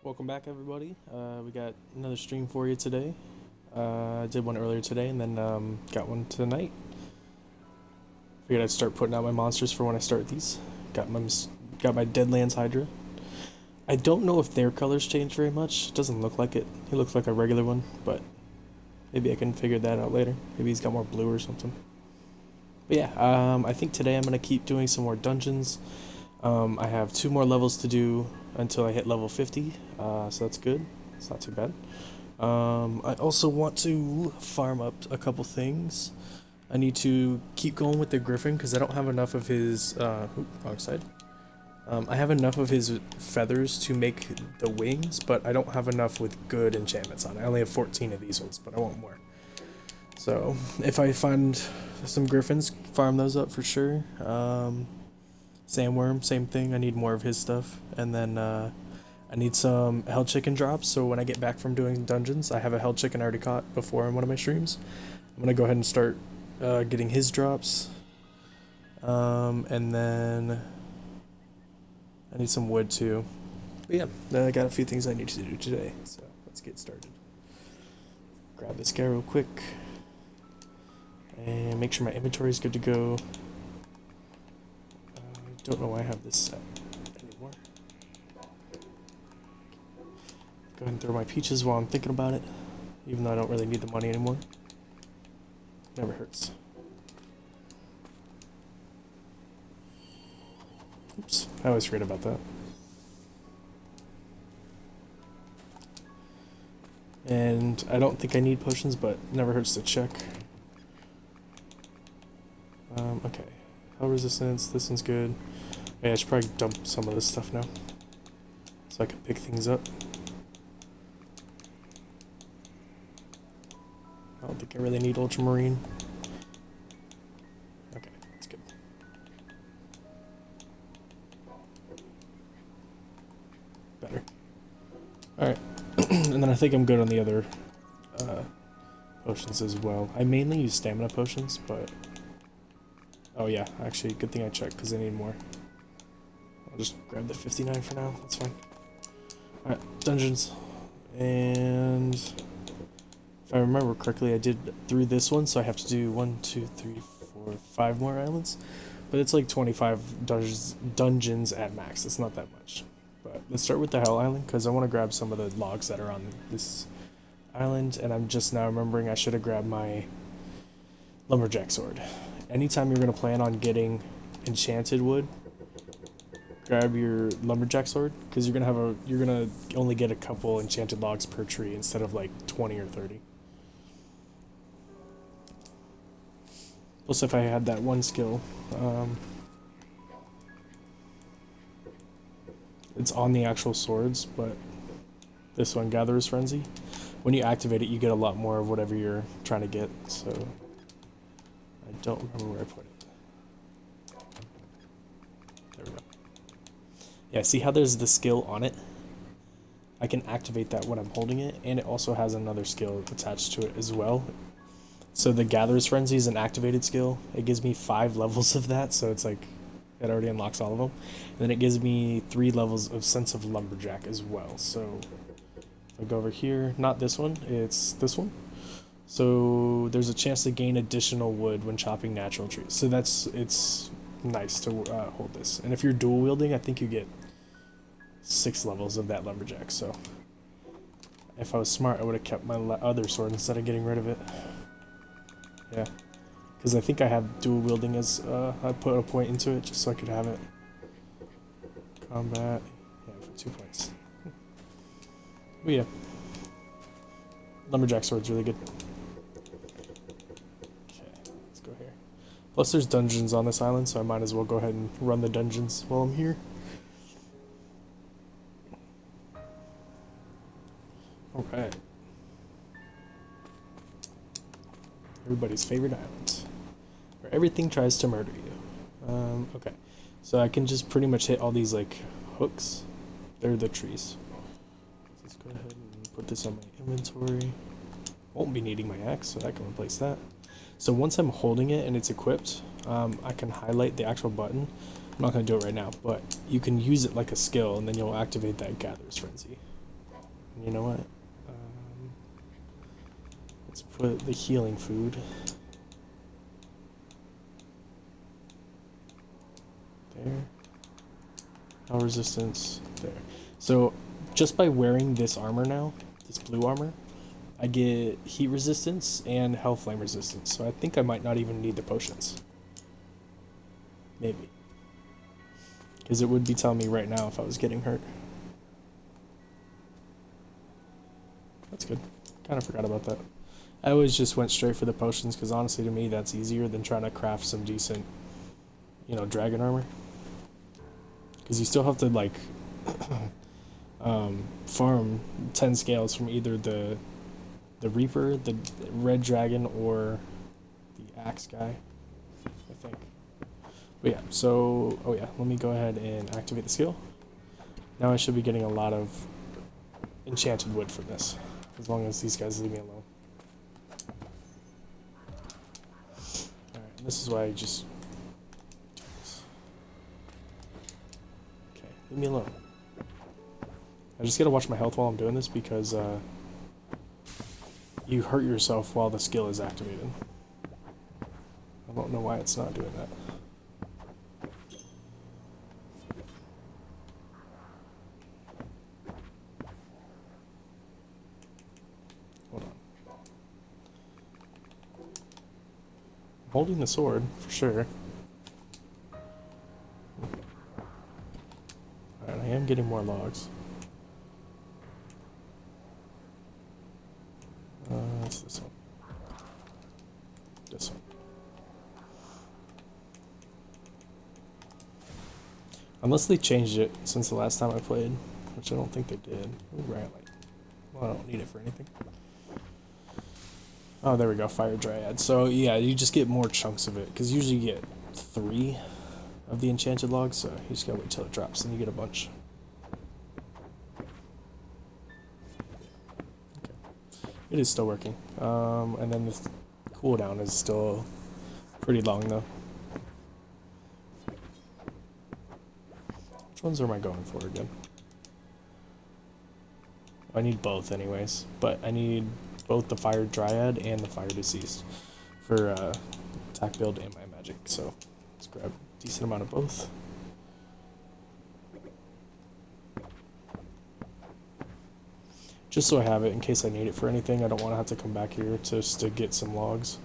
Welcome back, everybody. We got another stream for you today. I did one earlier today, and then got one tonight. Figured I'd start putting out my monsters for when I start these. Got my Deadlands Hydra. I don't know if their colors change very much. It doesn't look like it. He looks like a regular one, but maybe I can figure that out later. Maybe he's got more blue or something. But yeah, I think today I'm gonna keep doing some more dungeons. I have 2 more levels to do until I hit level 50, so that's good. It's not too bad. I also want to farm up a couple things. I need to keep going with the Griffin because I don't have enough of his. Wrong side. I have enough of his feathers to make the wings, but I don't have enough with good enchantments on it. I only have 14 of these ones, but I want more. So if I find some Griffins, farm those up for sure. Sandworm, same thing. I need more of his stuff, and then I need some hell chicken drops. So when I get back from doing dungeons, I have a hell chicken already caught before in one of my streams. I'm gonna go ahead and start getting his drops, and then I need some wood too. But yeah, I got a few things I need to do today. So let's get started. Grab this guy real quick, and make sure my inventory is good to go. Don't know why I have this set anymore. Go ahead and throw my peaches while I'm thinking about it, even though I don't really need the money anymore. Never hurts. Oops, I always forget about that. And I don't think I need potions, but never hurts to check. Okay. Hell resistance, this one's good. Yeah, I should probably dump some of this stuff now, so I can pick things up. I don't think I really need ultramarine. Okay, that's good. Better. Alright, and then I think I'm good on the other potions as well. I mainly use stamina potions, but... Oh yeah, actually, good thing I checked, because I need more. I'll just grab the 59 for now, that's fine. Alright, dungeons. And if I remember correctly, I did through this one, so I have to do 1, 2, 3, 4, 5 more islands. But it's like 25 dungeons at max, it's not that much. But let's start with the Hell Island, because I want to grab some of the logs that are on this island, and I'm just now remembering I should have grabbed my lumberjack sword. Anytime you're going to plan on getting enchanted wood, grab your lumberjack sword, because you're gonna only get a couple enchanted logs per tree instead of like 20 or 30. Plus, if I had that one skill, it's on the actual swords, but this one, Gatherer's Frenzy, when you activate it, you get a lot more of whatever you're trying to get. So I don't remember where I put it. There we go. Yeah, see how there's the skill on it? I can activate that when I'm holding it, and it also has another skill attached to it as well. So the Gatherer's Frenzy is an activated skill. It gives me 5 levels of that, so it's like, it already unlocks all of them. And then it gives me 3 levels of Sense of Lumberjack as well. So if I go over here, not this one, it's this one. So there's a chance to gain additional wood when chopping natural trees. So it's nice to hold this. And if you're dual wielding, I think you get 6 levels of that lumberjack. So if I was smart, I would have kept my other sword instead of getting rid of it. Yeah, because I think I have dual wielding as I put a point into it just so I could have it. Combat, yeah, for 2 points. But yeah, lumberjack sword's really good. Plus there's dungeons on this island, so I might as well go ahead and run the dungeons while I'm here. Alright. Everybody's favorite island, where everything tries to murder you. Okay. So I can just pretty much hit all these, like, hooks. They're the trees. Let's go ahead and put this on my inventory. Won't be needing my axe, so I can replace that. So once I'm holding it and it's equipped, I can highlight the actual button. I'm not going to do it right now, but you can use it like a skill, and then you'll activate that Gatherer's Frenzy. You know what? Let's put the healing food there. Power resistance there. So just by wearing this armor now, this blue armor, I get heat resistance and hell flame resistance. So I think I might not even need the potions. Maybe. Because it would be telling me right now if I was getting hurt. That's good. Kind of forgot about that. I always just went straight for the potions because honestly to me that's easier than trying to craft some decent, you know, dragon armor. Because you still have to like farm 10 scales from either the Reaper, the red dragon, or the axe guy, I think. But yeah, so, oh yeah, let me go ahead and activate the skill. Now I should be getting a lot of enchanted wood from this, as long as these guys leave me alone. Alright, this is why I just do this. Okay, leave me alone. I just gotta watch my health while I'm doing this because you hurt yourself while the skill is activated. I don't know why it's not doing that. Hold on. I'm holding the sword, for sure. Alright, I am getting more logs. It's this one. This one. Unless they changed it since the last time I played, which I don't think they did. Right, like, well, I don't need it for anything. Oh, there we go, Fire Dryad. So yeah, you just get more chunks of it, because usually you get 3 of the enchanted logs, so you just gotta wait till it drops and you get a bunch. It is still working. And then the cooldown is still pretty long though. Which ones am I going for again? I need both anyways, but I need both the Fire Dryad and the Fire Deceased for attack build and my magic, so let's grab a decent amount of both. Just so I have it in case I need it for anything. I don't want to have to come back here just to get some logs.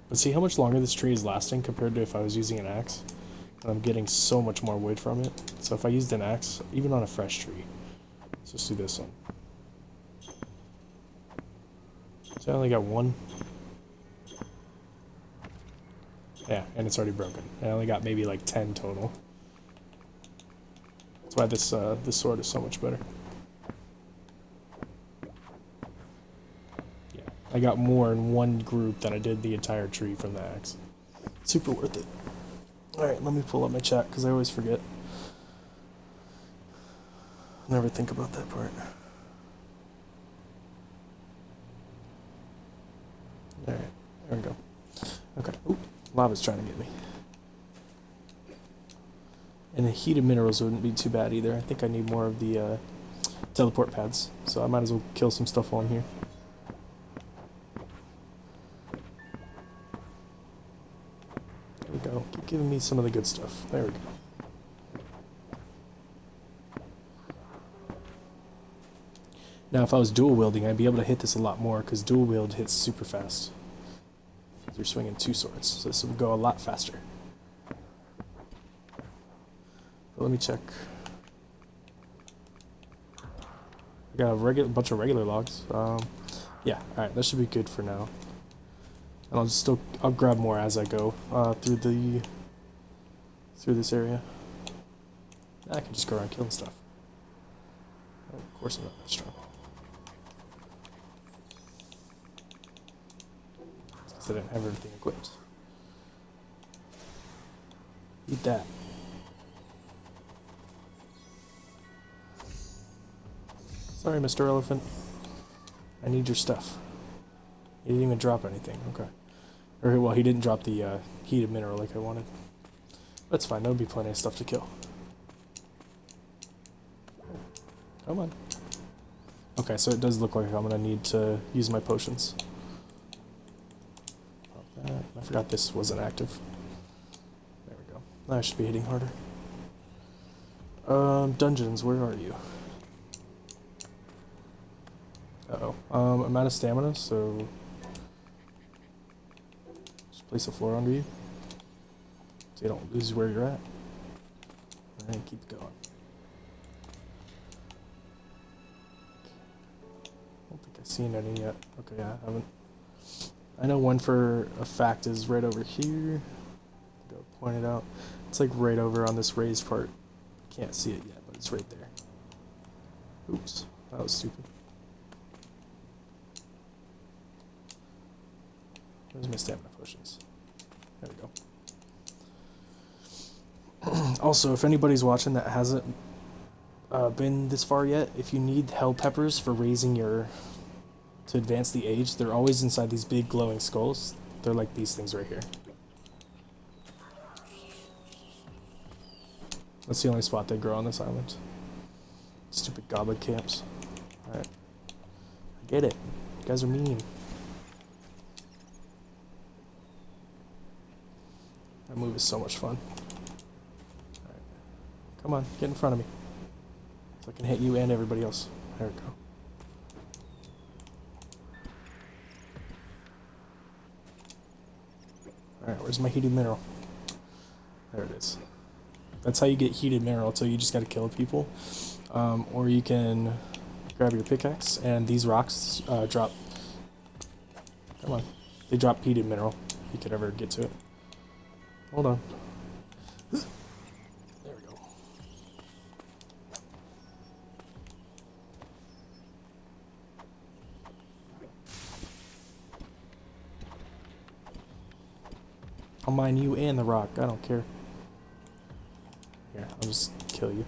But see how much longer this tree is lasting compared to if I was using an axe? And I'm getting so much more wood from it. So if I used an axe, even on a fresh tree. Let's just do this one. So I only got 1. Yeah, and it's already broken. I only got maybe like 10 total. That's why this sword is so much better. Yeah, I got more in one group than I did the entire tree from the axe. Super worth it. Alright, let me pull up my chat because I always forget. Never think about that part. Alright, there we go. Okay, ooh, lava's trying to get me. And the heated minerals wouldn't be too bad either. I think I need more of the teleport pads, so I might as well kill some stuff while I'm here. There we go. Keep giving me some of the good stuff. There we go. Now if I was dual wielding, I'd be able to hit this a lot more, because dual wield hits super fast. You're swinging 2 swords, so this would go a lot faster. Let me check. I got a bunch of regular logs. Yeah, alright, that should be good for now. And I'll grab more as I go through this area. I can just go around killing stuff. Oh, of course I'm not that strong. Because I didn't have everything equipped. Eat that. Sorry, Mr. Elephant. I need your stuff. He didn't even drop anything. Okay. Or, well, he didn't drop the heated mineral like I wanted. That's fine. There'll be plenty of stuff to kill. Come on. Okay, so it does look like I'm gonna need to use my potions. I forgot this wasn't active. There we go. Now I should be hitting harder. Dungeons, where are you? Uh-oh. I'm out of stamina, so just place a floor under you so you don't lose where you're at. And keep going. I don't think I've seen any yet. Okay, yeah, I haven't. I know one for a fact is right over here. Go point it out. It's like right over on this raised part. Can't see it yet, but it's right there. Oops, that was stupid. Where's my stamina potions? There we go. Also, if anybody's watching that hasn't been this far yet, if you need hell peppers for raising your... to advance the age, they're always inside these big glowing skulls. They're like these things right here. That's the only spot they grow on this island. Stupid goblin camps. Alright. I get it. You guys are mean. That move is so much fun. Alright. Come on, get in front of me. So I can hit you and everybody else. There we go. Alright, where's my heated mineral? There it is. That's how you get heated mineral, so you just gotta kill people. Or you can grab your pickaxe, and these rocks drop... Come on. They drop heated mineral, if you could ever get to it. Hold on. There we go. I'll mine you and the rock, I don't care. Here, I'll just kill you.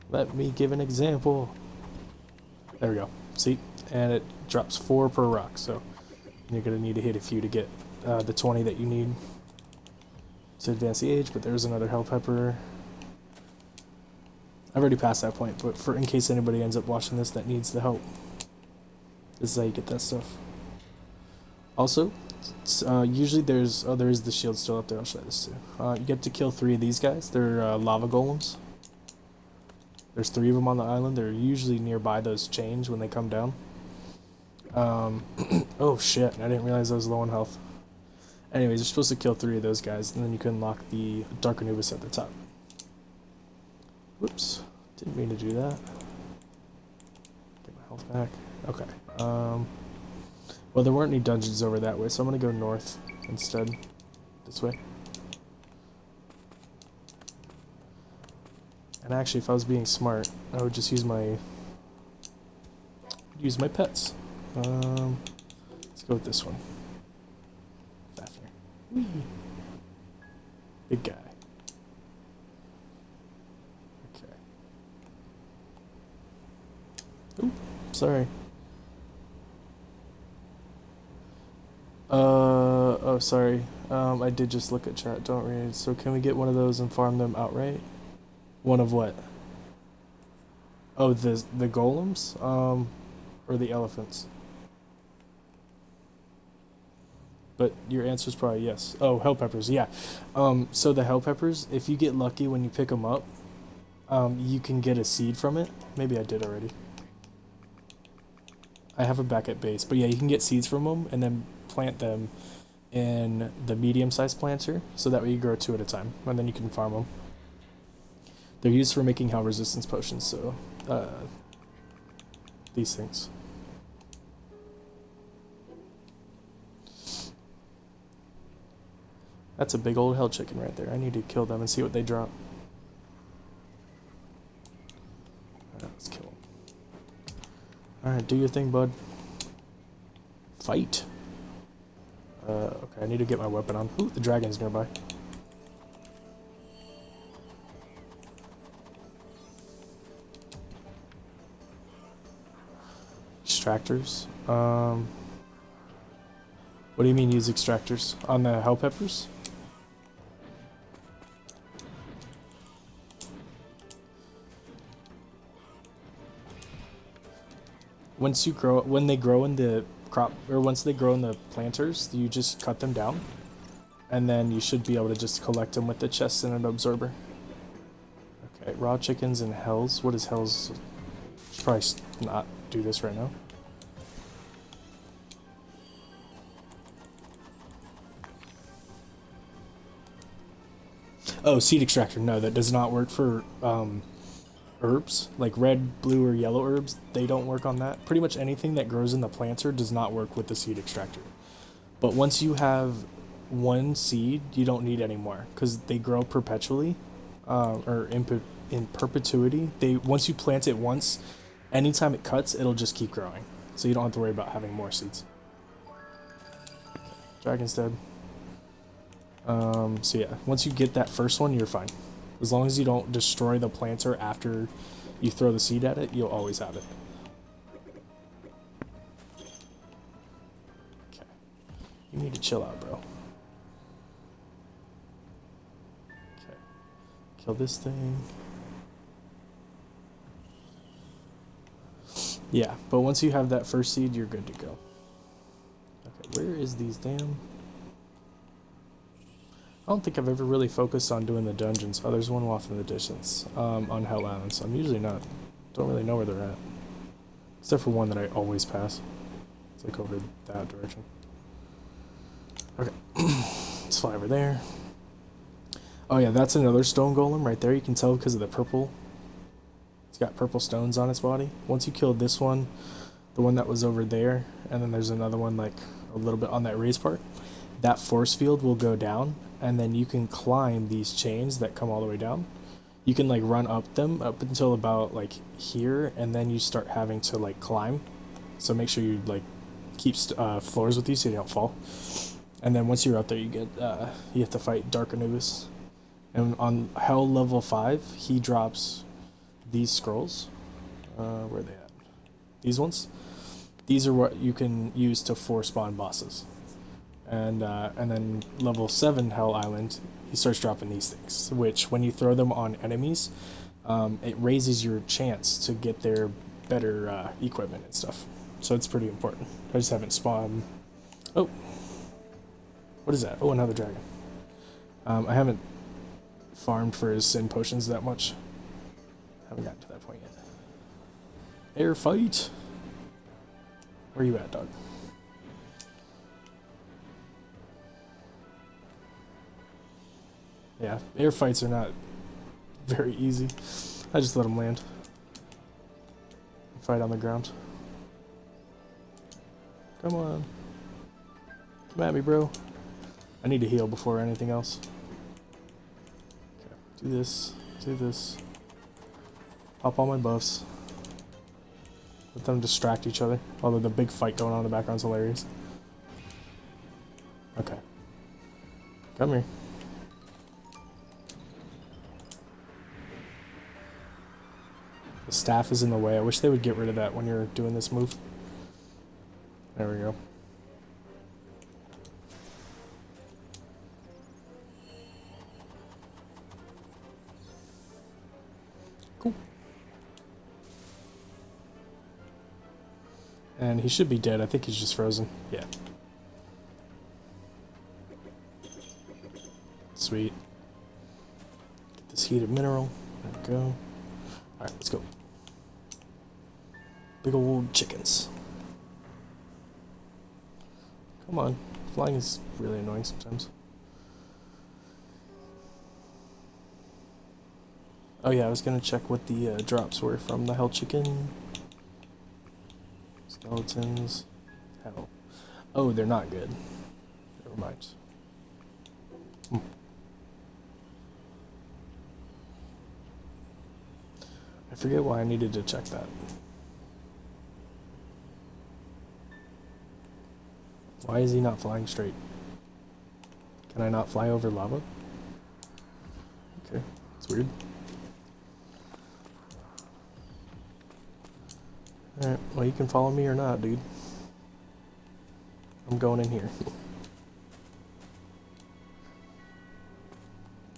Let me give an example. There we go. See? And it drops 4 per rock, so you're going to need to hit a few to get the 20 that you need to advance the age, but there's another hell pepper. I've already passed that point, but in case anybody ends up watching this that needs the help, this is how you get that stuff. Also, usually there is the shield still up there. I'll show you this too. You get to kill 3 of these guys. They're lava golems. There's 3 of them on the island. They're usually nearby those chains when they come down. Oh shit, I didn't realize I was low on health. Anyways, you're supposed to kill 3 of those guys, and then you can unlock the Dark Anubis at the top. Whoops, didn't mean to do that. Get my health back. Okay, well, there weren't any dungeons over that way, so I'm gonna go north instead. This way. And actually, if I was being smart, I would just use my pets. Let's go with this one. Fafnir. Whee! Big guy. Okay. Ooh, sorry. Oh, sorry. I did just look at chat, don't read. So can we get one of those and farm them outright? One of what? Oh, the golems? Or the elephants? But your answer is probably yes. Oh, hell peppers, yeah. So the hell peppers, if you get lucky when you pick them up, you can get a seed from it. Maybe I did already. I have them back at base. But yeah, you can get seeds from them and then plant them in the medium-sized planter, so that way you grow 2 at a time, and then you can farm them. They're used for making hell resistance potions, so these things. That's a big old hell chicken right there. I need to kill them and see what they drop. Alright, let's kill them. Alright, do your thing, bud. Fight. Okay, I need to get my weapon on. Ooh, the dragon's nearby. Extractors. What do you mean use extractors? On the hell peppers? when they grow in the crop, or once they grow in the planters, you just cut them down, and then you should be able to just collect them with the chest and an absorber. Okay, raw chickens and hells. What is hells? Should probably not do this right now. Oh, seed extractor. No, that does not work for herbs, like red, blue, or yellow herbs. They don't work on that. Pretty much anything that grows in the planter does not work with the seed extractor. But once you have one seed, you don't need any more because they grow perpetually, or in perpetuity. Once you plant it once, anytime it cuts, it'll just keep growing. So you don't have to worry about having more seeds. Dragon's dead. So yeah, once you get that first one, you're fine. As long as you don't destroy the planter after you throw the seed at it, you'll always have it. Okay. You need to chill out, bro. Okay. Kill this thing. Yeah, but once you have that first seed, you're good to go. Okay, where is these damn... I don't think I've ever really focused on doing the dungeons. Oh, there's one off in the distance on Hell Island, so I'm usually don't really know where they're at. Except for one that I always pass. It's like over that direction. Okay, let's fly over there. Oh yeah, that's another stone golem right there. You can tell because of the purple. It's got purple stones on its body. Once you killed this one, the one that was over there, and then there's another one like a little bit on that raised part, that force field will go down, and then you can climb these chains that come all the way down. You can like run up them up until about like here, and then you start having to like climb. So make sure you like keep floors with you so you don't fall. And then once you're up there, you have to fight Dark Anubis. And on Hell level 5, he drops these scrolls. Where are they at? These ones. These are what you can use to force spawn bosses. And then level 7 Hell Island, he starts dropping these things, which when you throw them on enemies, it raises your chance to get their better equipment and stuff. So it's pretty important. I just haven't spawned... Oh! What is that? Oh, another dragon. I haven't farmed for his sin potions that much. Haven't gotten to that point yet. Air fight! Where you at, dog? Yeah, air fights are not very easy. I just let them land. Fight on the ground. Come on. Come at me, bro. I need to heal before anything else. Okay, do this. Do this. Pop all my buffs. Let them distract each other. Although the big fight going on in the background's hilarious. Okay. Come here. The staff is in the way. I wish they would get rid of that when you're doing this move. There we go. Cool. And he should be dead. I think he's just frozen. Yeah. Sweet. Get this heated mineral. There we go. Alright, let's go. Big old chickens. Come on. Flying is really annoying sometimes. Oh yeah, I was gonna check what the drops were from the hell chicken. Skeletons. Hell. Oh, they're not good. Never mind. I forget why I needed to check that. Why is he not flying straight? Can I not fly over lava? Okay, it's weird. Alright, well you can follow me or not, dude. I'm going in here.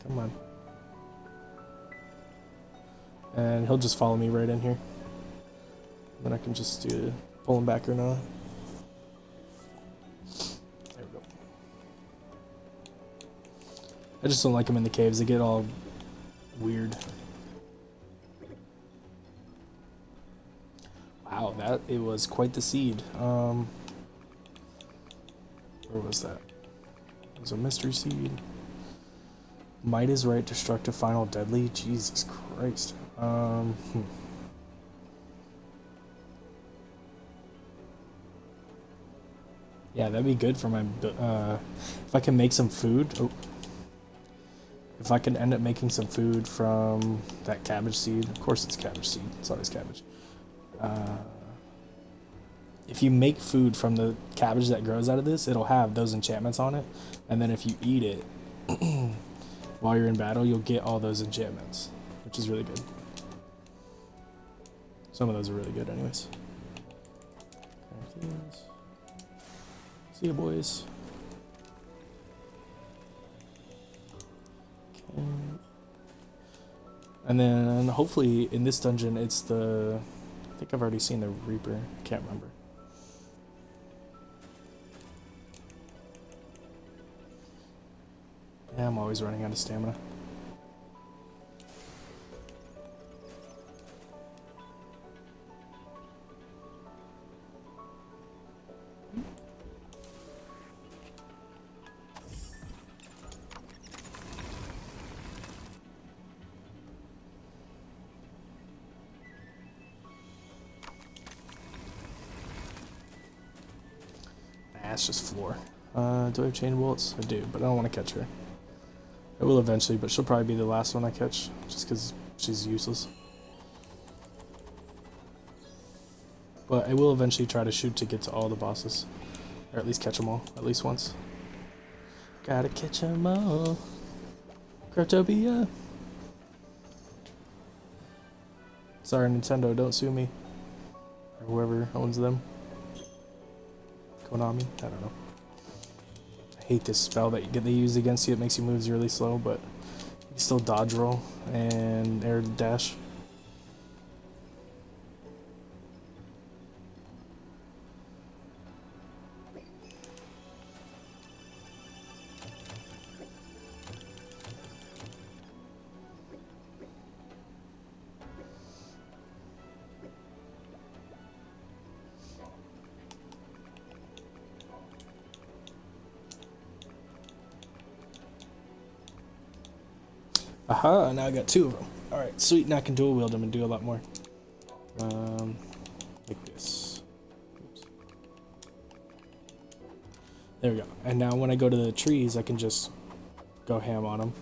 Come on. And he'll just follow me right in here. Then I can just do pulling back or not. There we go. I just don't like them in the caves. They get all weird. Wow, that it was quite the seed. Where was that? It was a mystery seed. Might is right, destructive, final, deadly. Jesus Christ. Yeah, that'd be good for my. If I can make some food. Oh. If I can end up making some food from that cabbage seed. Of course, it's cabbage seed. It's always cabbage. If you make food from the cabbage that grows out of this, it'll have those enchantments on it. And then if you eat it while you're in battle, you'll get all those enchantments, which is really good. Some of those are really good anyways. See ya, boys. Okay. And then hopefully in this dungeon it's the... I think I've already seen the Reaper. I can't remember. Yeah, I'm always running out of stamina. Nah, it's just floor. Do I have chain bullets? I do, but I don't want to catch her. I will eventually, but she'll probably be the last one I catch, just because she's useless. But I will eventually try to shoot to get to all the bosses. Or at least catch them all, at least once. Gotta catch them all. Craftopia. Sorry, Nintendo, don't sue me. Or whoever owns them. Konami? I don't know. I hate this spell that they use against you. It makes you move really slow, but you can still dodge roll and air dash. Aha, now I got two of them. Alright, sweet, now I can dual wield them and do a lot more. Like this. Oops. There we go. And now when I go to the trees, I can just go ham on them.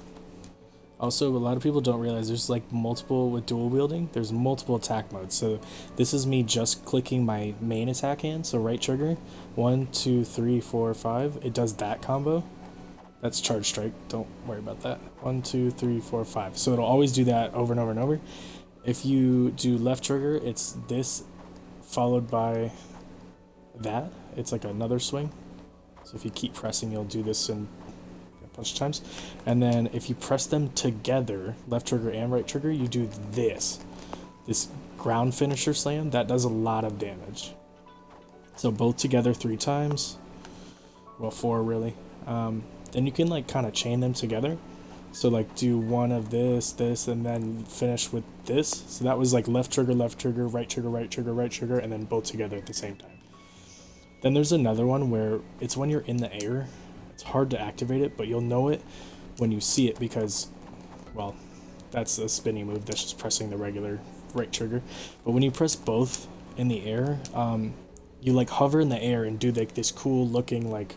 Also, a lot of people don't realize there's like multiple, with dual wielding, there's multiple attack modes. So this is me just clicking my main attack hand, so right trigger, 1, 2, 3, 4, 5. It does that combo. That's charge strike, don't worry about that. 1, 2, 3, 4, 5. So it'll always do that over and over and over. If you do left trigger, it's this followed by that. It's like another swing. So if you keep pressing, you'll do this in a bunch of times. And then if you press them together, left trigger and right trigger, you do this. This ground finisher slam, that does a lot of damage. So both together 3 times. Well, 4 really. Then you can like kind of chain them together. So like do one of this, and then finish with this. So that was like left trigger, right trigger, right trigger, right trigger, and then both together at the same time. Then there's another one where it's when you're in the air. It's hard to activate it, but you'll know it when you see it because, well, that's a spinning move. That's just pressing the regular right trigger. But when you press both in the air, you like hover in the air and do like this cool looking like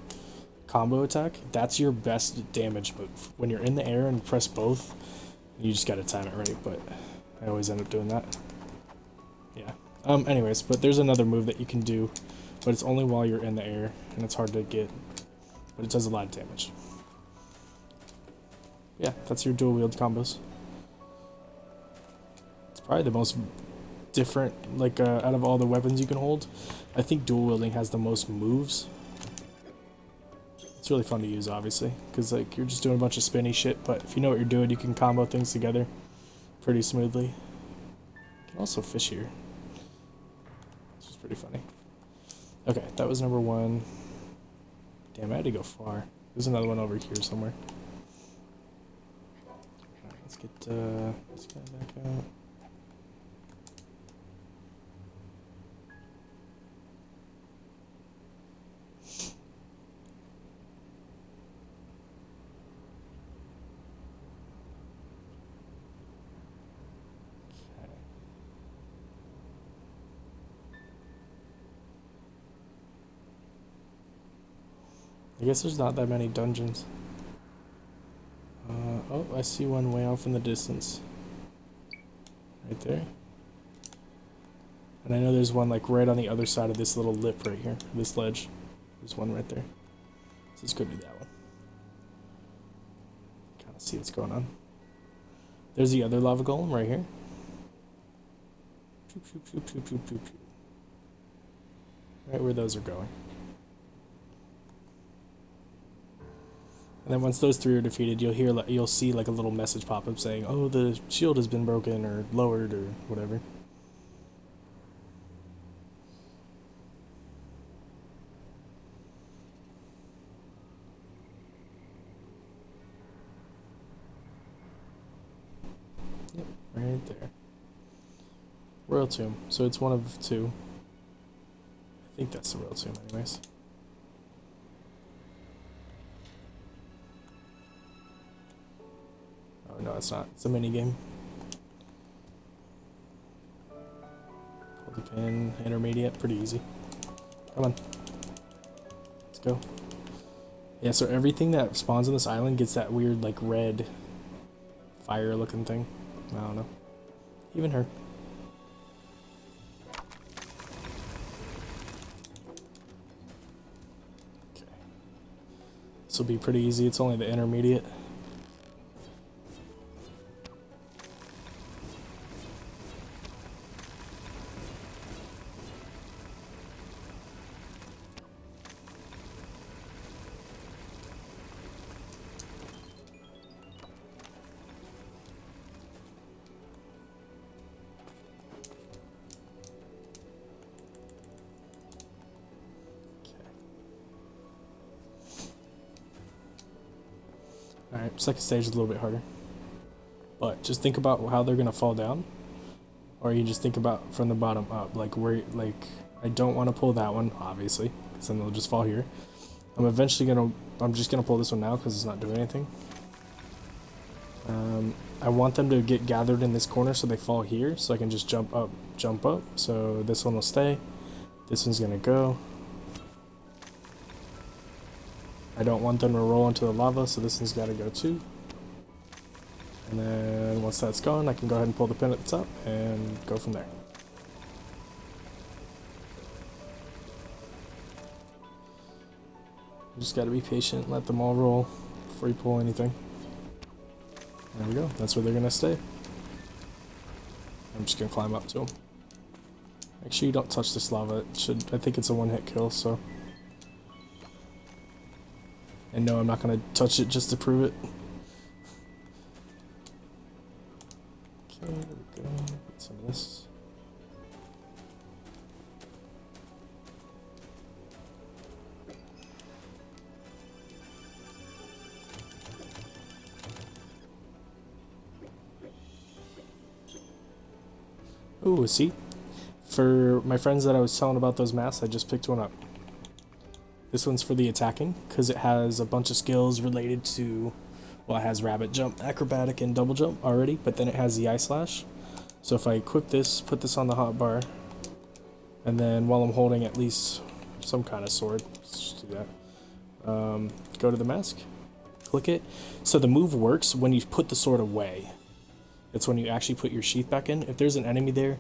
combo attack. That's your best damage move. When you're in the air and press both, you just gotta time it right, but I always end up doing that. Yeah. Anyways, but there's another move that you can do, but it's only while you're in the air, and it's hard to get, but it does a lot of damage. Yeah, that's your dual wield combos. It's probably the most different, like, out of all the weapons you can hold. I think dual wielding has the most moves. It's really fun to use, obviously, because like you're just doing a bunch of spinny shit, but if you know what you're doing, you can combo things together pretty smoothly. You can also fish here, which is pretty funny. Okay, that was number 1. Damn, I had to go far. There's another one over here somewhere. Alright, let's get this guy back out. I guess there's not that many dungeons. Oh, I see one way off in the distance. Right there. And I know there's one like right on the other side of this little lip right here. This ledge. There's one right there. So let's go do that one. Kind of see what's going on. There's the other lava golem right here. Choop, choop, choop, choop, choop, choop, choop. Right where those are going. And then once those 3 are defeated, you'll see like a little message pop up saying, "Oh, the shield has been broken or lowered or whatever." Yep, right there. Royal Tomb. So it's one of 2. I think that's the Royal Tomb, anyways. No, it's not. It's a mini game. Hold the pin, intermediate, pretty easy. Come on. Let's go. Yeah, so everything that spawns on this island gets that weird, like, red fire looking thing. I don't know. Even her. Okay. This will be pretty easy. It's only the intermediate. Alright, second stage is a little bit harder. But just think about how they're gonna fall down. Or you just think about from the bottom up. Like where, like, I don't want to pull that one, obviously, because then they'll just fall here. I'm just gonna pull this one now because it's not doing anything. I want them to get gathered in this corner so they fall here, so I can just jump up. So this one will stay. This one's gonna go. I don't want them to roll into the lava, so this one's gotta go too. And then once that's gone, I can go ahead and pull the pin at the top and go from there. You just gotta be patient, let them all roll before you pull anything. There we go, that's where they're gonna stay. I'm just gonna climb up to them. Make sure you don't touch this lava. I think it's a one-hit kill, so. And no, I'm not gonna touch it just to prove it. Okay, there we go. Get some of this. Ooh, see? For my friends that I was telling about those masks, I just picked one up. This one's for the attacking, because it has a bunch of skills related to, well, it has rabbit jump, acrobatic, and double jump already, but then it has the ice slash. So if I equip this, put this on the hotbar, and then while I'm holding at least some kind of sword, let's just do that, go to the mask, click it. So the move works when you put the sword away. It's when you actually put your sheath back in. If there's an enemy there,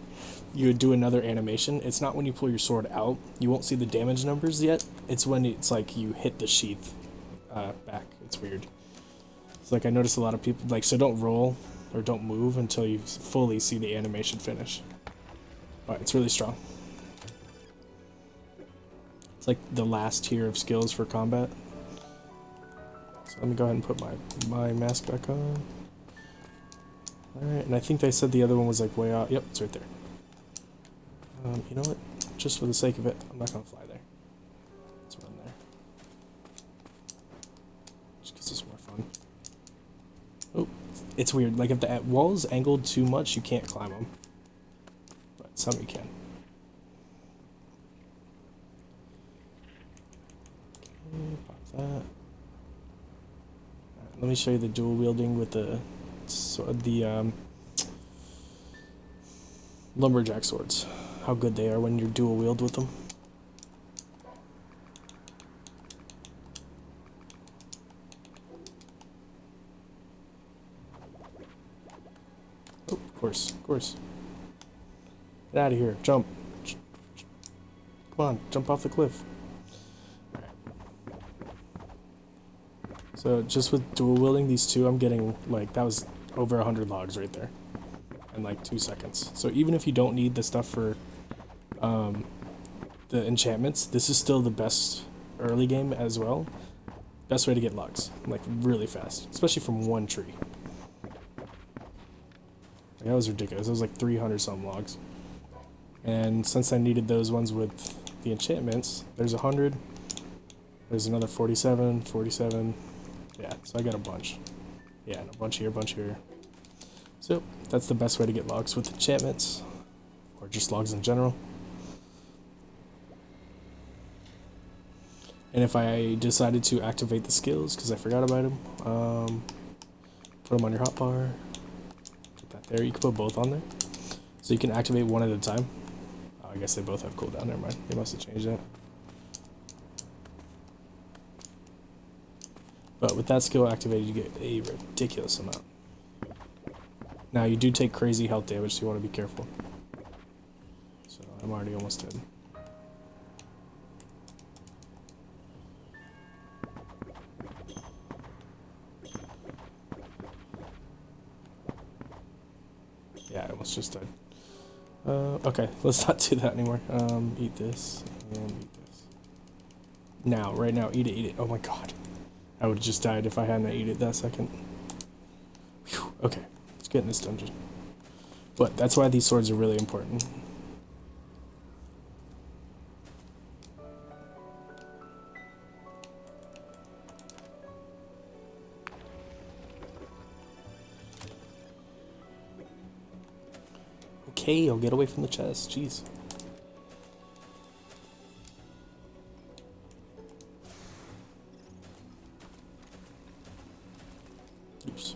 you would do another animation. It's not when you pull your sword out. You won't see the damage numbers yet. It's when it's like you hit the sheath back. It's weird. It's like I notice a lot of people, like, so don't roll or don't move until you fully see the animation finish. Alright, it's really strong. It's like the last tier of skills for combat. So let me go ahead and put my mask back on. Alright, and I think they said the other one was like way out. Yep, it's right there. You know what? Just for the sake of it, I'm not gonna fly there. just more fun. Oh, it's weird. Like if the wall's angled too much, you can't climb them. But some you can. Okay, pop that. Right, let me show you the dual wielding with the lumberjack swords. How good they are when you're dual wield with them. Oh, of course, of course. Get out of here. Jump. Come on, jump off the cliff. So just with dual wielding these two, I'm getting, like, that was over 100 logs right there in like 2 seconds. So even if you don't need the stuff for the enchantments, this is still the best early game as well. Best way to get logs, like really fast, especially from one tree. Like, that was ridiculous. It was like 300 some logs. And since I needed those ones with the enchantments, there's 100. There's another 47, 47. Yeah, so I got a bunch. Yeah, and a bunch here, a bunch here. So that's the best way to get logs with enchantments, or just logs in general. And if I decided to activate the skills, because I forgot about them, put them on your hotbar. Put that there. You can put both on there, so you can activate one at a time. Oh, I guess they both have cooldown. Never mind. They must have changed that. But with that skill activated, you get a ridiculous amount. Now, you do take crazy health damage, so you want to be careful. So, I'm already almost dead. Yeah, I almost just died. Okay, let's not do that anymore. Eat this, and eat this. Now, right now, eat it, eat it. Oh my god. I would have just died if I hadn't eaten it that second. Whew, okay, let's get in this dungeon. But that's why these swords are really important. Okay, I'll get away from the chest. Jeez. Oops.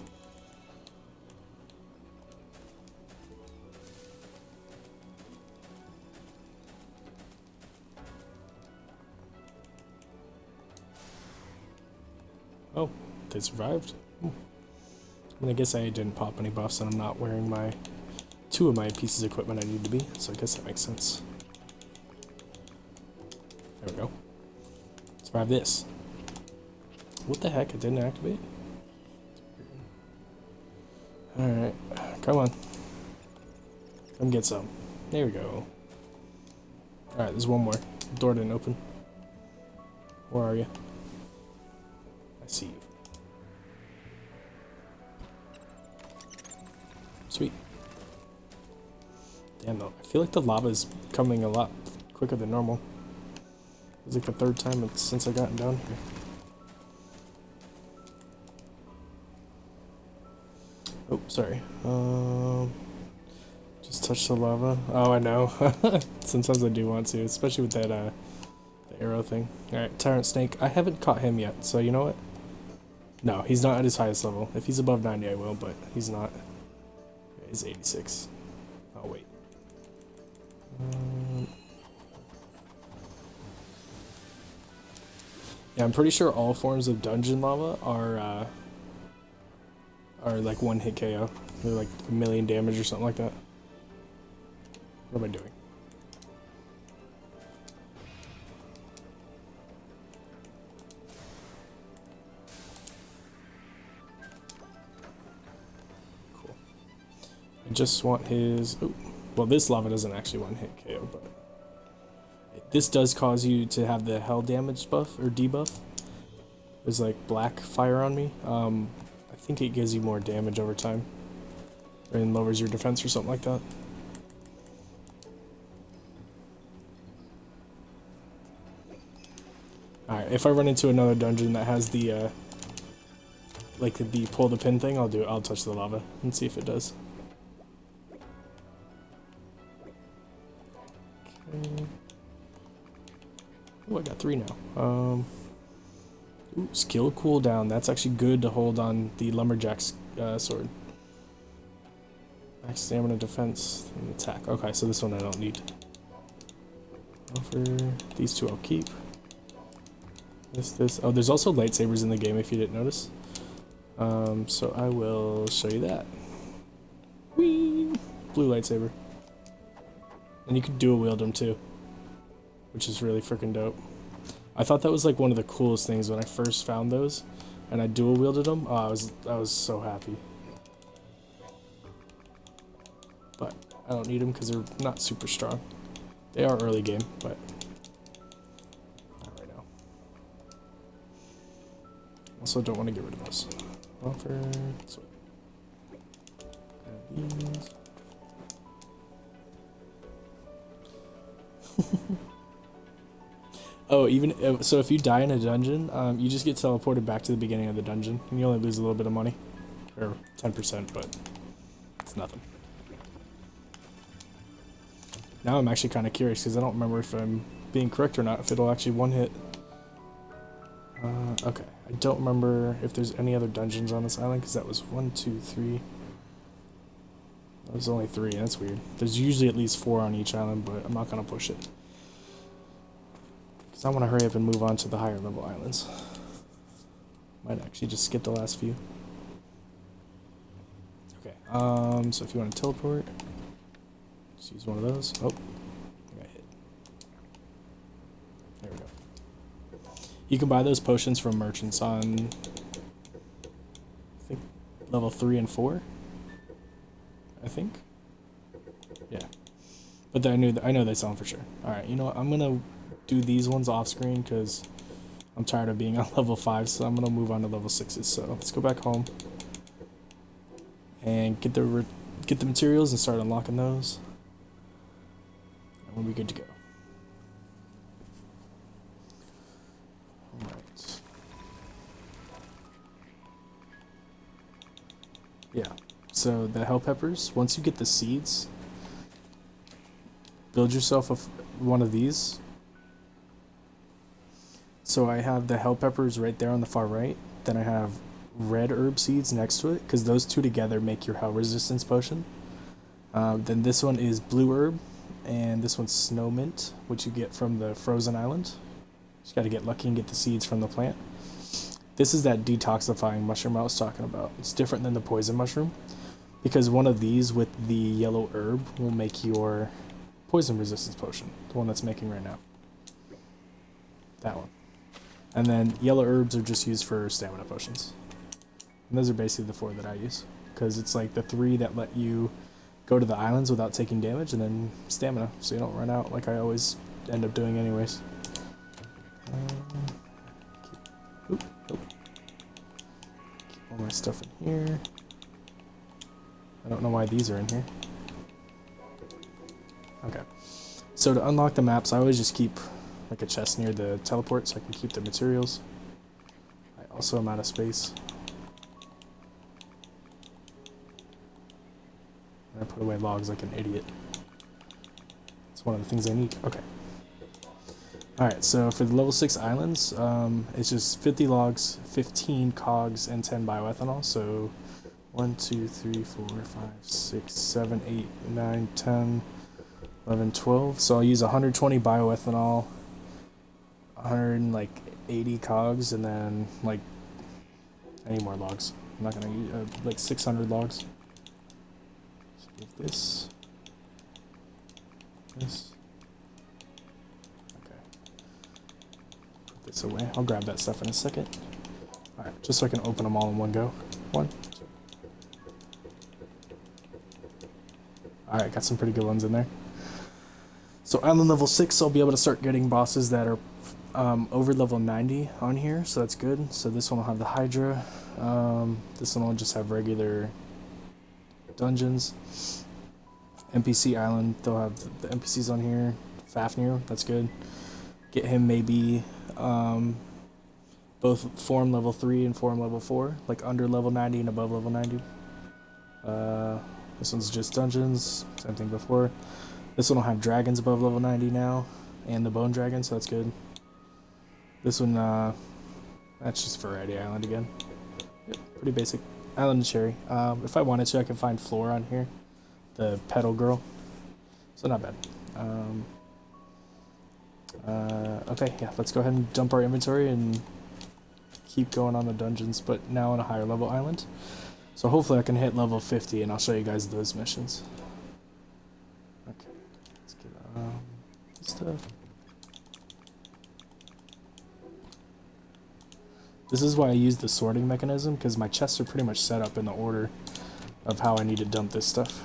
Oh, they survived? I mean, I guess I didn't pop any buffs and I'm not wearing my two of my pieces of equipment I need to be, so I guess that makes sense. There we go. Survive this. What the heck? It didn't activate? Alright, come on. Come get some. There we go. Alright, there's one more. The door didn't open. Where are you? I see you. Sweet. Damn though, I feel like the lava is coming a lot quicker than normal. It's like the third time since I gotten down here. Oh, sorry. Just touch the lava. Oh, I know. Sometimes I do want to, especially with that the arrow thing. Alright, Tyrant Snake. I haven't caught him yet, so you know what? No, he's not at his highest level. If he's above 90, I will, but he's not. He's 86. Oh, wait. Yeah, I'm pretty sure all forms of dungeon lava are like one hit KO. They're like 1,000,000 damage or something like that. What am I doing? Cool. I just want his... Oh, well, this lava doesn't actually one hit KO, but... This does cause you to have the hell damage buff, or debuff. There's like black fire on me. I think it gives you more damage over time. And lowers your defense or something like that. Alright, if I run into another dungeon that has the like the pull the pin thing, I'll touch the lava and see if it does. Okay. Oh, I got 3 now. Ooh, skill cooldown. That's actually good to hold on the lumberjack's sword. Max stamina, defense, and attack. Okay, so this one I don't need. Offer these 2 I'll keep. This. Oh, there's also lightsabers in the game if you didn't notice. So I will show you that. Whee! Blue lightsaber. And you can dual wield them too, which is really freaking dope. I thought that was like one of the coolest things when I first found those, and I dual wielded them. Oh, I was so happy. But I don't need them because they're not super strong. They are early game, but not right now. Also, don't want to get rid of those. Offer. Sweet. Grab these. Oh, even so, if you die in a dungeon, you just get teleported back to the beginning of the dungeon, and you only lose a little bit of money, or 10%, but it's nothing. Now I'm actually kind of curious because I don't remember if I'm being correct or not, if it'll actually one hit. Okay, I don't remember if there's any other dungeons on this island because that was 1, 2, 3. That was only 3. That's weird. There's usually at least 4 on each island, but I'm not gonna push it. I want to hurry up and move on to the higher level islands. Might actually just skip the last few. Okay, so if you want to teleport, just use one of those. Oh, I got hit. There we go. You can buy those potions from merchants on, I think, level 3 and 4. I think. Yeah, but I know they sell them for sure. All right, you know what? I'm gonna do these ones off screen because I'm tired of being on level 5, so I'm gonna move on to level 6s. So let's go back home and get the materials and start unlocking those, and we'll be good to go. All right. Yeah. So the hell peppers. Once you get the seeds, build yourself one of these. So I have the hell peppers right there on the far right. Then I have red herb seeds next to it, because those two together make your hell resistance potion. Then this one is blue herb, and this one's snow mint, which you get from the frozen island. Just gotta get lucky and get the seeds from the plant. This is that detoxifying mushroom I was talking about. It's different than the poison mushroom, because one of these with the yellow herb will make your poison resistance potion, the one that's making right now. That one. And then yellow herbs are just used for stamina potions. And those are basically the 4 that I use, because it's like the 3 that let you go to the islands without taking damage, and then stamina, so you don't run out like I always end up doing anyways. Keep all my stuff in here. I don't know why these are in here. Okay. So to unlock the maps, I always just keep like a chest near the teleport so I can keep the materials. I also am out of space. And I put away logs like an idiot. It's one of the things I need. Okay. Alright, so for the level 6 islands, it's just 50 logs, 15 cogs, and 10 bioethanol. So 1, 2, 3, 4, 5, 6, 7, 8, 9, 10, 11, 12. So I'll use 120 bioethanol, 180 cogs, and then like I need more logs. I'm not gonna use like 600 logs. So give this. Okay. Put this away. I'll grab that stuff in a second. All right, just so I can open them all in one go. 1, 2. All right, got some pretty good ones in there. So island level 6, I'll be able to start getting bosses that are over level 90 on here, so that's good. So this one will have the Hydra. This one will just have regular dungeons. NPC island, they'll have the NPCs on here. Fafnir, that's good. Get him maybe. The both form level 3 and form level 4, like under level 90 and above level 90. This one's just dungeons, same thing before. This one will have dragons above level 90 now, and the bone dragon, so that's good. This one, that's just Variety Island again. Yep, pretty basic. Island and Cherry. If I wanted to, I could find Flora on here, the petal girl. So not bad. Okay, yeah, let's go ahead and dump our inventory and keep going on the dungeons, but now on a higher level island. So hopefully I can hit level 50 and I'll show you guys those missions. Okay, let's get stuff. This is why I use the sorting mechanism, because my chests are pretty much set up in the order of how I need to dump this stuff.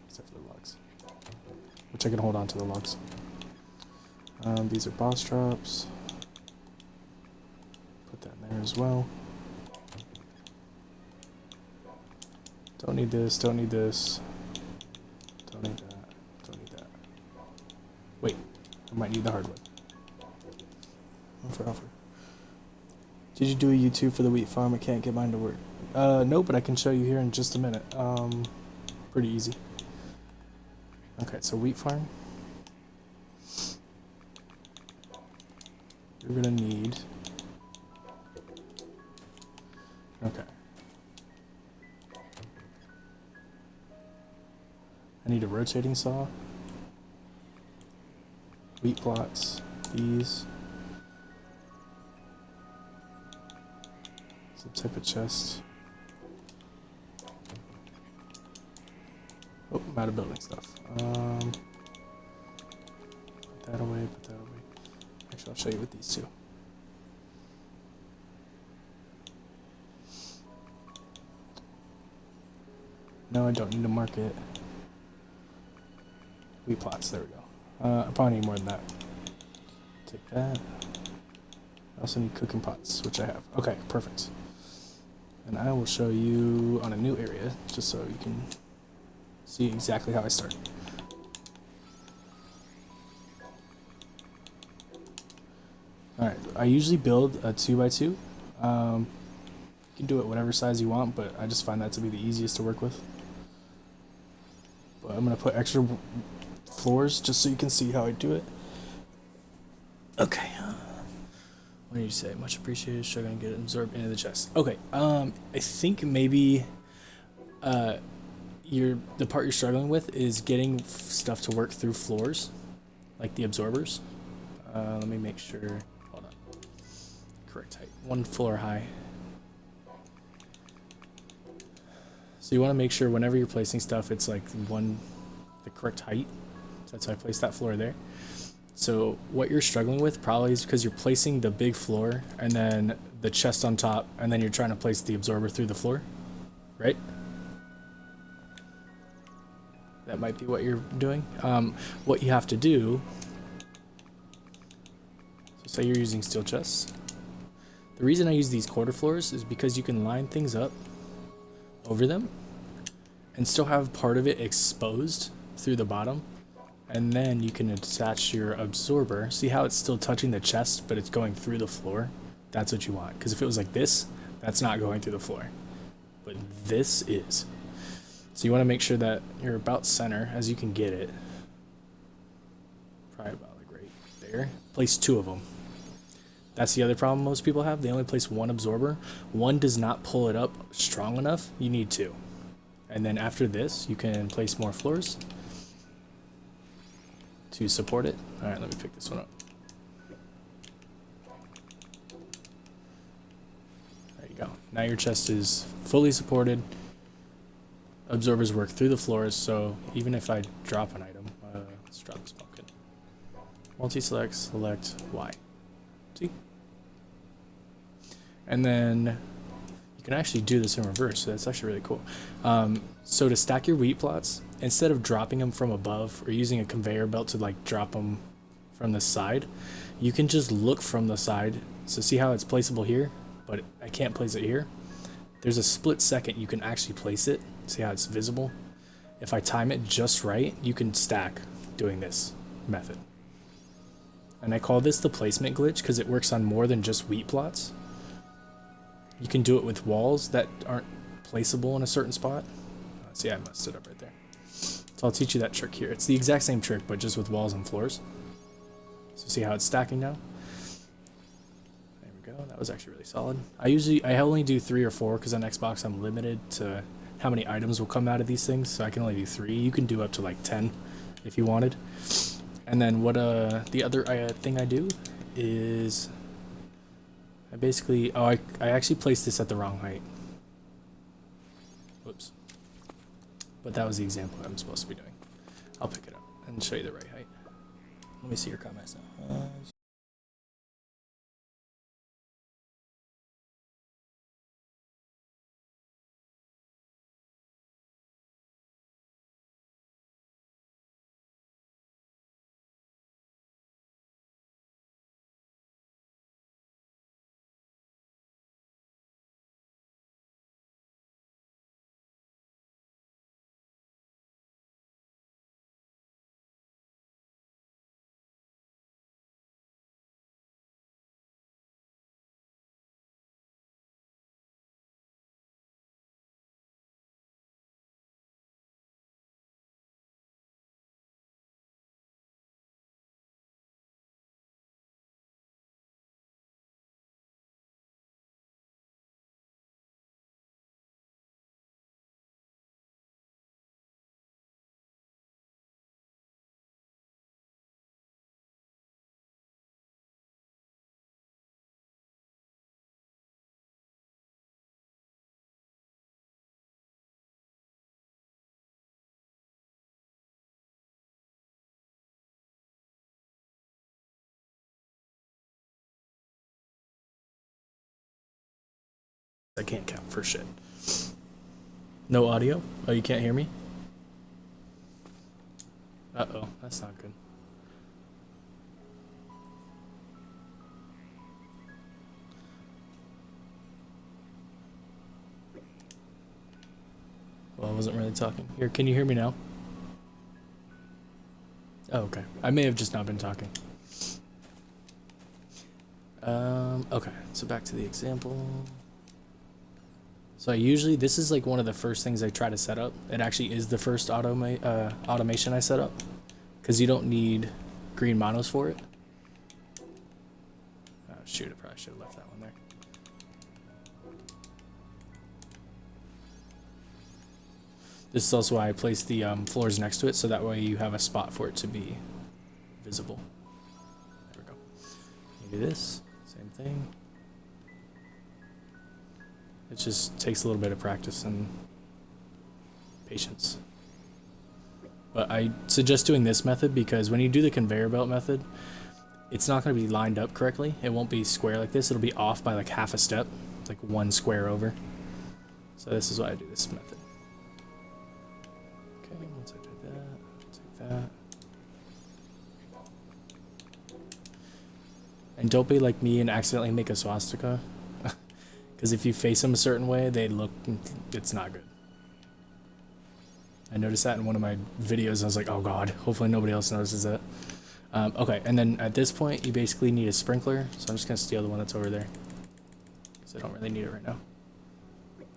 Except for the logs. Which I can hold on to the logs. These are boss drops. Put that in there as well. Don't need this, don't need this. Don't need that, don't need that. Wait, I might need the hardwood. Offer. Did you do a YouTube for the wheat farm? I can't get mine to work. No, but I can show you here in just a minute. Pretty easy. Okay, so wheat farm. You're gonna need... Okay. I need a rotating saw. Wheat plots. These. Some type of chest. Oh, I'm out of building stuff. Put that away, put that away. Actually, I'll show you with these two. No, I don't need to mark it. Wheat plots, there we go. I probably need more than that. Take that. I also need cooking pots, which I have. Okay, perfect. And I will show you on a new area, just so you can see exactly how I start. Alright, I usually build a 2x2. You can do it whatever size you want, but I just find that to be the easiest to work with. But I'm going to put extra floors just so you can see how I do it. Okay. What did you say? Much appreciated. Struggling to get it absorbed into the chest. Okay. I think maybe the part you're struggling with is getting stuff to work through floors, like the absorbers. Let me make sure. Hold on. Correct height. 1 floor high. So you want to make sure whenever you're placing stuff, it's like the correct height. So that's why I placed that floor there. So what you're struggling with probably is because you're placing the big floor and then the chest on top, and then you're trying to place the absorber through the floor, right? That might be what you're doing. What you have to do, so say you're using steel chests. The reason I use these quarter floors is because you can line things up over them and still have part of it exposed through the bottom. And then you can attach your absorber. See how it's still touching the chest, but it's going through the floor? That's what you want. Because if it was like this, that's not going through the floor. But this is. So you want to make sure that you're about center as you can get it. Probably about like right there. Place 2 of them. That's the other problem most people have. They only place 1 absorber. 1 does not pull it up strong enough. You need 2. And then after this, you can place more floors to support it. Alright, let me pick this one up. There you go. Now your chest is fully supported. Absorbers work through the floors, so even if I drop an item, let's drop this pumpkin. Multi-select, select Y. See? And then you can actually do this in reverse, so that's actually really cool. So to stack your wheat plots, instead of dropping them from above or using a conveyor belt to like drop them from the side, you can just look from the side. So see how it's placeable here, but I can't place it here. There's a split second you can actually place it. See how it's visible? If I time it just right, you can stack doing this method. And I call this the placement glitch because it works on more than just wheat plots. You can do it with walls that aren't placeable in a certain spot. See, I messed it up right there. So I'll teach you that trick here. It's the exact same trick, but just with walls and floors. So see how it's stacking now? There we go. That was actually really solid. I only do 3 or 4 because on Xbox I'm limited to how many items will come out of these things. So I can only do 3. You can do up to like 10 if you wanted. And then what the other thing I do is I basically, I actually placed this at the wrong height. Whoops. But that was the example I'm supposed to be doing. I'll pick it up and show you the right height. Let me see your comments now. I can't count for shit. No audio? Oh, you can't hear me? Uh-oh, that's not good. Well, I wasn't really talking. Here, can you hear me now? Oh, okay. I may have just not been talking. Okay, so back to the example. So I usually, this is like one of the first things I try to set up. It actually is the first automation I set up, because you don't need green monos for it. Oh shoot, I probably should have left that one there. This is also why I placed the floors next to it, so that way you have a spot for it to be visible. There we go. You do this, same thing. It just takes a little bit of practice and patience. But I suggest doing this method because when you do the conveyor belt method, it's not going to be lined up correctly. It won't be square like this. It'll be off by like half a step. It's like 1 square over. So this is why I do this method. Okay, once I do that, take that. And don't be like me and accidentally make a swastika. Because if you face them a certain way, it's not good. I noticed that in one of my videos. I was like, oh god, hopefully nobody else notices that. Okay, and then at this point, you basically need a sprinkler. So I'm just going to steal the one that's over there. Because I don't really need it right now.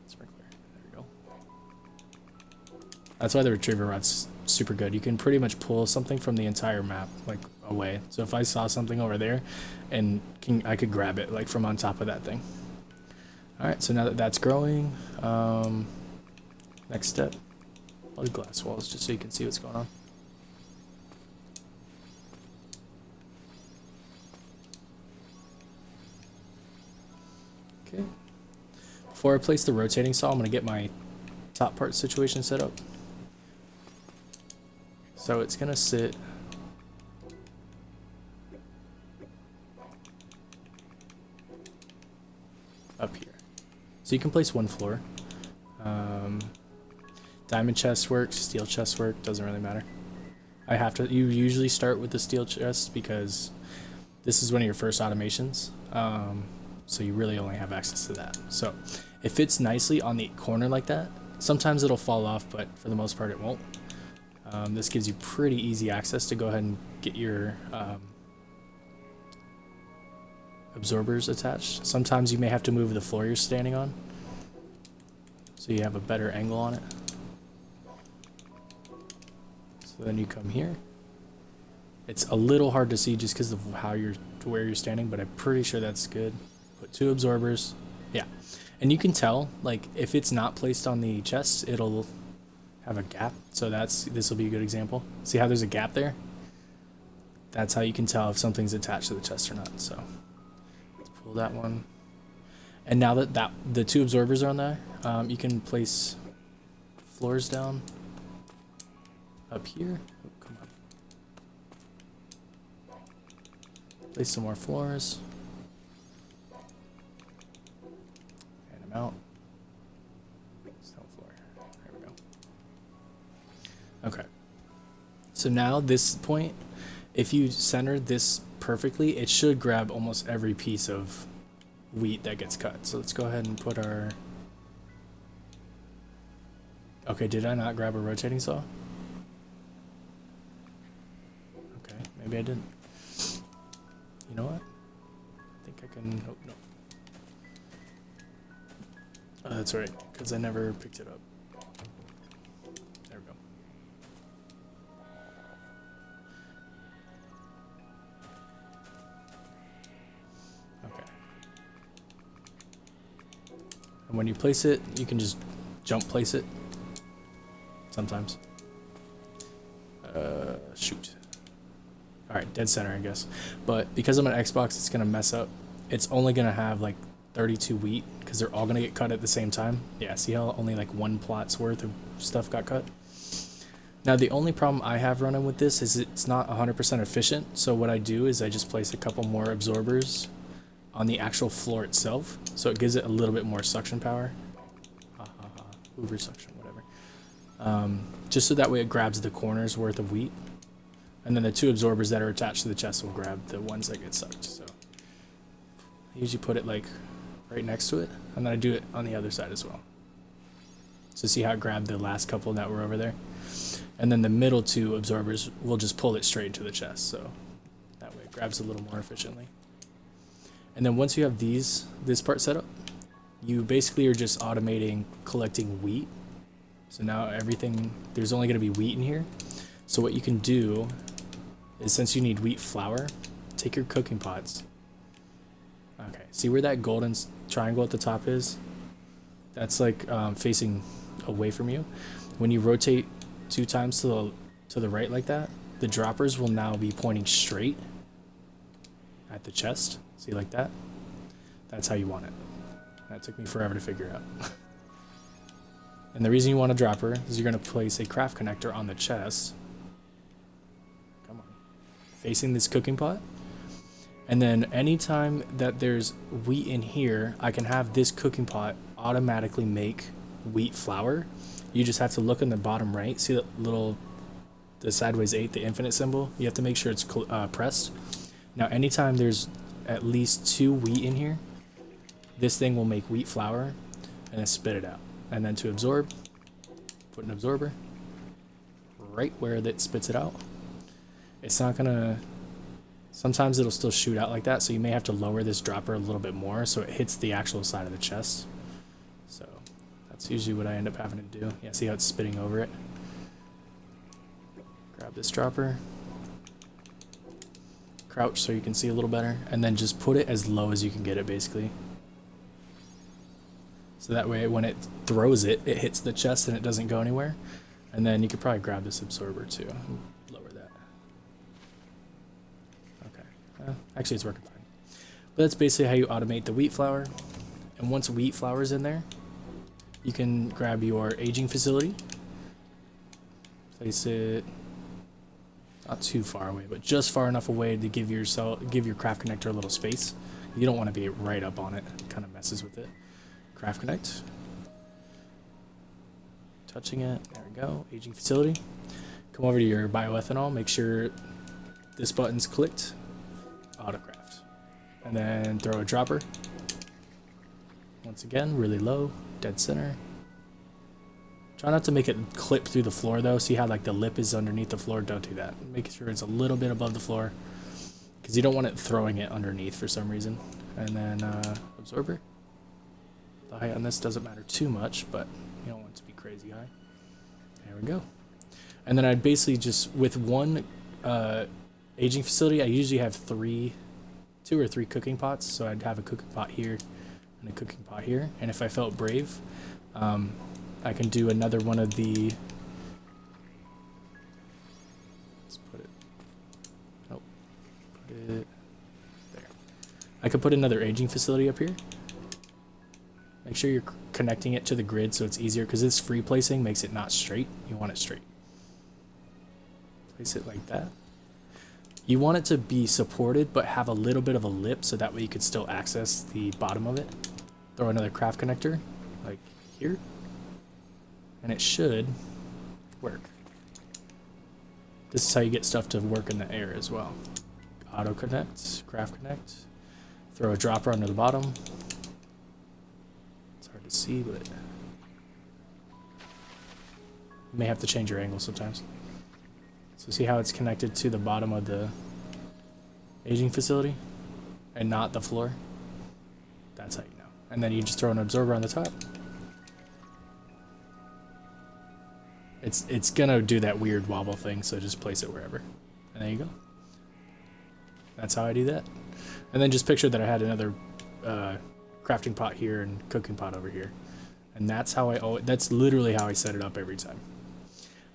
Sprinkler, there we go. That's why the retriever rod's super good. You can pretty much pull something from the entire map, like, away. So if I saw something over there, and I could grab it, like, from on top of that thing. Alright, so now that that's growing, next step, I'll do glass walls just so you can see what's going on. Okay. Before I place the rotating saw, I'm going to get my top part situation set up. So it's going to sit up here. So you can place 1 floor. Diamond chest works, steel chest work, doesn't really matter. You usually start with the steel chest because this is one of your first automations. So you really only have access to that. So it fits nicely on the corner like that. Sometimes it'll fall off, but for the most part it won't. This gives you pretty easy access to go ahead and get your absorbers attached. Sometimes you may have to move the floor you're standing on, so you have a better angle on it. So then you come here. It's a little hard to see just because of where you're standing, but I'm pretty sure that's good. Put 2 absorbers. Yeah. And you can tell, like, if it's not placed on the chest, it'll have a gap. So this will be a good example. See how there's a gap there? That's how you can tell if something's attached to the chest or not. So let's pull that one. And now that the 2 absorbers are on there, you can place floors down up here. Oh, come on. Place some more floors. And them out. Stone floor. There we go. Okay. So now this point, if you center this perfectly, it should grab almost every piece of wheat that gets cut. So let's go ahead and put our... Okay, did I not grab a rotating saw? Okay, maybe I didn't. You know what? I think I can... Oh, no. Oh, that's right, because I never picked it up. There we go. Okay. And when you place it, you can just jump place it. Sometimes. Shoot. Alright, dead center, I guess. But because I'm an Xbox, it's going to mess up. It's only going to have like 32 wheat because they're all going to get cut at the same time. Yeah, see how only like 1 plot's worth of stuff got cut? Now, the only problem I have running with this is it's not 100% efficient. So what I do is I just place a couple more absorbers on the actual floor itself. So it gives it a little bit more suction power. Uber suction, whatever. Just so that way it grabs the corners worth of wheat. And then the 2 absorbers that are attached to the chest will grab the ones that get sucked. So I usually put it like right next to it, and then I do it on the other side as well. So see how it grabbed the last couple that were over there? And then the middle 2 absorbers will just pull it straight into the chest. So that way it grabs a little more efficiently. And then once you have this part set up, you basically are just automating collecting wheat. So now there's only going to be wheat in here. So what you can do is, since you need wheat flour, take your cooking pots. Okay, see where that golden triangle at the top is? That's like facing away from you. When you rotate 2 times to the right like that, the droppers will now be pointing straight at the chest. See, like that? That's how you want it. That took me forever to figure out. And the reason you want a dropper is you're going to place a craft connector on the chest. Come on. Facing this cooking pot. And then anytime that there's wheat in here, I can have this cooking pot automatically make wheat flour. You just have to look in the bottom right. See the sideways 8, the infinite symbol? You have to make sure it's pressed. Now anytime there's at least 2 wheat in here, this thing will make wheat flour and then spit it out. And then to absorb, put an absorber right where that spits it out. It's not gonna... Sometimes it'll still shoot out like that, so you may have to lower this dropper a little bit more so it hits the actual side of the chest. So that's usually what I end up having to do. Yeah, see how it's spitting over it? Grab this dropper, crouch so you can see a little better, and then just put it as low as you can get it, basically. So that way when it throws it, it hits the chest and it doesn't go anywhere. And then you could probably grab this absorber too. Lower that. Okay. Actually, it's working fine. But that's basically how you automate the wheat flour. And once wheat flour is in there, you can grab your aging facility. Place it not too far away, but just far enough away to give your craft connector a little space. You don't want to be right up on it. It kind of messes with it. Craft connect. Touching it. There we go. Aging facility. Come over to your bioethanol. Make sure this button's clicked. Autocraft. And then throw a dropper. Once again, really low. Dead center. Try not to make it clip through the floor though. See how like the lip is underneath the floor? Don't do that. Make sure it's a little bit above the floor, because you don't want it throwing it underneath for some reason. and then absorber. The height on this doesn't matter too much, but you don't want it to be crazy high. There we go. And then I'd basically just, with one aging facility, I usually have 2 or 3 cooking pots. So I'd have a cooking pot here and a cooking pot here. And if I felt brave, I can do another one of the, let's put it, oh, put it there. I could put another aging facility up here. Make sure you're connecting it to the grid so it's easier, because this free placing makes it not straight. You want it straight. Place it like that. You want it to be supported but have a little bit of a lip so that way you could still access the bottom of it. Throw another craft connector like here, and it should work. This is how you get stuff to work in the air as well. Auto connect, craft connect, throw a dropper under the bottom. It's hard to see, but you may have to change your angle sometimes. So see how it's connected to the bottom of the aging facility and not the floor? That's how you know. And then you just throw an absorber on the top. It's gonna do that weird wobble thing, so just place it wherever. And there you go. That's how I do that. And then just picture that I had another crafting pot here and cooking pot over here. And that's how that's literally how I set it up every time.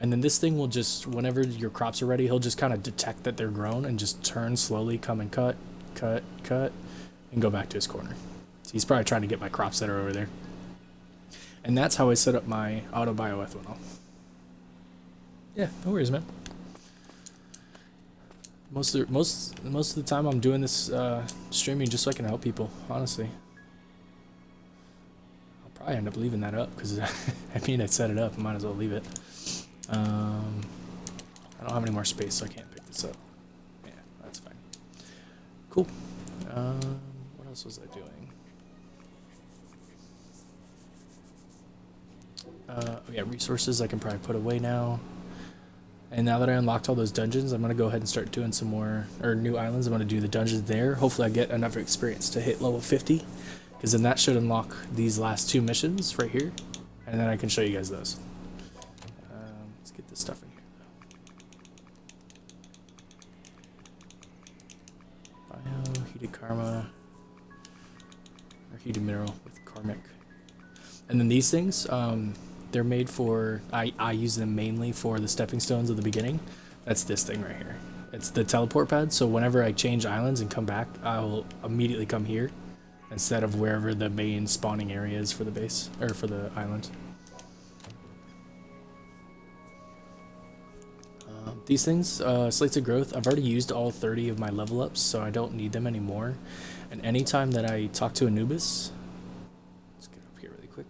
And then this thing will just, whenever your crops are ready, he'll just kind of detect that they're grown and just turn slowly, come and cut, and go back to his corner. So he's probably trying to get my crops that are over there. And that's how I set up my auto bioethanol. Yeah, no worries, man. Most of the time I'm doing this streaming just so I can help people, honestly. I'll probably end up leaving that up because I mean, I set it up, I might as well leave it. I don't have any more space, so I can't pick this up. Yeah, that's fine. Cool. What else was I doing? Oh yeah, resources I can probably put away now. And now that I unlocked all those dungeons, I'm going to go ahead and start doing some more, or new islands. I'm going to do the dungeons there. Hopefully I get enough experience to hit level 50, because then that should unlock these last 2 missions right here, and then I can show you guys those. Let's get this stuff in here, though. Bio, heated karma, or heated mineral with karmic. And then these things, they're made for, I use them mainly for the stepping stones of the beginning. That's this thing right here. It's the teleport pad, so whenever I change islands and come back, I'll immediately come here instead of wherever the main spawning area is for the base, or for the island. These things, slates of growth, I've already used all 30 of my level ups, so I don't need them anymore. And anytime that I talk to Anubis, let's get up here really quick.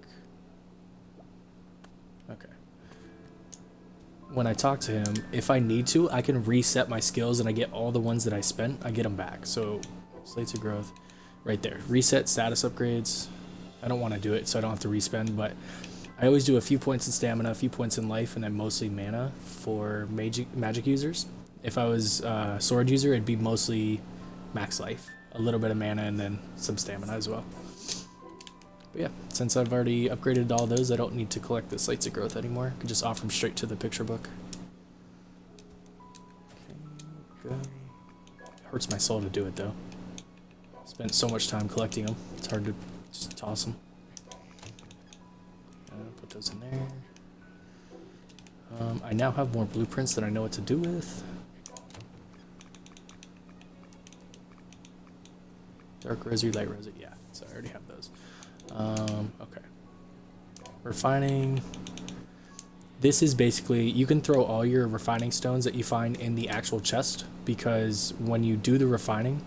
Okay. When I talk to him, if I need to, I can reset my skills and I get all the ones that I spent, I get them back. So, slates of growth, right there. Reset status upgrades. I don't want to do it, so I don't have to respend, but I always do a few points in stamina, a few points in life, and then mostly mana for magic users. If I was a sword user, it'd be mostly max life, a little bit of mana, and then some stamina as well. But yeah, since I've already upgraded all those, I don't need to collect the slates of growth anymore. I can just offer them straight to the picture book. Okay, good. It hurts my soul to do it though. Spent so much time collecting them, it's hard to just toss them. Put those in there. I now have more blueprints that I know what to do with. Dark rosy, light rosy, yeah, so I already have those. Okay. Refining. This is basically, you can throw all your refining stones that you find in the actual chest, because when you do the refining,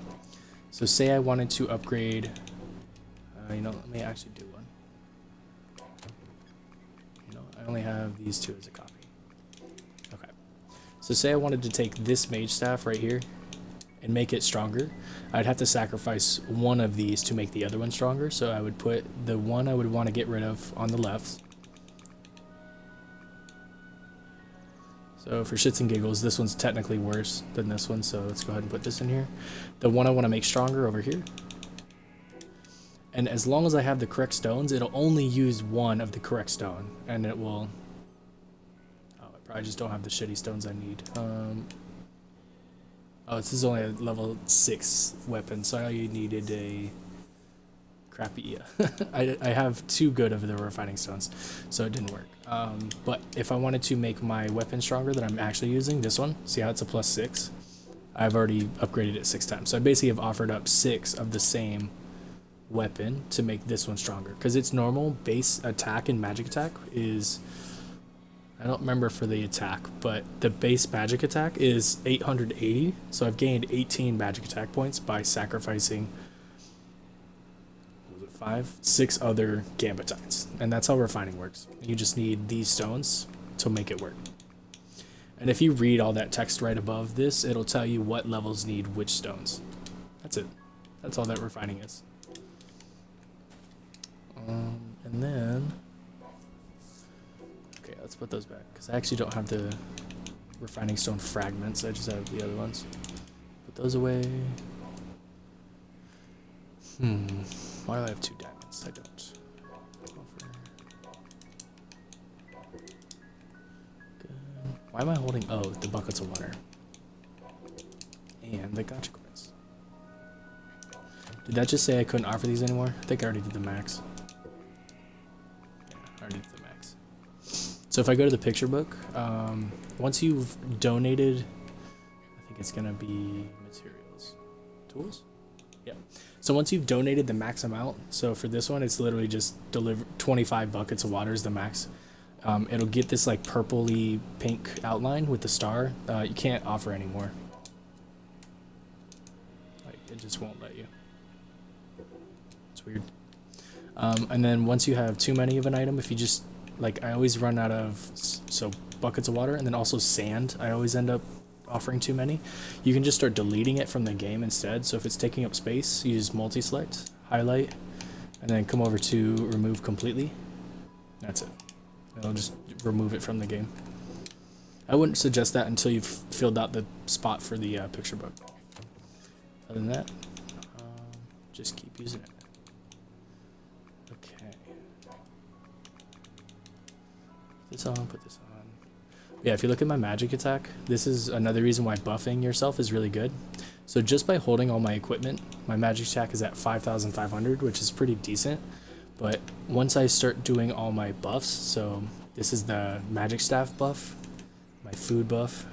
so say I wanted to upgrade, let me actually do one. I only have these 2 as a copy. Okay. So say I wanted to take this mage staff right here and make it stronger, I'd have to sacrifice one of these to make the other one stronger. So I would put the one I would want to get rid of on the left. So for shits and giggles, this one's technically worse than this one, so let's go ahead and put this in here. The one I want to make stronger over here. And as long as I have the correct stones, it'll only use one of the correct stone, and it will... Oh, I probably just don't have the shitty stones I need. Oh, this is only a level 6 weapon, so I needed a... Crappy, yeah. I have too good of the refining stones, so it didn't work. But if I wanted to make my weapon stronger that I'm actually using, this one, see how it's a +6? I've already upgraded it 6 times. So I basically have offered up 6 of the same weapon to make this one stronger, because its normal base attack and magic attack is, I don't remember for the attack, but the base magic attack is 880, so I've gained 18 magic attack points by sacrificing 6 other gambitines, and that's how refining works. You just need these stones to make it work. And if you read all that text right above this, it'll tell you what levels need which stones. That's it. That's all that refining is. And then, okay, let's put those back, because I actually don't have the refining stone fragments. I just have the other ones. Put those away. Why do I have 2 diamonds? I don't. Good. Why am I holding, oh, the buckets of water and the gotcha coins? Did that just say I couldn't offer these anymore? I think I already did the max. I already did the max. So if I go to the picture book, once you've donated, I think it's gonna be materials, tools. Yeah. So once you've donated the max amount, so for this one, it's literally just deliver 25 buckets of water is the max. It'll get this like purpley pink outline with the star. You can't offer anymore. Like it just won't let you. It's weird. And then once you have too many of an item, if you just, like I always run out of, so buckets of water and then also sand, I always end up offering too many. You can just start deleting it from the game instead. So if it's taking up space, you just multi-select, highlight, and then come over to remove completely. That's it. It'll just remove it from the game. I wouldn't suggest that until you've filled out the spot for the picture book. Other than that, just keep using it. Okay. Put this on, put this on. Yeah, if you look at my magic attack, this is another reason why buffing yourself is really good. So just by holding all my equipment, my magic attack is at 5,500, which is pretty decent. But once I start doing all my buffs, so this is the magic staff buff, my food buff,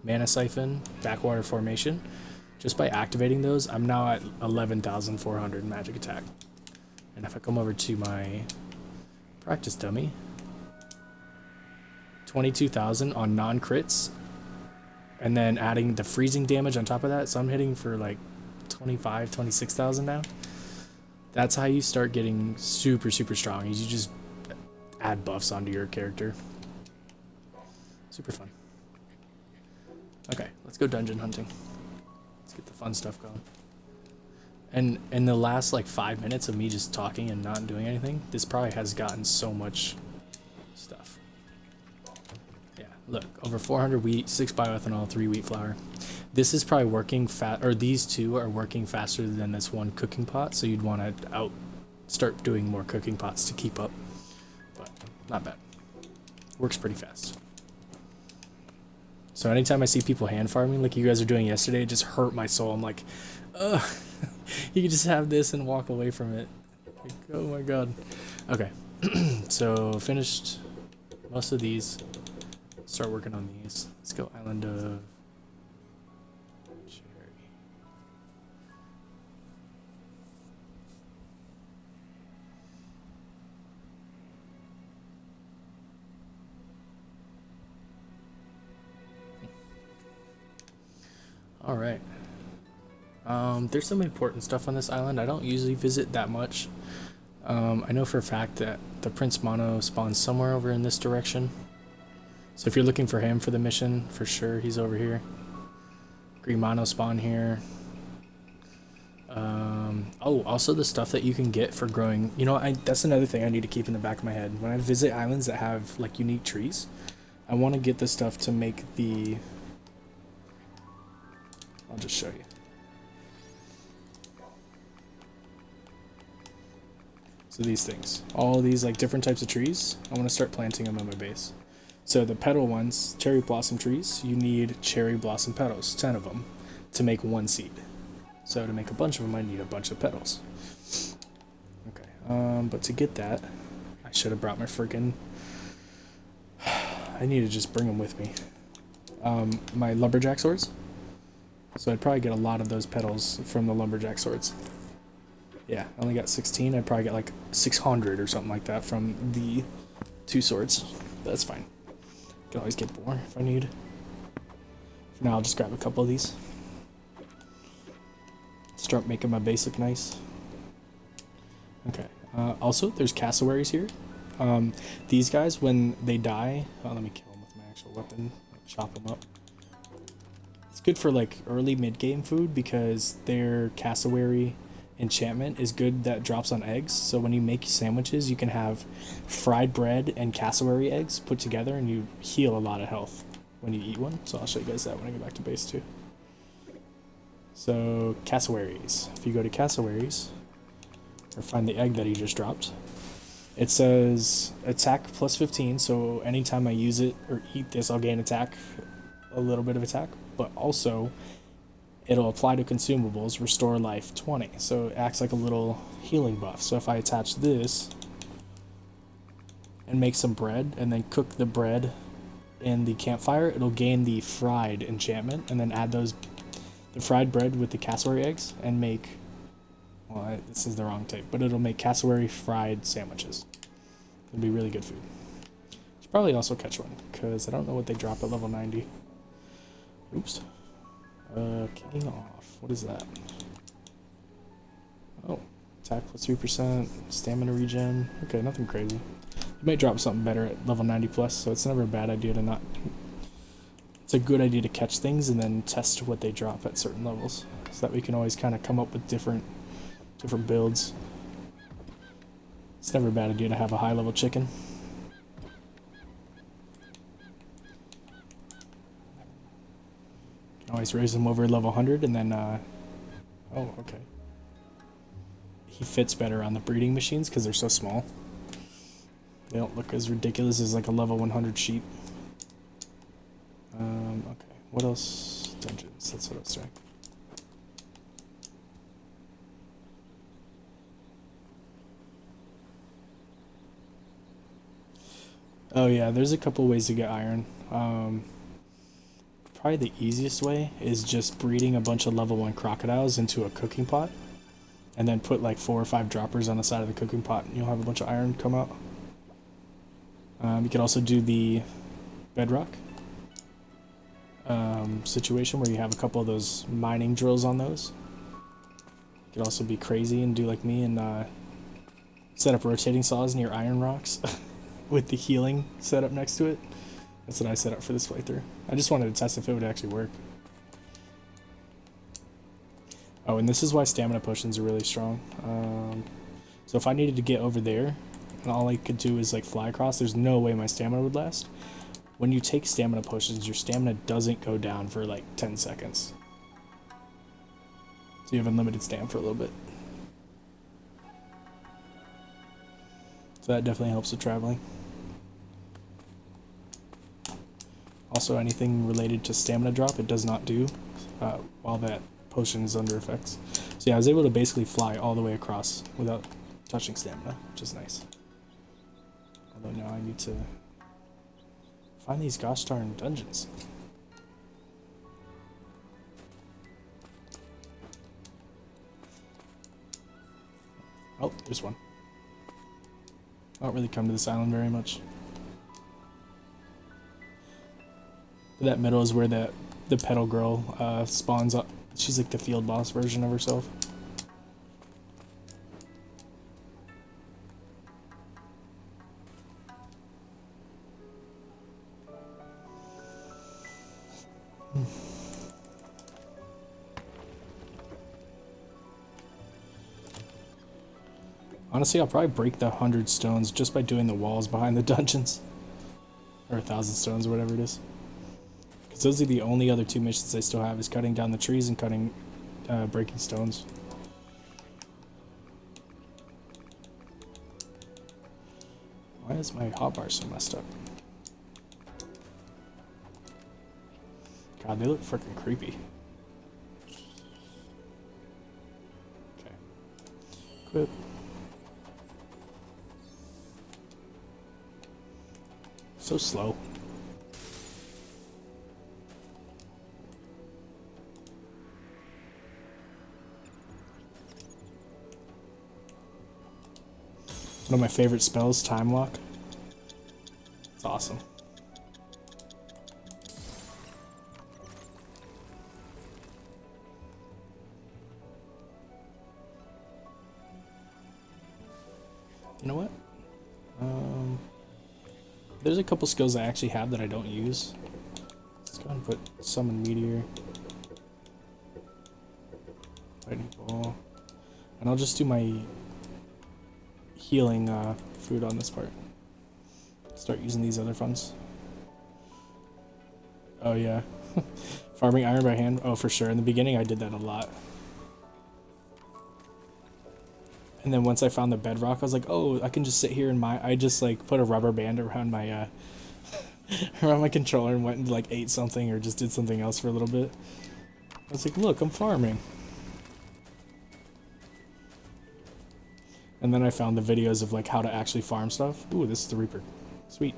mana siphon, backwater formation. Just by activating those, I'm now at 11,400 magic attack. And if I come over to my practice dummy, 22,000 on non-crits, and then adding the freezing damage on top of that, so I'm hitting for like 26,000 now. That's how you start getting super strong, is you just add buffs onto your character. Super fun. Okay, let's go dungeon hunting. Let's get the fun stuff going. And in the last like 5 minutes of me just talking and not doing anything, this probably has gotten so much stuff. Yeah, look, over 400 wheat, 6 bioethanol, 3 wheat flour. This is probably working or these two are working faster than this one cooking pot, so you'd want to start doing more cooking pots to keep up. But not bad. Works pretty fast. So anytime I see people hand farming like you guys are doing yesterday, it just hurt my soul. I'm like, ugh, you can just have this and walk away from it. Like, oh my god. Okay, so finished most of these. Start working on these. Let's go Island of Cherry. All right. There's some important stuff on this island. I don't usually visit that much. I know for a fact that the Prince Mono spawns somewhere over in this direction. So if you're looking for him for the mission, for sure he's over here. Green Mono spawn here. Oh, also the stuff that you can get for growing. You know, that's another thing I need to keep in the back of my head. When I visit islands that have like unique trees, I want to get the stuff to make the... I'll just show you. So these things, all these like different types of trees, I want to start planting them on my base. So the petal ones, cherry blossom trees, you need cherry blossom petals, 10 of them, to make one seed. So to make a bunch of them, I need a bunch of petals. Okay, but to get that, I should have brought my freaking... I need to just bring them with me. My lumberjack swords. So I'd probably get a lot of those petals from the lumberjack swords. Yeah, I only got 16. I'd probably get like 600 or something like that from the 2 swords. That's fine. Can always get more if I need. For now, I'll just grab a couple of these. Start making my base look nice. Okay. Also, there's cassowaries here. These guys, when they die... Oh, let me kill them with my actual weapon. Chop them up. It's good for like early mid-game food because their cassowary enchantment is good that drops on eggs. So when you make sandwiches, you can have fried bread and cassowary eggs put together and you heal a lot of health when you eat one. So I'll show you guys that when I get back to base too. So cassowaries. If you go to cassowaries, or find the egg that he just dropped, it says attack plus 15. So anytime I use it or eat this, I'll gain attack, a little bit of attack, but also it'll apply to consumables, restore life 20. So it acts like a little healing buff. So if I attach this and make some bread and then cook the bread in the campfire, it'll gain the fried enchantment and then add the fried bread with the cassowary eggs and make, well, this is the wrong tape, but it'll make cassowary fried sandwiches. It'll be really good food. Should probably also catch one because I don't know what they drop at level 90. Oops. Kicking off. What is that? Oh, attack plus 3%, stamina regen. Okay, nothing crazy. You might drop something better at level 90 plus, so it's never a bad idea to not... It's a good idea to catch things and then test what they drop at certain levels, so that we can always kind of come up with different builds. It's never a bad idea to have a high level chicken. Always raise him over level 100 and then, oh, okay. He fits better on the breeding machines because they're so small. They don't look as ridiculous as like a level 100 sheep. Okay, what else? Dungeons, that's what I was doing. Oh yeah, there's a couple ways to get iron. Probably the easiest way is just breeding a bunch of level 1 crocodiles into a cooking pot and then put like 4 or 5 droppers on the side of the cooking pot and you'll have a bunch of iron come out. You can also do the bedrock situation where you have a couple of those mining drills on those. You could also be crazy and do like me and set up rotating saws near iron rocks with the healing set up next to it. That's what I set up for this playthrough. I just wanted to test if it would actually work. Oh, and this is why stamina potions are really strong. So if I needed to get over there, and all I could do is like fly across, there's no way my stamina would last. When you take stamina potions, your stamina doesn't go down for like 10 seconds. So you have unlimited stamina for a little bit. So that definitely helps with traveling. Also, anything related to stamina drop, it does not do while that potion is under effects. So yeah, I was able to basically fly all the way across without touching stamina, which is nice. Although now I need to find these gosh darn dungeons. Oh, there's one. I don't really come to this island very much. That middle is where the petal girl spawns up. She's like the field boss version of herself. Honestly, I'll probably break the 100 stones just by doing the walls behind the dungeons. Or 1,000 stones, or whatever it is. Because those are the only other 2 missions I still have, is cutting down the trees and breaking stones. Why is my hotbar so messed up? God, they look freaking creepy. Okay. Equip. So slow. One of my favorite spells, Time Lock. It's awesome. You know what? There's a couple skills I actually have that I don't use. Let's go ahead and put Summon Meteor. Lightning Ball. And I'll just do my healing food on this part. Start using these other funds. Oh yeah. Farming iron by hand? Oh, for sure. In the beginning I did that a lot. And then once I found the bedrock, I was like, oh, I can just sit here and I just like put a rubber band around my around my controller and went and like ate something or just did something else for a little bit. I was like, look, I'm farming. And then I found the videos of like how to actually farm stuff. Ooh, this is the Reaper. Sweet.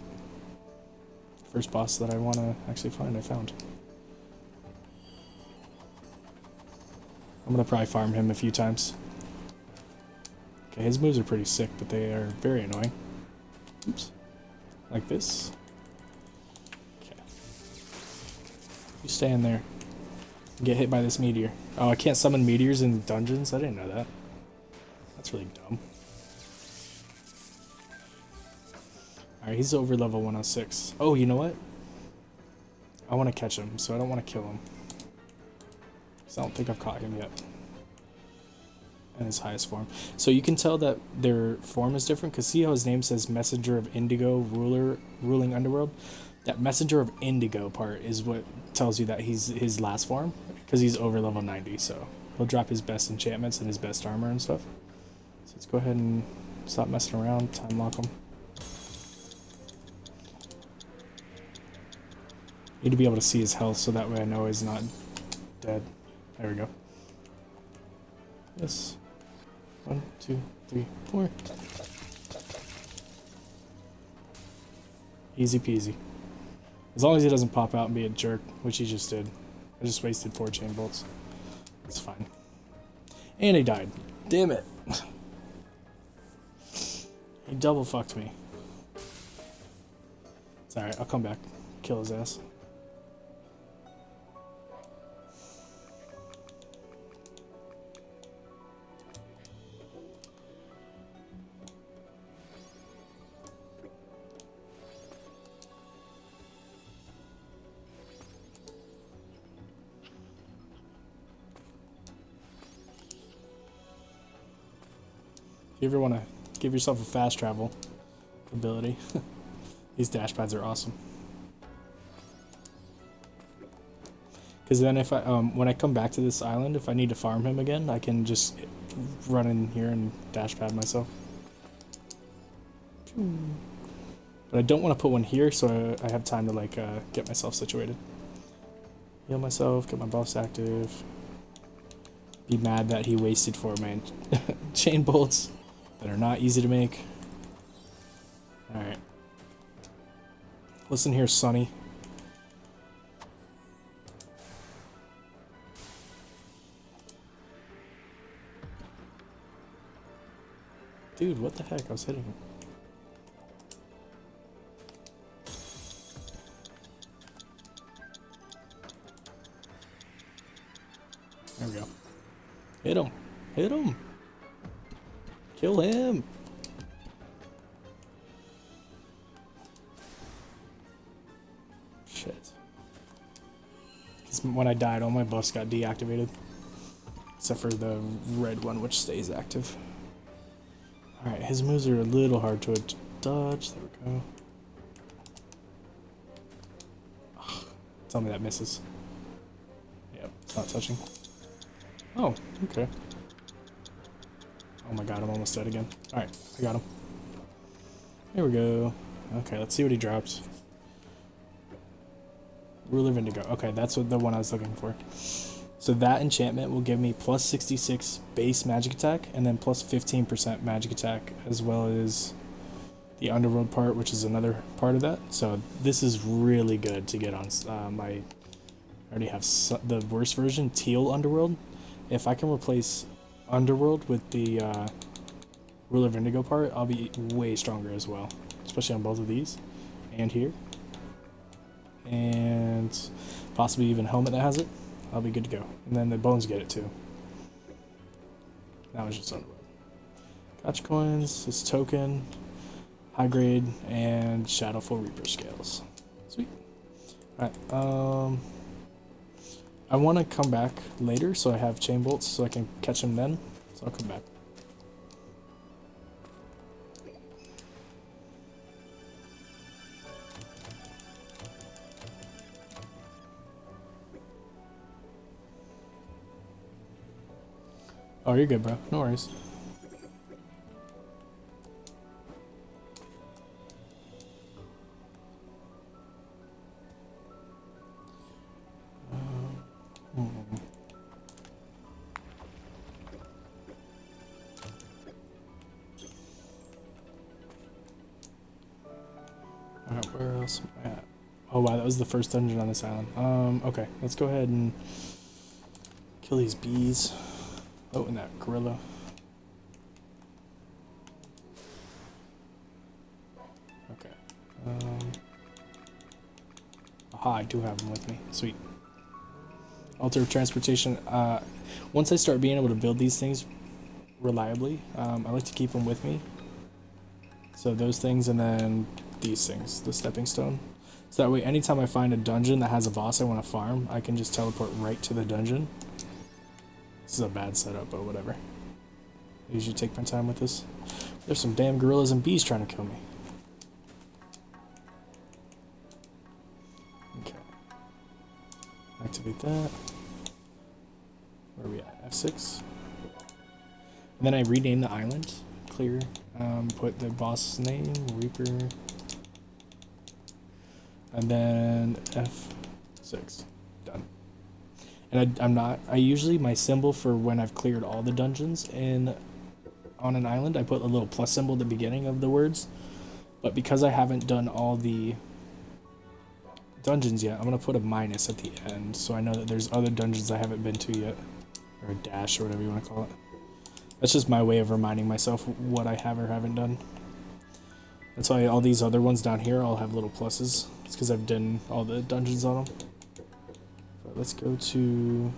First boss that I want to actually find, I found. I'm gonna probably farm him a few times. Okay, his moves are pretty sick, but they are very annoying. Oops. Like this. Okay. You stay in there. Get hit by this meteor. Oh, I can't summon meteors in dungeons? I didn't know that. That's really dumb. Alright, he's over level 106. Oh, you know what? I want to catch him, so I don't want to kill him. Because I don't think I've caught him yet. In his highest form. So you can tell that their form is different, because see how his name says Messenger of Indigo, ruling Underworld? That Messenger of Indigo part is what tells you that he's his last form, because he's over level 90, so he'll drop his best enchantments and his best armor and stuff. So let's go ahead and stop messing around, time lock him. Need to be able to see his health so that way I know he's not dead. There we go. Yes. 1, 2, 3, 4. Easy peasy. As long as he doesn't pop out and be a jerk, which he just did. I just wasted 4 chain bolts. It's fine. And he died. Damn it. He double fucked me. It's alright, I'll come back. Kill his ass. If you ever want to give yourself a fast travel ability, these dash pads are awesome. Because then if I, when I come back to this island, if I need to farm him again, I can just run in here and dash pad myself. But I don't want to put one here, so I have time to like get myself situated. Heal myself, get my buffs active. Be mad that he wasted 4 my chain bolts that are not easy to make. Alright. Listen here, Sonny. Dude, what the heck? I was hitting him. There we go. Hit him. Hit him. Kill him. Shit. Because when I died, all my buffs got deactivated. Except for the red one, which stays active. Alright, his moves are a little hard to dodge. There we go. Ugh, tell me that misses. Yep, it's not touching. Oh, okay. Oh my god, I'm almost dead again. Alright, I got him. Here we go. Okay, let's see what he drops. Ruler of Indigo. Okay, that's what the one I was looking for. So that enchantment will give me plus 66 base magic attack and then plus 15% magic attack, as well as the underworld part, which is another part of that. So this is really good to get on my... I already have the worst version, Teal Underworld. If I can replace Underworld with the Ruler of Indigo part, I'll be way stronger as well. Especially on both of these. And here. And possibly even Helmet that has it. I'll be good to go. And then the bones get it too. That was just Underworld. Gotcha coins, this token, high grade, and Shadowful Reaper scales. Sweet. Alright, I want to come back later so I have chain bolts so I can catch him then. So I'll come back. Oh, you're good, bro. No worries. Alright, where else am I at? Oh wow, that was the first dungeon on this island. Okay, let's go ahead and kill these bees. Oh, and that gorilla. Okay. Aha, I do have them with me. Sweet. Altar of transportation. Once I start being able to build these things reliably, I like to keep them with me. So those things and then these things, the stepping stone. So that way, anytime I find a dungeon that has a boss I want to farm, I can just teleport right to the dungeon. This is a bad setup, but whatever. I usually take my time with this. There's some damn gorillas and bees trying to kill me. Okay. Activate that. Where are we at? F6. And then I rename the island. Clear. Put the boss's name, Reaper. And then F6. Done. And I usually, my symbol for when I've cleared all the dungeons on an island, I put a little plus symbol at the beginning of the words. But because I haven't done all the dungeons yet, I'm going to put a minus at the end, so I know that there's other dungeons I haven't been to yet. Or a dash, or whatever you want to call it. That's just my way of reminding myself what I have or haven't done. That's why all these other ones down here all have little pluses. It's because I've done all the dungeons on them. So let's go to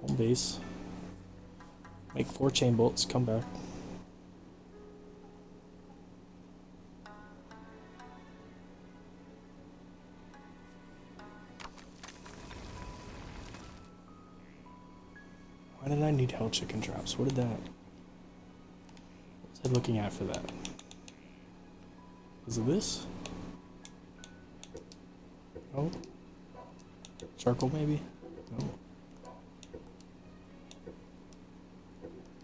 home base. Make 4 chain bolts, come back. Why did I need hell chicken drops? What did that... What was I looking at for that? Is it this? No? Charcoal maybe? No.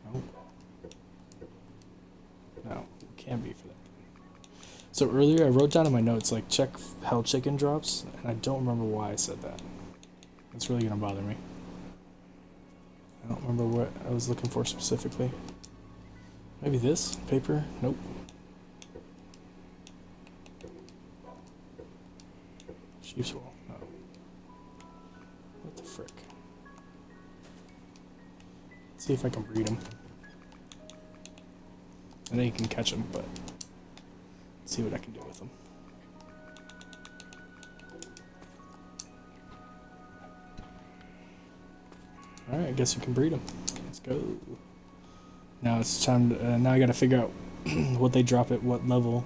No. No, it can't be for that. So earlier I wrote down in my notes, like, check hell chicken drops, and I don't remember why I said that. It's really gonna bother me. I don't remember what I was looking for specifically. Maybe this? Paper? Nope. Sheep's wool. No. What the frick? Let's see if I can breed them. I know you can catch them, but let's see what I can do with them. Alright, I guess you can breed them. Let's go. Now it's time to, now I gotta figure out what they drop at what level.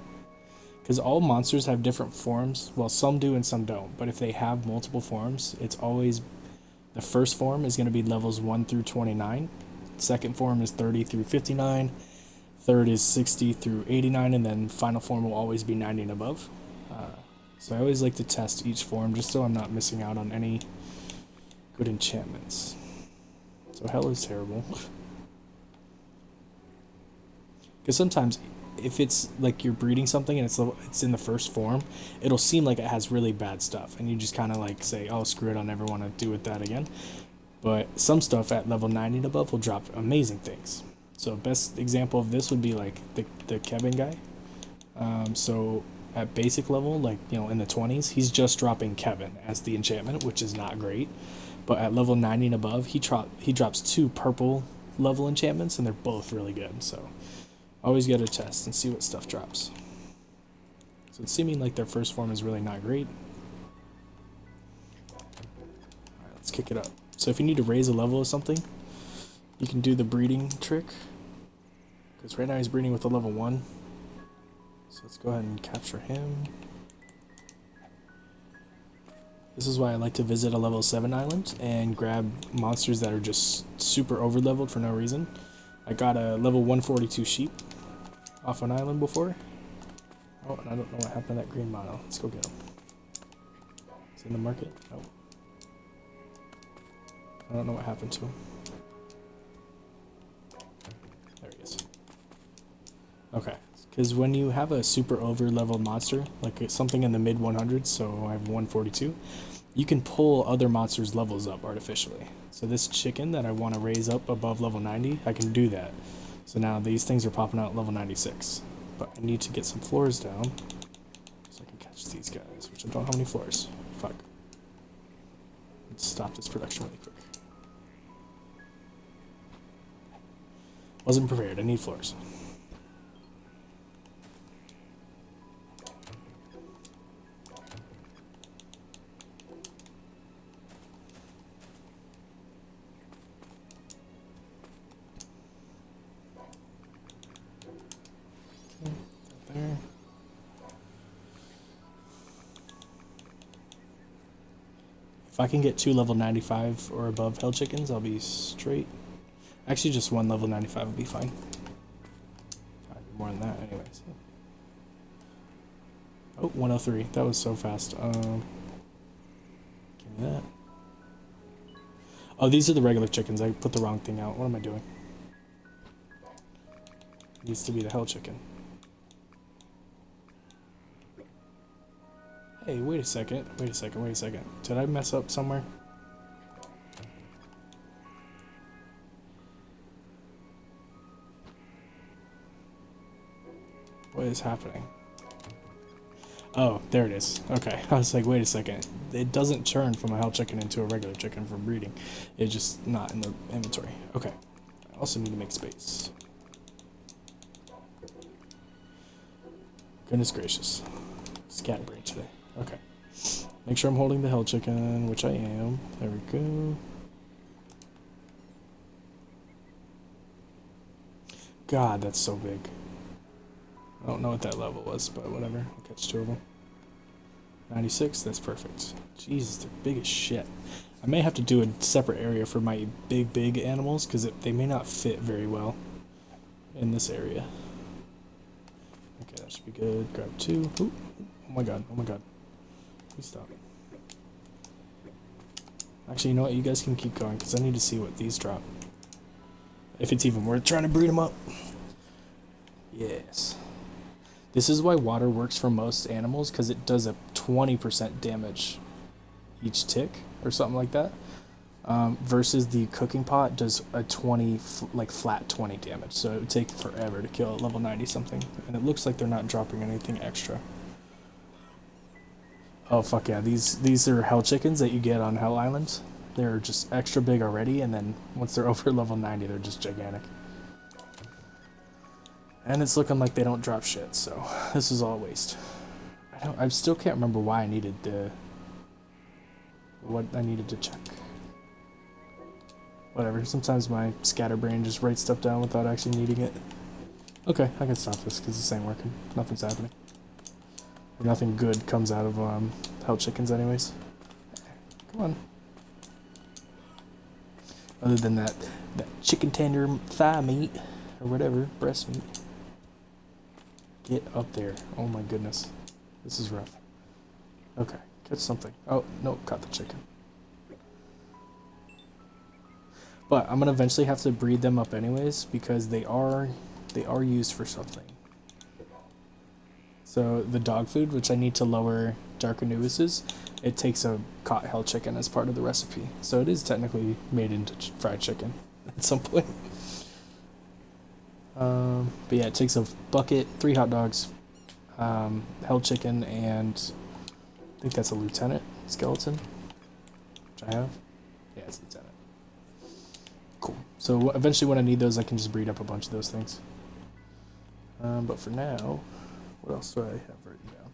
Because all monsters have different forms. Well, some do and some don't. But if they have multiple forms, it's always... The first form is going to be levels 1 through 29. Second form is 30 through 59. Third is 60 through 89. And then final form will always be 90 and above. So I always like to test each form just so I'm not missing out on any good enchantments. So hell is terrible. Because sometimes if it's like you're breeding something and it's in the first form, it'll seem like it has really bad stuff, and you just kind of like say, oh screw it, I'll never want to do with that again. But some stuff at level 90 and above will drop amazing things. So best example of this would be like the Kevin guy. So at basic level, like, you know, in the 20s, he's just dropping Kevin as the enchantment, which is not great. But at level 90 and above, he drops 2 purple level enchantments, and they're both really good. So always get a test and see what stuff drops. So it's seeming like their first form is really not great. Alright, let's kick it up. So if you need to raise a level of something, you can do the breeding trick. Because right now he's breeding with a level 1. So let's go ahead and capture him. This is why I like to visit a level 7 island and grab monsters that are just super over leveled for no reason. I got a level 142 sheep off an island before. Oh, and I don't know what happened to that green mono. Let's go get him. Is he in the market? Oh. I don't know what happened to him. There he is. Okay. Because when you have a super over leveled monster, like something in the mid 100s, so I have 142, you can pull other monsters' levels up artificially. So this chicken that I want to raise up above level 90, I can do that. So now these things are popping out at level 96. But I need to get some floors down so I can catch these guys, which I don't have any floors. Fuck. Let's stop this production really quick. Wasn't prepared, I need floors. There. If I can get 2 level 95 or above hell chickens, I'll be straight. Actually, just 1 level 95 would be fine. More than that, anyways. Oh, 103. That was so fast. Give me that. Oh, these are the regular chickens. I put the wrong thing out. What am I doing? It needs to be the hell chicken. Hey, wait a second. Wait a second. Wait a second. Did I mess up somewhere? What is happening? Oh, there it is. Okay. I was like, wait a second. It doesn't turn from a hell chicken into a regular chicken for breeding. It's just not in the inventory. Okay. I also need to make space. Goodness gracious. Scatterbrain today. Okay. Make sure I'm holding the hell chicken, which I am. There we go. God, that's so big. I don't know what that level was, but whatever. I'll catch 2 of them. 96, that's perfect. Jesus, they're big as shit. I may have to do a separate area for my big animals, because they may not fit very well in this area. Okay, that should be good. Grab 2. Ooh. Oh my god, oh my god. Please stop. Actually, you know what? You guys can keep going, because I need to see what these drop. If it's even worth trying to breed them up. Yes. This is why water works for most animals, because it does a 20% damage each tick, or something like that. Versus the cooking pot does a 20, like flat 20 damage. So it would take forever to kill at level 90 something. And it looks like they're not dropping anything extra. Oh fuck yeah, these are hell chickens that you get on Hell Island. They're just extra big already, and then once they're over level 90, they're just gigantic. And it's looking like they don't drop shit, so this is all waste. I still can't remember why I needed what I needed to check. Whatever, sometimes my scatterbrain just writes stuff down without actually needing it. Okay, I can stop this because this ain't working. Nothing's happening. Nothing good comes out of hell chickens anyways. Come on. Other than that chicken tender thigh meat, or whatever, breast meat. Get up there. Oh my goodness. This is rough. Okay, catch something. Oh, no, caught the chicken. But I'm gonna eventually have to breed them up anyways, because they are used for something. So the dog food, which I need to lower Dark Anubises, it takes a caught hell chicken as part of the recipe. So it is technically made into fried chicken at some point. But yeah, it takes a bucket, 3 hot dogs, hell chicken, and I think that's a lieutenant skeleton, which I have. Yeah, it's lieutenant. Cool. So eventually when I need those, I can just breed up a bunch of those things. But for now, what else do I have written down?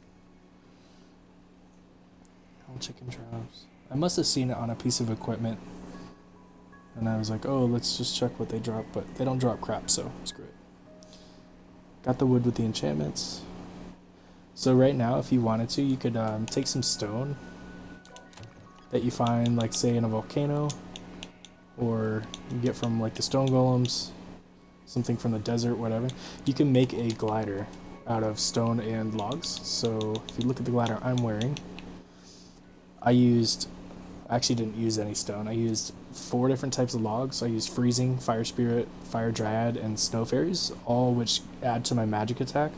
Hell chicken drops. I must have seen it on a piece of equipment. And I was like, oh, let's just check what they drop. But they don't drop crap, so screw it. Got the wood with the enchantments. So right now, if you wanted to, you could take some stone that you find, like, say, in a volcano. Or you get from, like, the stone golems. Something from the desert, whatever. You can make a glider out of stone and logs. So if you look at the glider I'm wearing, I actually didn't use any stone. I used 4 different types of logs. I used freezing, fire spirit, fire dryad, and snow fairies, all which add to my magic attack.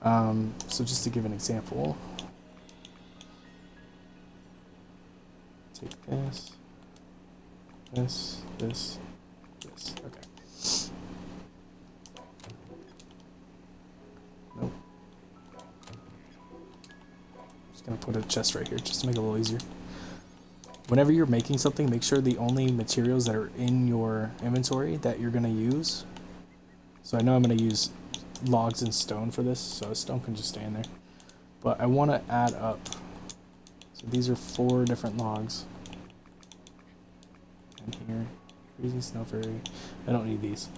So just to give an example, take this, this, this, this. Okay. Nope. Just gonna put a chest right here just to make it a little easier. Whenever you're making something, make sure the only materials that are in your inventory that you're gonna use. So I know I'm gonna use logs and stone for this, so stone can just stay in there. But I want to add up. So these are 4 different logs. And here, freezing snow fairy. I don't need these.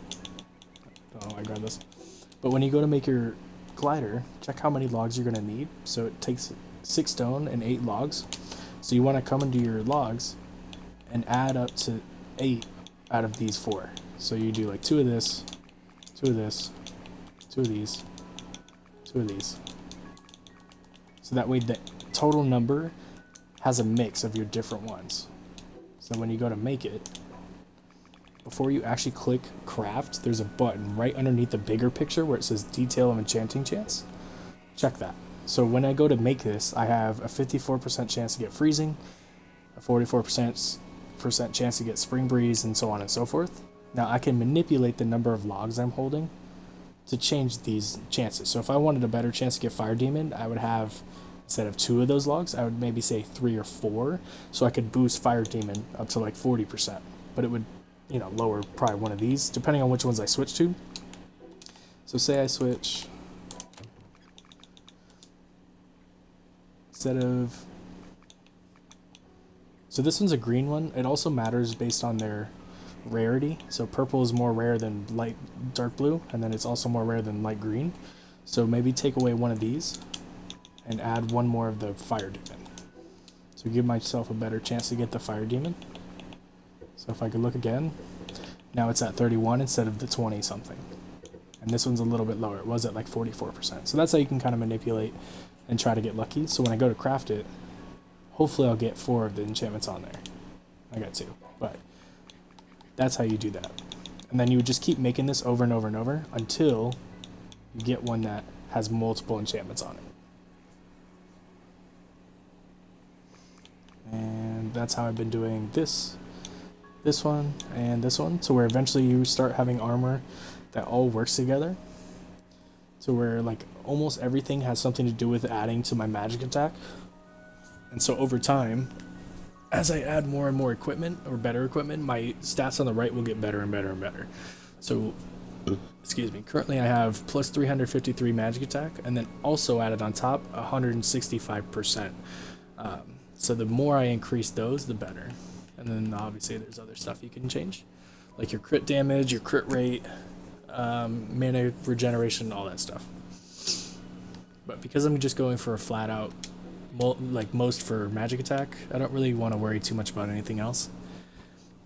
Don't know why I grabbed this. But when you go to make your glider, check how many logs you're gonna need. So it takes 6 stone and 8 logs. So you want to come into your logs and add up to 8 out of these 4. So you do like 2 of this, 2 of this, 2 of these, 2 of these. So that way the total number has a mix of your different ones. So when you go to make it, before you actually click craft, there's a button right underneath the bigger picture where it says detail of enchanting chance. Check that. So when I go to make this, I have a 54% chance to get freezing, a 44% chance to get spring breeze, and so on and so forth. Now I can manipulate the number of logs I'm holding to change these chances. So if I wanted a better chance to get fire demon, I would have, instead of 2 of those logs, I would maybe say 3 or 4, so I could boost fire demon up to like 40%. But it would, you know, lower probably one of these, depending on which ones I switch to. So say I switch, instead of, so this one's a green one. It also matters based on their rarity. So purple is more rare than dark blue, and then it's also more rare than light green. So maybe take away one of these and add 1 more of the fire demon. So give myself a better chance to get the fire demon. So if I could look again, now it's at 31 instead of the 20 something. And this one's a little bit lower. It was at like 44%. So that's how you can kind of manipulate and try to get lucky. So when I go to craft it, hopefully I'll get 4 of the enchantments on there. I got 2, but that's how you do that. And then you would just keep making this over and over and over until you get one that has multiple enchantments on it. And that's how I've been doing this one, and this one, to where eventually you start having armor that all works together. To where like almost everything has something to do with adding to my magic attack. And so over time, as I add more and more equipment, or better equipment, my stats on the right will get better and better and better. So, excuse me, currently I have plus 353 magic attack, and then also added on top 165%. So the more I increase those, the better. And then obviously there's other stuff you can change, like your crit damage, your crit rate, mana regeneration, all that stuff. But because I'm just going for a flat out, like most for magic attack, I don't really want to worry too much about anything else.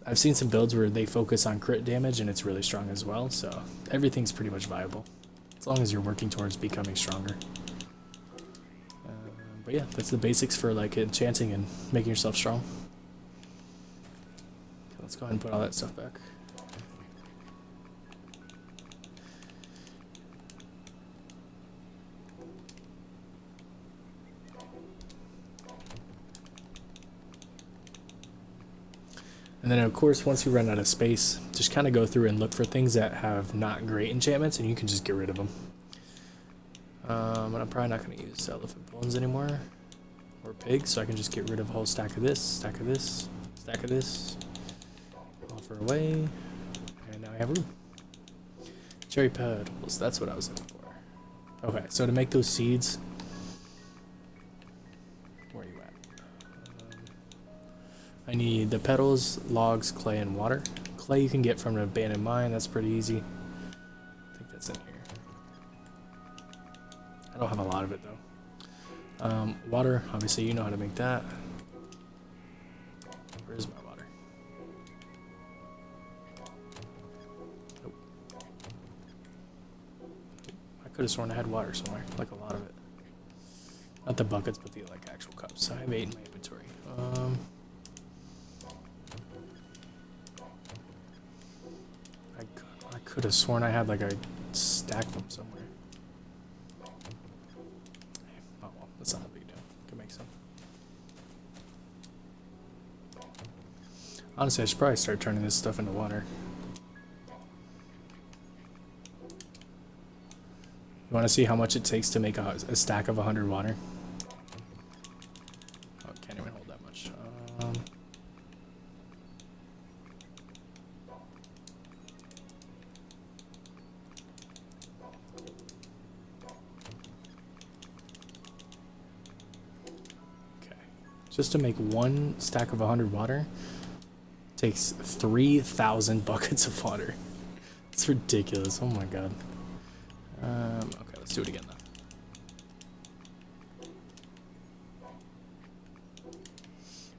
I've seen some builds where they focus on crit damage and it's really strong as well, so everything's pretty much viable as long as you're working towards becoming stronger. But yeah, that's the basics for like enchanting and making yourself strong. Okay, let's go ahead and put all that stuff back. And then of course, once you run out of space, just kind of go through and look for things that have not great enchantments, and you can just get rid of them. And I'm probably not going to use elephant bones anymore, or pigs, so I can just get rid of a whole stack of this, stack of this, stack of this, offer away, and now I have room. Cherry petals, that's what I was looking for. Okay, so to make those seeds, where are you at? I need the petals, logs, clay, and water. Clay you can get from an abandoned mine, that's pretty easy. I think that's in here. I don't have a lot of it though. Water, obviously you know how to make that. Where's my water? Nope. I could have sworn I had water somewhere, like a lot of it. Not the buckets, but the like actual cups. I have 8 in my inventory. I could have sworn I had like I stacked them somewhere. Oh well, that's not a big deal. Can make some. Honestly, I should probably start turning this stuff into water. You want to see how much it takes to make a stack of 100 water? Oh, can't even hold that much. Okay. Just to make one stack of 100 water takes 3,000 buckets of water. It's ridiculous. Oh my god. Okay, let's do it again though.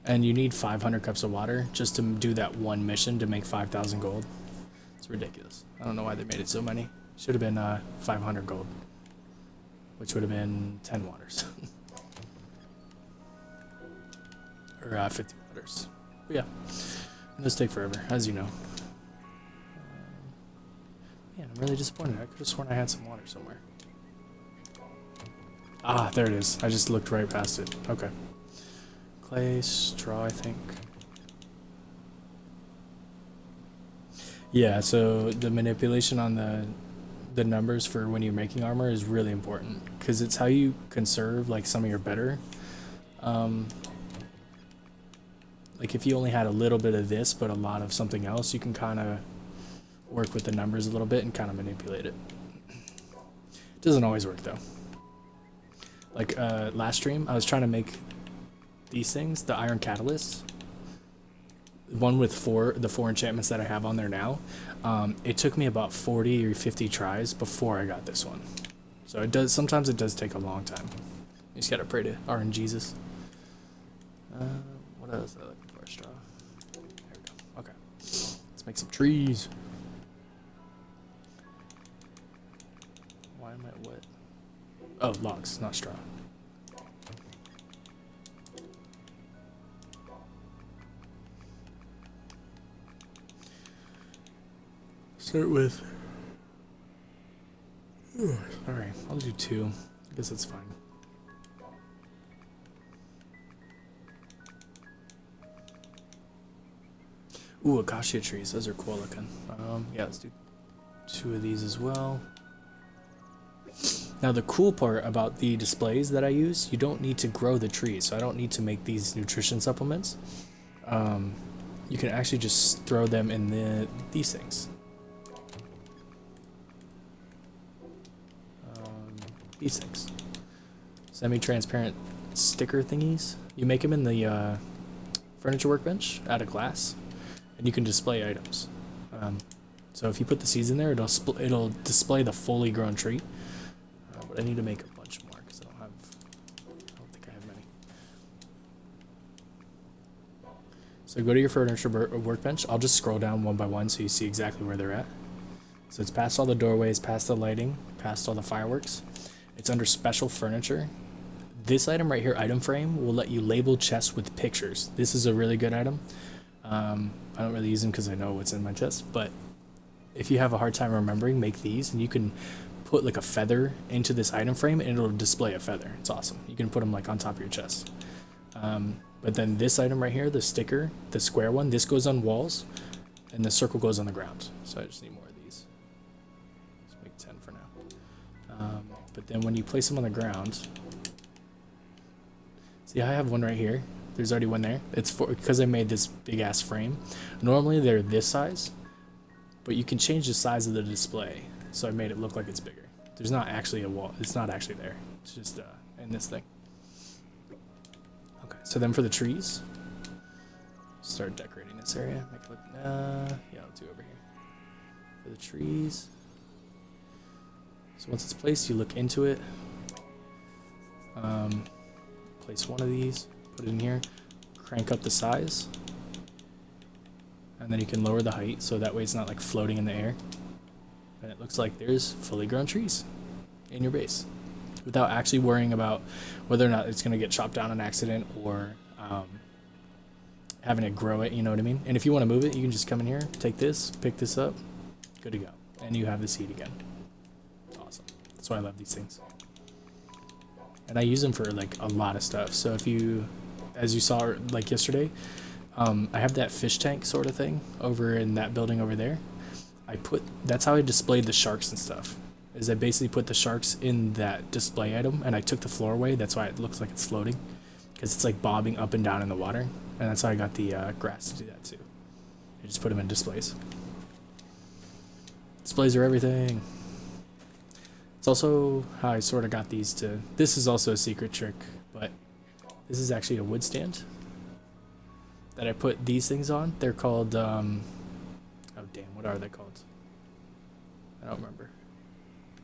And you need 500 cups of water just to do that one mission to make 5,000 gold. It's ridiculous. I don't know why they made it so many. Should have been 500 gold, which would have been 10 waters. Or 50 waters. But yeah, and those take forever, as you know. Man, I'm really disappointed. I could have sworn I had some water somewhere. Ah, there it is. I just looked right past it. Okay. Clay, straw, I think. Yeah, so the manipulation on the numbers for when you're making armor is really important, because it's how you conserve like some of your better. Like if you only had a little bit of this but a lot of something else, you can kind of work with the numbers a little bit and kind of manipulate it. Doesn't always work though. Like last stream, I was trying to make these things, the iron catalyst, one with the four enchantments that I have on there now. It took me about 40 or 50 tries before I got this one. So it does, sometimes it does take a long time. You just gotta pray to RNGesus. What else am I looking for? Straw. There we go. Okay. Let's make some trees. Why am I what? Oh, logs, not straw. Start with. Alright, I'll do 2. I guess that's fine. Ooh, acacia trees. Those are cool looking. Yeah, let's do 2 of these as well. Now the cool part about the displays that I use, you don't need to grow the trees, so I don't need to make these nutrition supplements. You can actually just throw them in these things. These things. Semi-transparent sticker thingies. You make them in the furniture workbench out of glass, and you can display items. So if you put the seeds in there, it'll display the fully grown tree. But I need to make a bunch more because I don't think I have many. So go to your furniture workbench. I'll just scroll down one by one so you see exactly where they're at. So it's past all the doorways, past the lighting, past all the fireworks. It's under special furniture. This item right here, item frame, will let you label chests with pictures. This is a really good item. I don't really use them because I know what's in my chest, but if you have a hard time remembering, make these, and you can put like a feather into this item frame and it'll display a feather. It's awesome. You can put them like on top of your chest. But then this item right here, the sticker, the square one, this goes on walls, and the circle goes on the ground. So I just need more of these. Let's make 10 for now. But then when you place them on the ground, see, I have one right here. There's already one there. It's for because I made this big ass frame. Normally they're this size, but you can change the size of the display. So I made it look like it's bigger. There's not actually a wall. It's not actually there. It's just in this thing. Okay, so then for the trees, start decorating this area. Make it look, yeah, I'll do over here. For the trees. So once it's placed, you look into it. Place one of these, put it in here, crank up the size, and then you can lower the height so that way it's not like floating in the air. And it looks like there's fully grown trees in your base without actually worrying about whether or not it's going to get chopped down on accident or having to grow it, you know what I mean? And if you want to move it, you can just come in here, take this, pick this up, good to go. And you have the seed again. Awesome. That's why I love these things. And I use them for like a lot of stuff. So if you, as you saw like yesterday, I have that fish tank sort of thing over in that building over there. That's how I displayed the sharks and stuff, is I basically put the sharks in that display item and I took the floor away. That's why it looks like it's floating, because it's like bobbing up and down in the water. And that's how I got the grass to do that too. I just put them in displays. Displays are everything. It's also how I sort of got these to, this is also a secret trick, but this is actually a wood stand that I put these things on. They're called, oh damn, what are they called? I don't remember.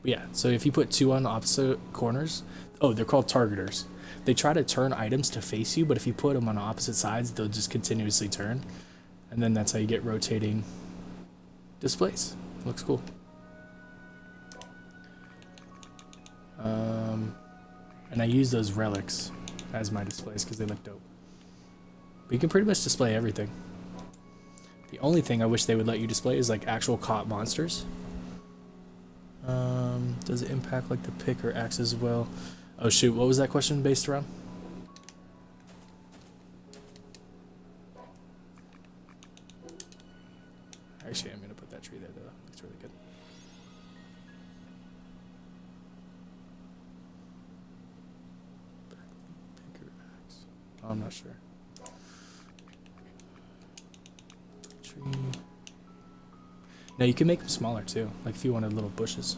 But yeah, so if you put two on opposite corners, oh, they're called targeters. They try to turn items to face you, but if you put them on opposite sides, they'll just continuously turn. And then that's how you get rotating displays. Looks cool. And I use those relics as my displays because they look dope. But you can pretty much display everything. The only thing I wish they would let you display is like actual caught monsters. Does it impact like the pick or axe as well? Oh shoot, what was that question based around? Actually, I'm gonna put that tree there though. Looks really good. Pick or axe. Oh, I'm not sure. Tree. Now you can make them smaller too, like if you wanted little bushes.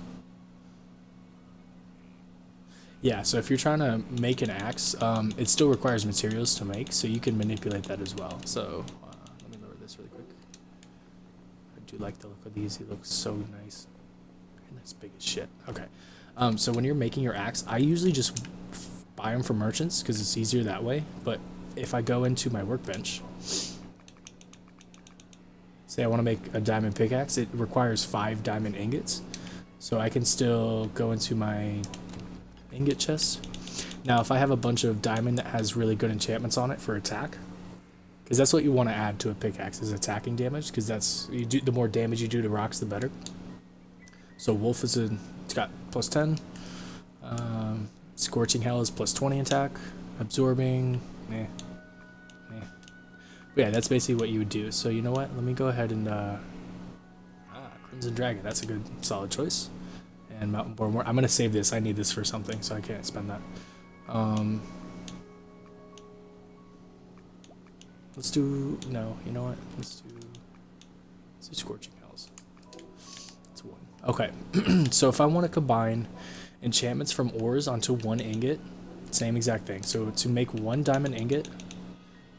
Yeah, so if you're trying to make an axe, it still requires materials to make, so you can manipulate that as well. So let me lower this really quick. I do like the look of these. He looks so nice. And that's big as shit. Okay. So when you're making your axe, I usually just buy them from merchants because it's easier that way. But if I go into my workbench, say I want to make a diamond pickaxe, it requires 5 diamond ingots. So I can still go into my ingot chest. Now if I have a bunch of diamond that has really good enchantments on it for attack, because that's what you want to add to a pickaxe is attacking damage, because that's the more damage you do to rocks the better. So wolf is it's got +10, scorching hell is +20 attack, absorbing but yeah, that's basically what you would do. So you know what, let me go ahead and Crimson Dragon, that's a good solid choice. And Mountain Boar, I'm going to save this. I need this for something, so I can't spend that. Let's do, no, you know what? Let's do Scorching Hells. That's 1. Okay, so if I want to combine enchantments from ores onto 1 ingot, same exact thing. So to make 1 diamond ingot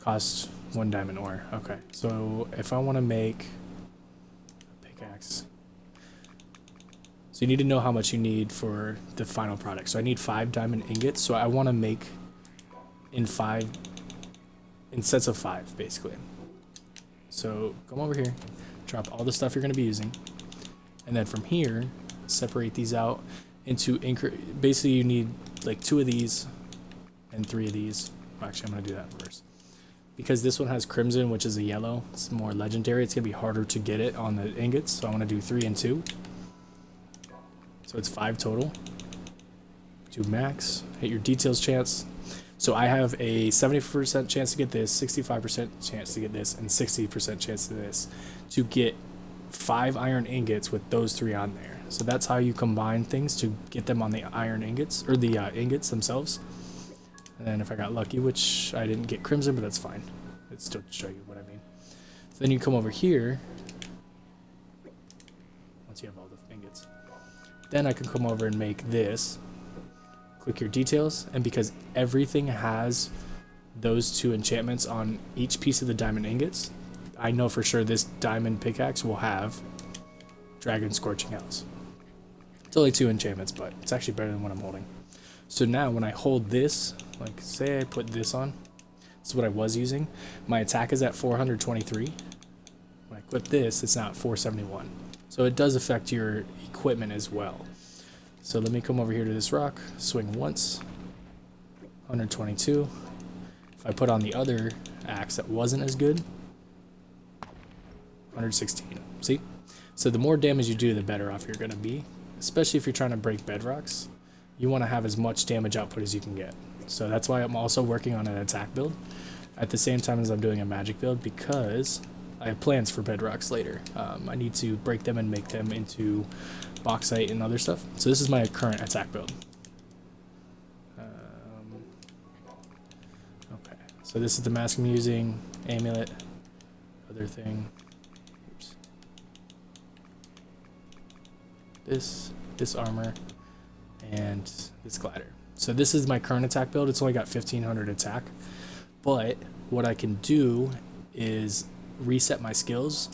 costs 1 diamond ore. Okay, so if I want to make a pickaxe, so you need to know how much you need for the final product. So I need 5 diamond ingots. So I want to make in sets of 5, basically. So come over here, drop all the stuff you're going to be using, and then from here, separate these out into basically you need like 2 of these and 3 of these. Well, actually, I'm going to do that first. Because this one has crimson, which is a yellow, it's more legendary. It's going to be harder to get it on the ingots. So I want to do 3 and 2. So it's 5 total. Do max, hit your details chance. So I have a 70% chance to get this, 65% chance to get this, and 60% chance to this to get 5 iron ingots with those 3 on there. So that's how you combine things to get them on the iron ingots, or the ingots themselves. And then if I got lucky, which I didn't get crimson, but that's fine. It's still to show you what I mean. So then you come over here. Once you have all the ingots. Then I can come over and make this. Click your details, and because everything has those 2 enchantments on each piece of the diamond ingots, I know for sure this diamond pickaxe will have Dragon Scorching Hells. It's only 2 enchantments, but it's actually better than what I'm holding. So now when I hold this, like say I put this on, this is what I was using, my attack is at 423. When I equip this, it's now at 471. So it does affect your equipment as well. So let me come over here to this rock, swing once, 122. If I put on the other axe that wasn't as good, 116. See? So the more damage you do, the better off you're going to be, especially if you're trying to break bedrocks. You want to have as much damage output as you can get. So that's why I'm also working on an attack build at the same time as I'm doing a magic build, because I have plans for bedrocks later. I need to break them and make them into bauxite and other stuff. So this is my current attack build. Okay, so this is the mask I'm using, amulet, other thing. Oops. This armor, and this glider. So this is my current attack build. It's only got 1500 attack, but what I can do is reset my skills.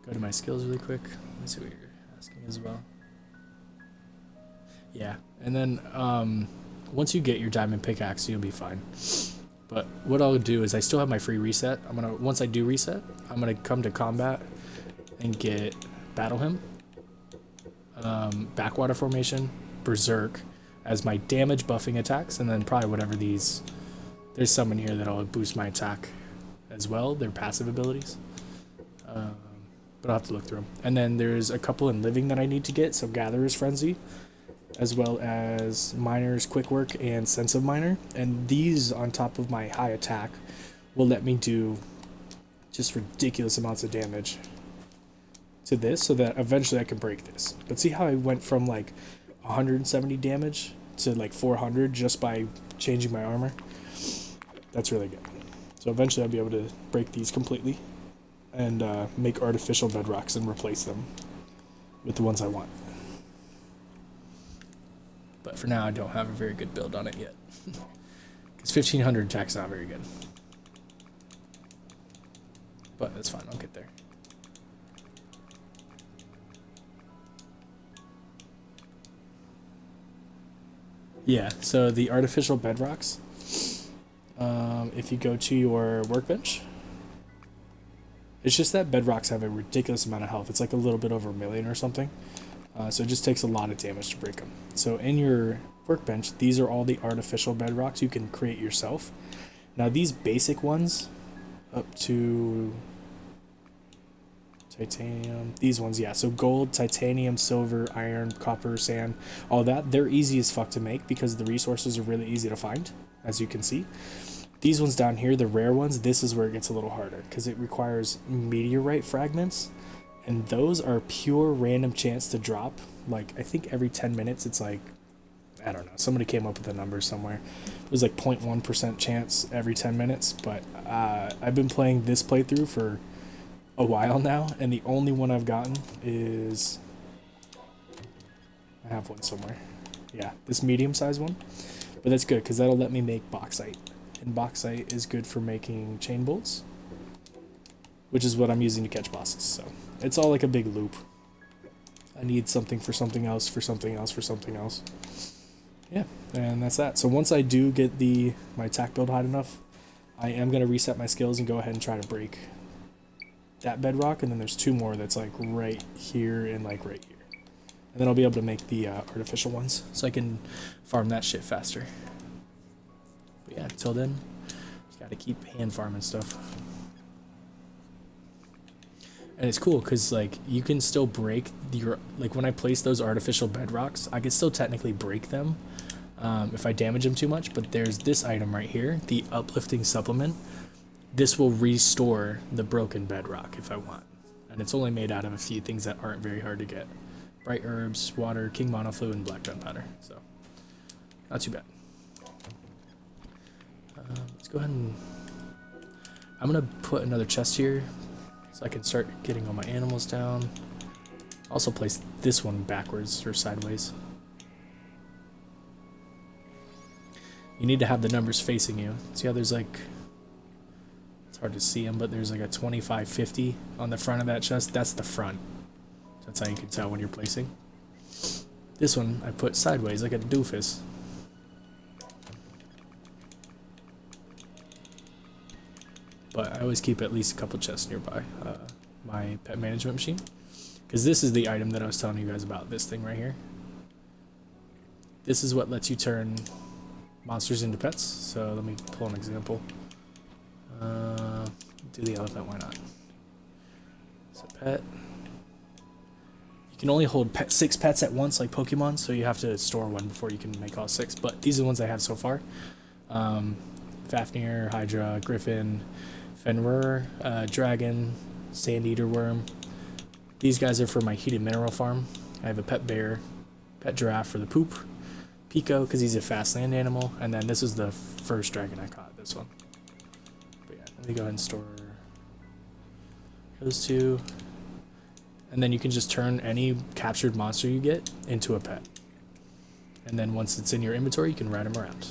Go to my skills really quick. Let's see what you're asking as well. Yeah, and then once you get your diamond pickaxe, you'll be fine. But what I'll do is I still have my free reset. Once I do reset, I'm gonna come to combat and get Battle Hymn, Backwater Formation, Berserk as my damage buffing attacks, and then probably whatever there's some in here that'll boost my attack as well, their passive abilities. But I'll have to look through them. And then there's a couple in living that I need to get, so Gatherer's Frenzy, as well as Miner's Quick Work and Sense of Miner. And these, on top of my high attack, will let me do just ridiculous amounts of damage to this, so that eventually I can break this. But see how I went from like 170 damage to like 400 just by changing my armor? That's really good. So eventually I'll be able to break these completely and make artificial bedrocks and replace them with the ones I want. But for now I don't have a very good build on it yet. Because 1500 attack's not very good. But that's fine, I'll get there. Yeah, so the artificial bedrocks, if you go to your workbench, it's just that bedrocks have a ridiculous amount of health. It's like a little bit over 1 million or something. So it just takes a lot of damage to break them. So in your workbench, these are all the artificial bedrocks you can create yourself. Now these basic ones, up to titanium, these ones, yeah, so gold, titanium, silver, iron, copper, sand, all that, they're easy as fuck to make because the resources are really easy to find, as you can see. These ones down here, the rare ones, this is where it gets a little harder because it requires meteorite fragments, and those are pure random chance to drop. Like, I think every 10 minutes it's like, I don't know, somebody came up with a number somewhere. It was like 0.1% chance every 10 minutes, but I've been playing this playthrough for a while now, and the only one I've gotten is, I have one somewhere, yeah, this medium-sized one, but that's good because that'll let me make bauxite, and bauxite is good for making chain bolts, which is what I'm using to catch bosses. So it's all like a big loop. I need something for something else, for something else, for something else. Yeah, and that's that. So once I do get my attack build high enough, I am going to reset my skills and go ahead and try to break that bedrock, and then there's 2 more that's like right here and like right here, and then I'll be able to make the artificial ones so I can farm that shit faster. But yeah, until then, just gotta keep hand farming stuff. And it's cool because like you can still break your, like when I place those artificial bedrocks, I can still technically break them if I damage him too much, but there's this item right here, the uplifting supplement. This will restore the broken bedrock if I want. And it's only made out of a few things that aren't very hard to get. Bright herbs, water, king mono fluid, and black gunpowder. So, not too bad. Let's go ahead and... I'm going to put another chest here so I can start getting all my animals down. Also place this one backwards or sideways. You need to have the numbers facing you. See how there's like... It's hard to see them, but there's like a 2550 on the front of that chest. That's the front. That's how you can tell when you're placing. This one I put sideways like a doofus. But I always keep at least a couple chests nearby my pet management machine. Because this is the item that I was telling you guys about, this thing right here. This is what lets you turn monsters into pets. So let me pull an example. Do the elephant, why not? So pet. You can only hold 6 pets at once like Pokemon, so you have to store one before you can make all 6. But these are the ones I have so far. Fafnir, Hydra, Griffin, Fenrir, Dragon, Sand Eater Worm. These guys are for my heated mineral farm. I have a pet bear, pet giraffe for the poop, Pico because he's a fast land animal, and then this is the first dragon I caught, this one. But yeah, let me go ahead and store those 2. And then you can just turn any captured monster you get into a pet. And then once it's in your inventory, you can ride them around.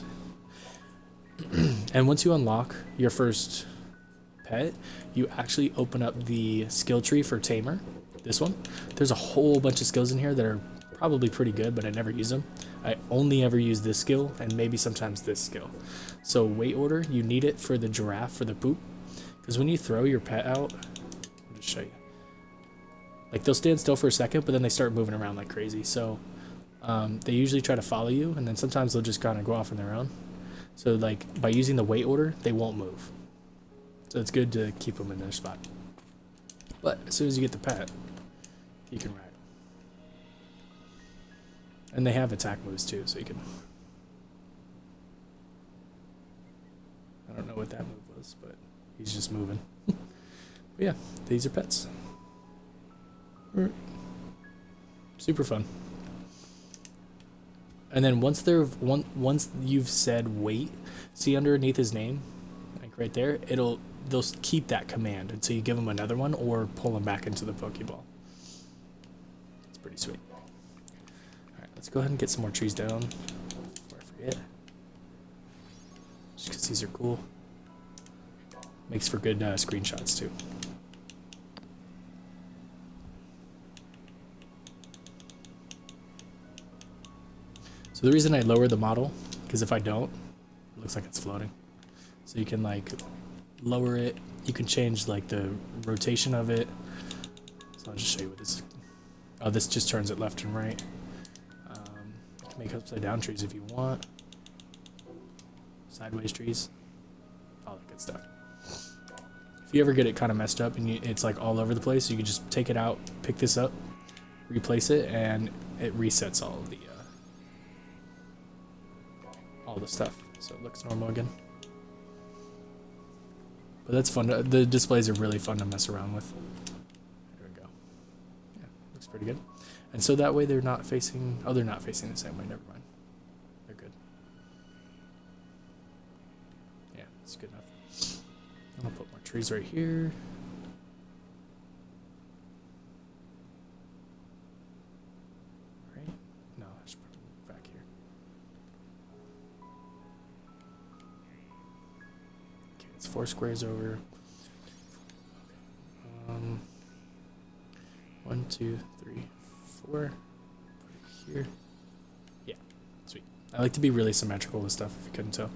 And once you unlock your first pet, you actually open up the skill tree for Tamer. This one. There's a whole bunch of skills in here that are probably pretty good, but I never use them. I only ever use this skill and maybe sometimes this skill. So weight order, you need it for the giraffe for the poop. Because when you throw your pet out, I'll just show you. Like they'll stand still for a second, but then they start moving around like crazy. So they usually try to follow you, and then sometimes they'll just kind of go off on their own. So like by using the weight order, they won't move. So it's good to keep them in their spot. But as soon as you get the pet, you can ride them. And they have attack moves too, so you can... I don't know what that move was, but he's just moving. But yeah, these are pets. Super fun. And then once you've said wait, see underneath his name, like right there, they'll keep that command until you give them another one or pull them back into the Pokeball. It's pretty sweet. Alright, let's go ahead and get some more trees down before I forget. Just because these are cool. Makes for good screenshots too. So the reason I lower the model, because if I don't, it looks like it's floating. So you can like lower it. You can change like the rotation of it. So I'll just show you what this is. Oh, this just turns it left and right. You can make upside down trees if you want. Sideways trees. All that good stuff. If you ever get it kind of messed up and it's like all over the place, you can just take it out, pick this up, replace it, and it resets all the stuff. So it looks normal again. But that's fun. The displays are really fun to mess around with. There we go. Yeah, looks pretty good. And so that way they're not facing... Oh, they're not facing the same way. Never mind. They're good. Yeah, it's good enough. I'm going to put more trees right here. Right? No, I should put them back here. Okay, it's 4 squares over. Okay. 1, 2, 3, 4. Put it here. Yeah, sweet. I like to be really symmetrical with stuff, if you couldn't tell.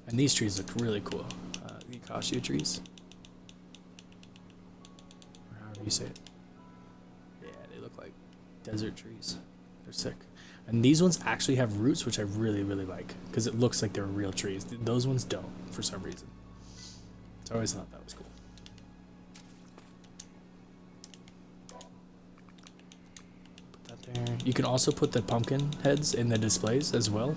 And these trees look really cool. The cashew trees. Or however you say it. Yeah, they look like desert trees. They're sick. And these ones actually have roots, which I really, really like. Because it looks like they're real trees. Those ones don't, for some reason. So I always thought that was cool. Put that there. You can also put the pumpkin heads in the displays as well.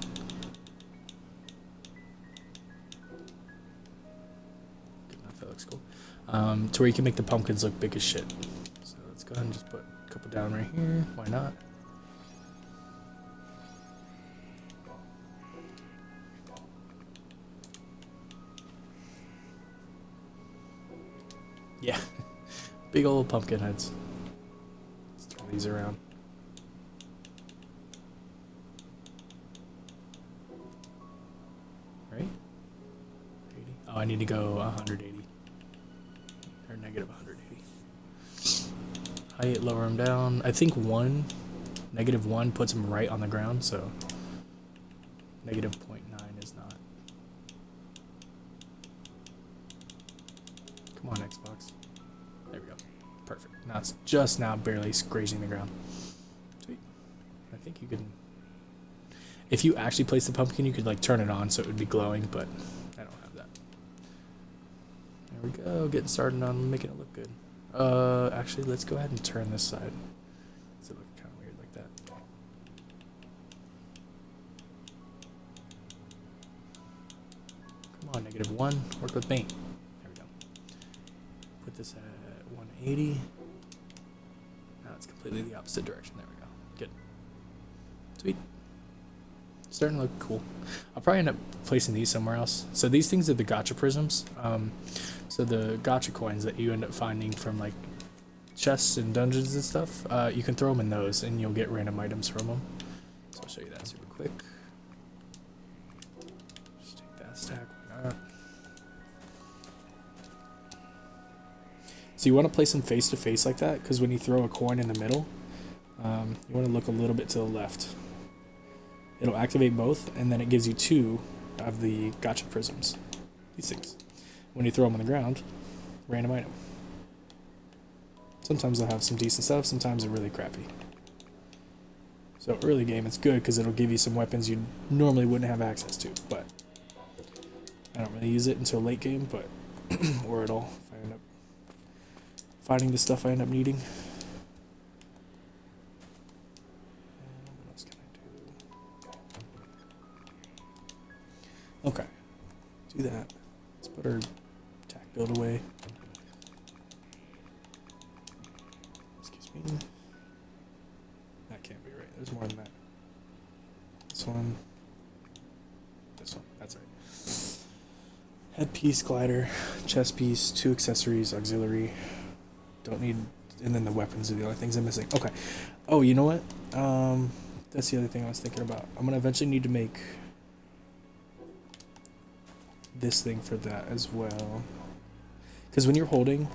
Good enough, that looks cool. To where you can make the pumpkins look big as shit. So let's go ahead and just put a couple down right here. Why not? Yeah, big old pumpkin heads. Let's turn these around. Right? 80. Oh, I need to go 180. Or negative 180. Height, lower them down. I think negative 1 puts them right on the ground, so negative 0.9 is not. Come on, Xbox. There we go. Perfect. Now it's just now barely grazing the ground. Sweet. I think you can... If you actually place the pumpkin, you could like turn it on so it would be glowing, but I don't have that. There we go. Getting started on making it look good. Actually, let's go ahead and turn this side. Does it look kind of weird like that? Come on, negative 1. Work with me. There we go. Put this at 180. Now it's completely the opposite direction. There we go. Good. Sweet. Starting to look cool. I'll probably end up placing these somewhere else. So these things are the gacha prisms. So the gacha coins that you end up finding from like chests and dungeons and stuff, you can throw them in those and you'll get random items from them. So I'll show you that super quick. Just take that stack, why not? So you want to place them face to face like that, because when you throw a coin in the middle, you want to look a little bit to the left. It'll activate both, and then it gives you 2 of the gacha prisms. These things. When you throw them on the ground, random item. Sometimes they'll have some decent stuff, sometimes they're really crappy. So early game, it's good because it'll give you some weapons you normally wouldn't have access to, but I don't really use it until late game, but or at all, if I end up finding the stuff I end up needing. What else can I do? Okay, do that. Let's put our attack build away. Excuse me. That can't be right. There's more than that. This one. This one. That's right. Headpiece, glider, chest piece, 2 accessories, auxiliary. Don't need... And then the weapons are the only things I'm missing. Okay. Oh, you know what? That's the other thing I was thinking about. I'm going to eventually need to make this thing for that as well, because when you're holding,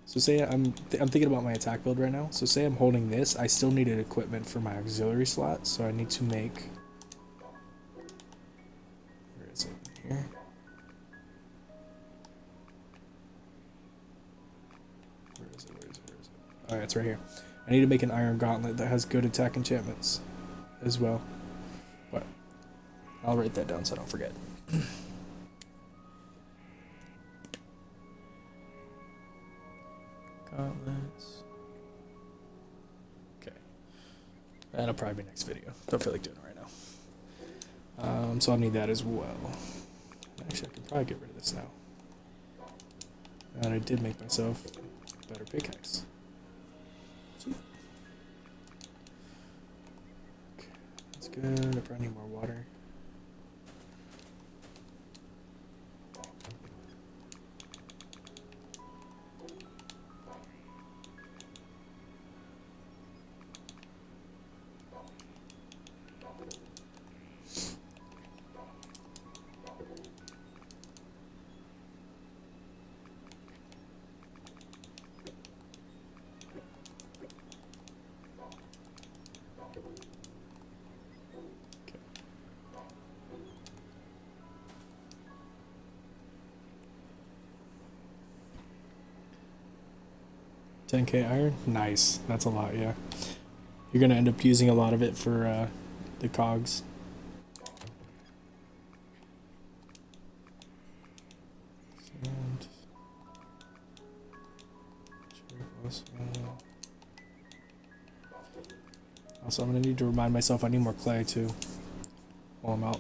so say I'm thinking about my attack build right now, so say I'm holding this, I still needed equipment for my auxiliary slot, so I need to make, where is it, here, where is it, oh yeah, it's right here. I need to make an iron gauntlet that has good attack enchantments as well, but I'll write that down so I don't forget. Gauntlets. Okay. That'll probably be next video. Don't feel like doing it right now. So I'll need that as well. Actually, I can probably get rid of this now. And I did make myself a better pickaxe. Sweet. Okay, that's good. I probably need more water. Okay. 10k iron? Nice. That's a lot, yeah. You're going to end up using a lot of it for the cogs. And Also, I'm gonna need to remind myself I need more clay too while I'm out.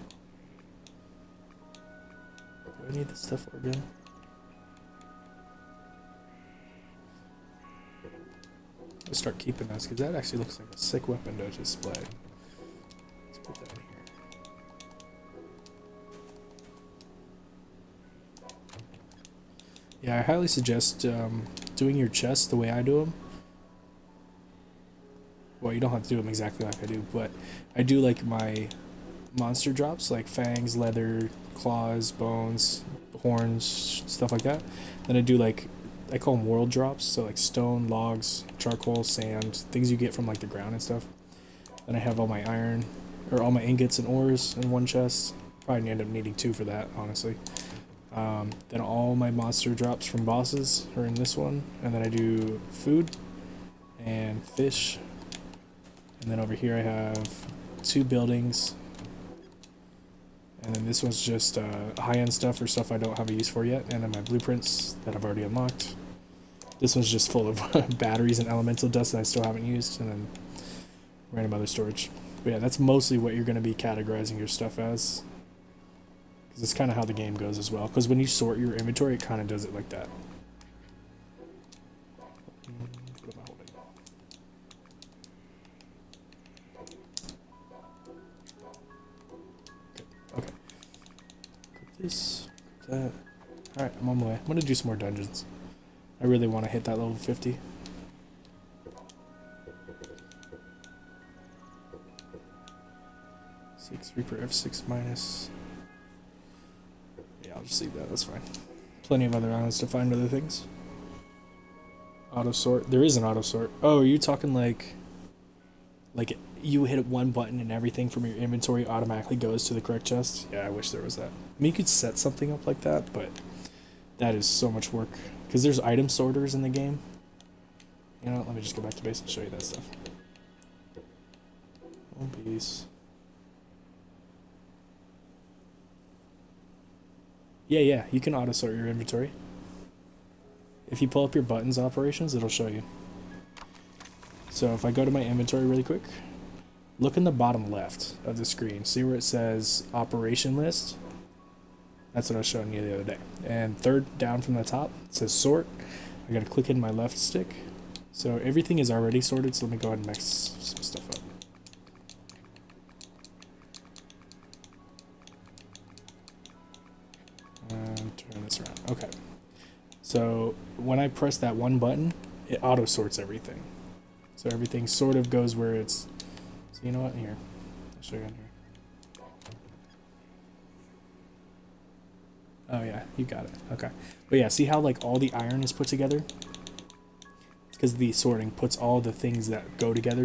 Do I need this stuff for again? Let's start keeping this because that actually looks like a sick weapon to display. Let's put that in here. Yeah, I highly suggest doing your chests the way I do them. Well, you don't have to do them exactly like I do, but I do like my monster drops, like fangs, leather, claws, bones, horns, stuff like that. Then I do like, I call them world drops, so like stone, logs, charcoal, sand, things you get from like the ground and stuff. Then I have all my iron, or all my ingots and ores in one chest. Probably end up needing 2 for that, honestly. Then all my monster drops from bosses are in this one, and then I do food and fish. And then over here I have 2 buildings. And then this one's just high-end stuff or stuff I don't have a use for yet. And then my blueprints that I've already unlocked. This one's just full of batteries and elemental dust that I still haven't used. And then random other storage. But yeah, that's mostly what you're going to be categorizing your stuff as. Because it's kind of how the game goes as well. Because when you sort your inventory, it kind of does it like that. What am I holding? Okay. Got this. Got that. Alright, I'm on my way. I'm going to do some more dungeons. I really want to hit that level 50. Reaper F6 minus. Yeah, I'll just leave that. That's fine. Plenty of other islands to find other things. Auto sort. There is an auto sort. Oh, are you talking like you hit one button and everything from your inventory automatically goes to the correct chest? Yeah, I wish there was that. I mean, you could set something up like that, but that is so much work. Because there's item sorters in the game. You know, let me just go back to base and show you that stuff. One piece. Yeah, you can auto sort your inventory. If you pull up your buttons operations, it'll show you. So if I go to my inventory really quick, look in the bottom left of the screen. See where it says operation list? That's what I was showing you the other day. And third down from the top, it says sort. I gotta click in my left stick. So everything is already sorted, so let me go ahead and mix some stuff up. And turn this around. Okay. So when I press that one button, it auto sorts everything. So everything sort of goes where it's. So you know what? Here, I'll show you on here. Oh yeah, you got it. Okay. But yeah, see how like all the iron is put together? Because the sorting puts all the things that go together,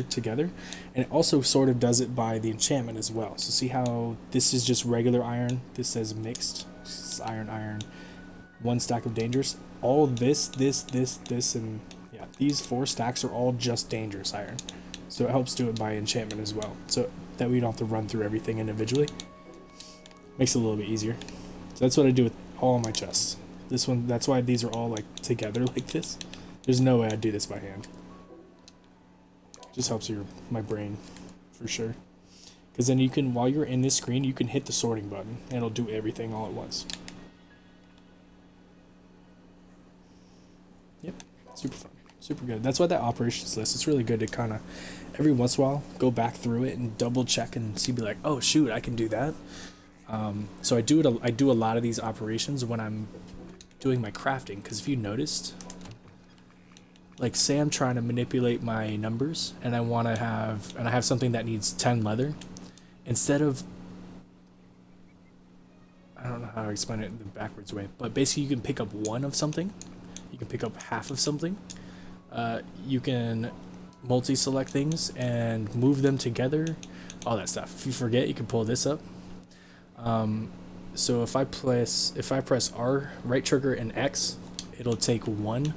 and it also sort of does it by the enchantment as well. So see how this is just regular iron. This says mixed. This is iron. 1 stack of dangerous. All this, and yeah, these 4 stacks are all just dangerous iron. So it helps do it by enchantment as well. So that we don't have to run through everything individually. Makes it a little bit easier. So that's what I do with all my chests. This one, that's why these are all like together like this. There's no way I'd do this by hand. Just helps my brain, for sure. Because then you can, while you're in this screen, you can hit the sorting button, and it'll do everything all at once. Yep, super fun, super good. That's why that operations list, it's really good to kind of, every once in a while, go back through it and double check and see, be like, oh shoot, I can do that. So I do a lot of these operations when I'm doing my crafting, because if you noticed, like say I'm trying to manipulate my numbers and I have something that needs 10 leather, instead of, I don't know how to explain it in the backwards way, but basically you can pick up 1 of something, you can pick up half of something, you can multi-select things and move them together, all that stuff. If you forget, you can pull this up. So if I press R, right trigger, and X, it'll take 1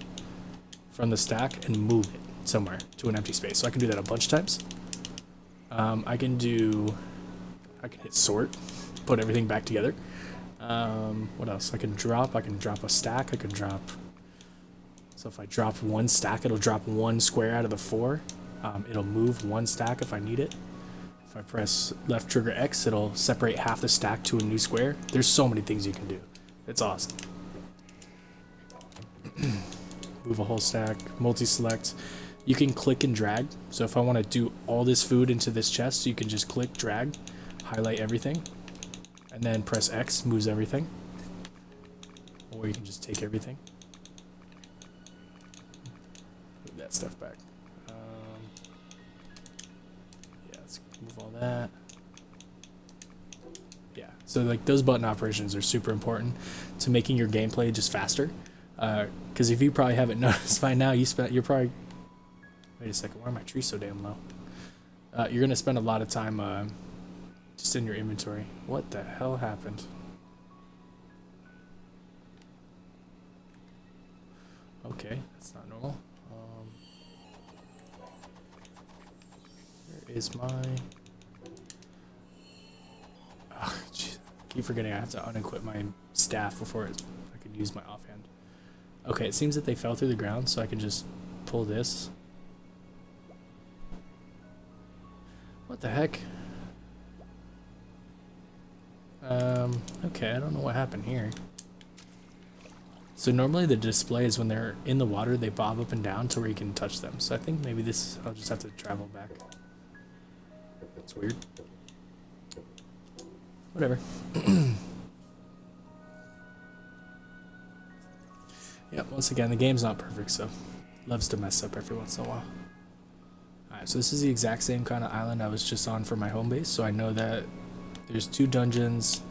from the stack and move it somewhere to an empty space. So I can do that a bunch of times. I can hit sort, put everything back together. What else? I can drop a stack, so if I drop 1 stack, it'll drop 1 square out of the 4. It'll move one stack if I need it. If I press left trigger X, it'll separate half the stack to a new square. There's so many things you can do. It's awesome. Move a whole stack, multi-select. You can click and drag. So if I want to do all this food into this chest, you can just click, drag, highlight everything, and then press X, moves everything. Or you can just take everything. Move that stuff back. Yeah, let's move all that. Yeah, so like those button operations are super important to making your gameplay just faster. Because if you probably haven't noticed by now, you're probably... Wait a second, why are my trees so damn low? You're going to spend a lot of time just in your inventory. What the hell happened? Okay, that's not normal. Where is my... Oh, jeez. I keep forgetting I have to unequip my staff before I can use my offhand. Okay, it seems that they fell through the ground, so I can just pull this. What the heck? Okay, I don't know what happened here. So normally the display is when they're in the water, they bob up and down to where you can touch them. So I think maybe this, I'll just have to travel back. That's weird. Whatever. Yep, once again, the game's not perfect, so loves to mess up every once in a while. Alright, so this is the exact same kind of island I was just on for my home base, so I know that there's 2 dungeons.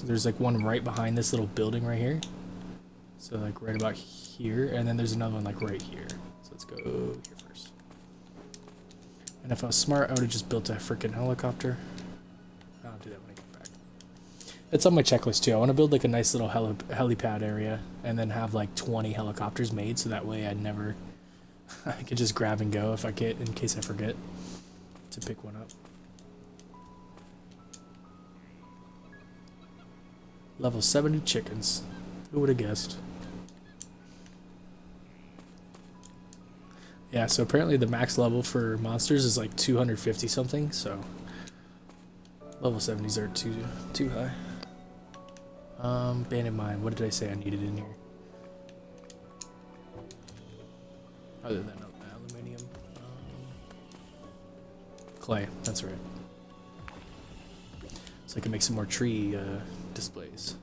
There's like one right behind this little building right here. So like right about here, and then there's another one like right here. So let's go here first. And if I was smart, I would have just built a freaking helicopter. I'll do that when I get back. It's on my checklist too. I want to build like a nice little helipad area and then have like 20 helicopters made, so that way I could just grab and go if I get, in case I forget to pick one up. Level 70 chickens. Who would have guessed? Yeah, so apparently the max level for monsters is like 250 something, so level 70s are too high. Banded mine, what did I say I needed in here? Other than aluminium. Clay, that's right. So I can make some more tree displays.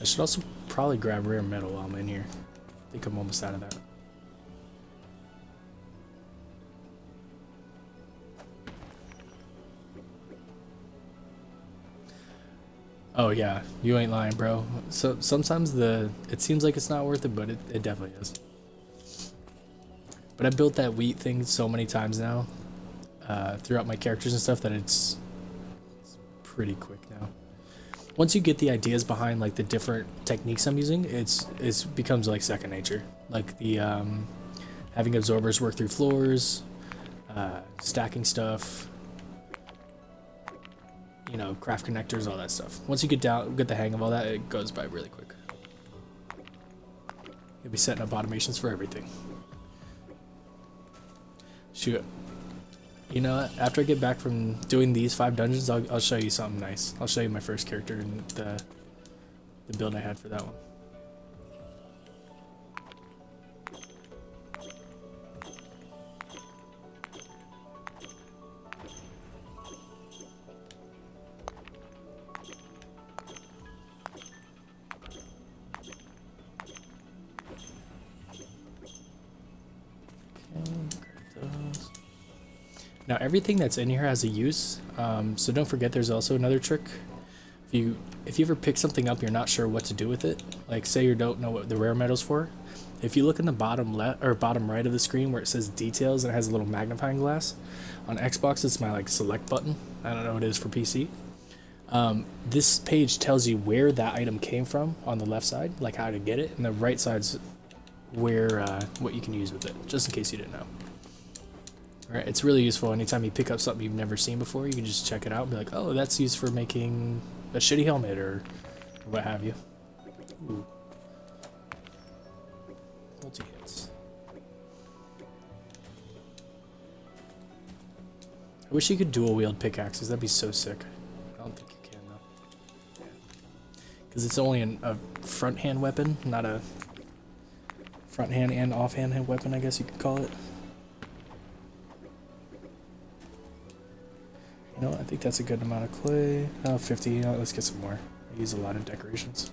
I should also probably grab rare metal while I'm in here. I think I'm almost out of that. Oh yeah, you ain't lying, bro. So sometimes it seems like it's not worth it, but it definitely is. But I built that wheat thing so many times now, throughout my characters and stuff, that it's pretty quick now. Once you get the ideas behind like the different techniques I'm using, it becomes like second nature. Like the having absorbers work through floors, stacking stuff, you know, craft connectors, all that stuff. Once you get the hang of all that, it goes by really quick. You'll be setting up automations for everything. Shoot. You know what? After I get back from doing these 5 dungeons, I'll show you something nice. I'll show you my first character and the build I had for that one. Now everything that's in here has a use, so don't forget there's also another trick. If you ever pick something up, you're not sure what to do with it. Like say you don't know what the rare metal's for. If you look in the bottom left or bottom right of the screen where it says details and it has a little magnifying glass, on Xbox it's my like select button. I don't know what it is for PC. This page tells you where that item came from on the left side, like how to get it, and the right side's where what you can use with it, just in case you didn't know. Right, it's really useful anytime you pick up something you've never seen before. You can just check it out and be like, oh, that's used for making a shitty helmet or what have you. Ooh. Multi-hits. I wish you could dual wield pickaxes. That'd be so sick. I don't think you can though. Because it's only a front hand weapon, not a front hand and off hand weapon, I guess you could call it. You know what? I think that's a good amount of clay. Oh, 50. You know what? Let's get some more. I use a lot of decorations.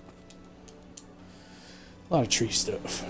A lot of tree stuff.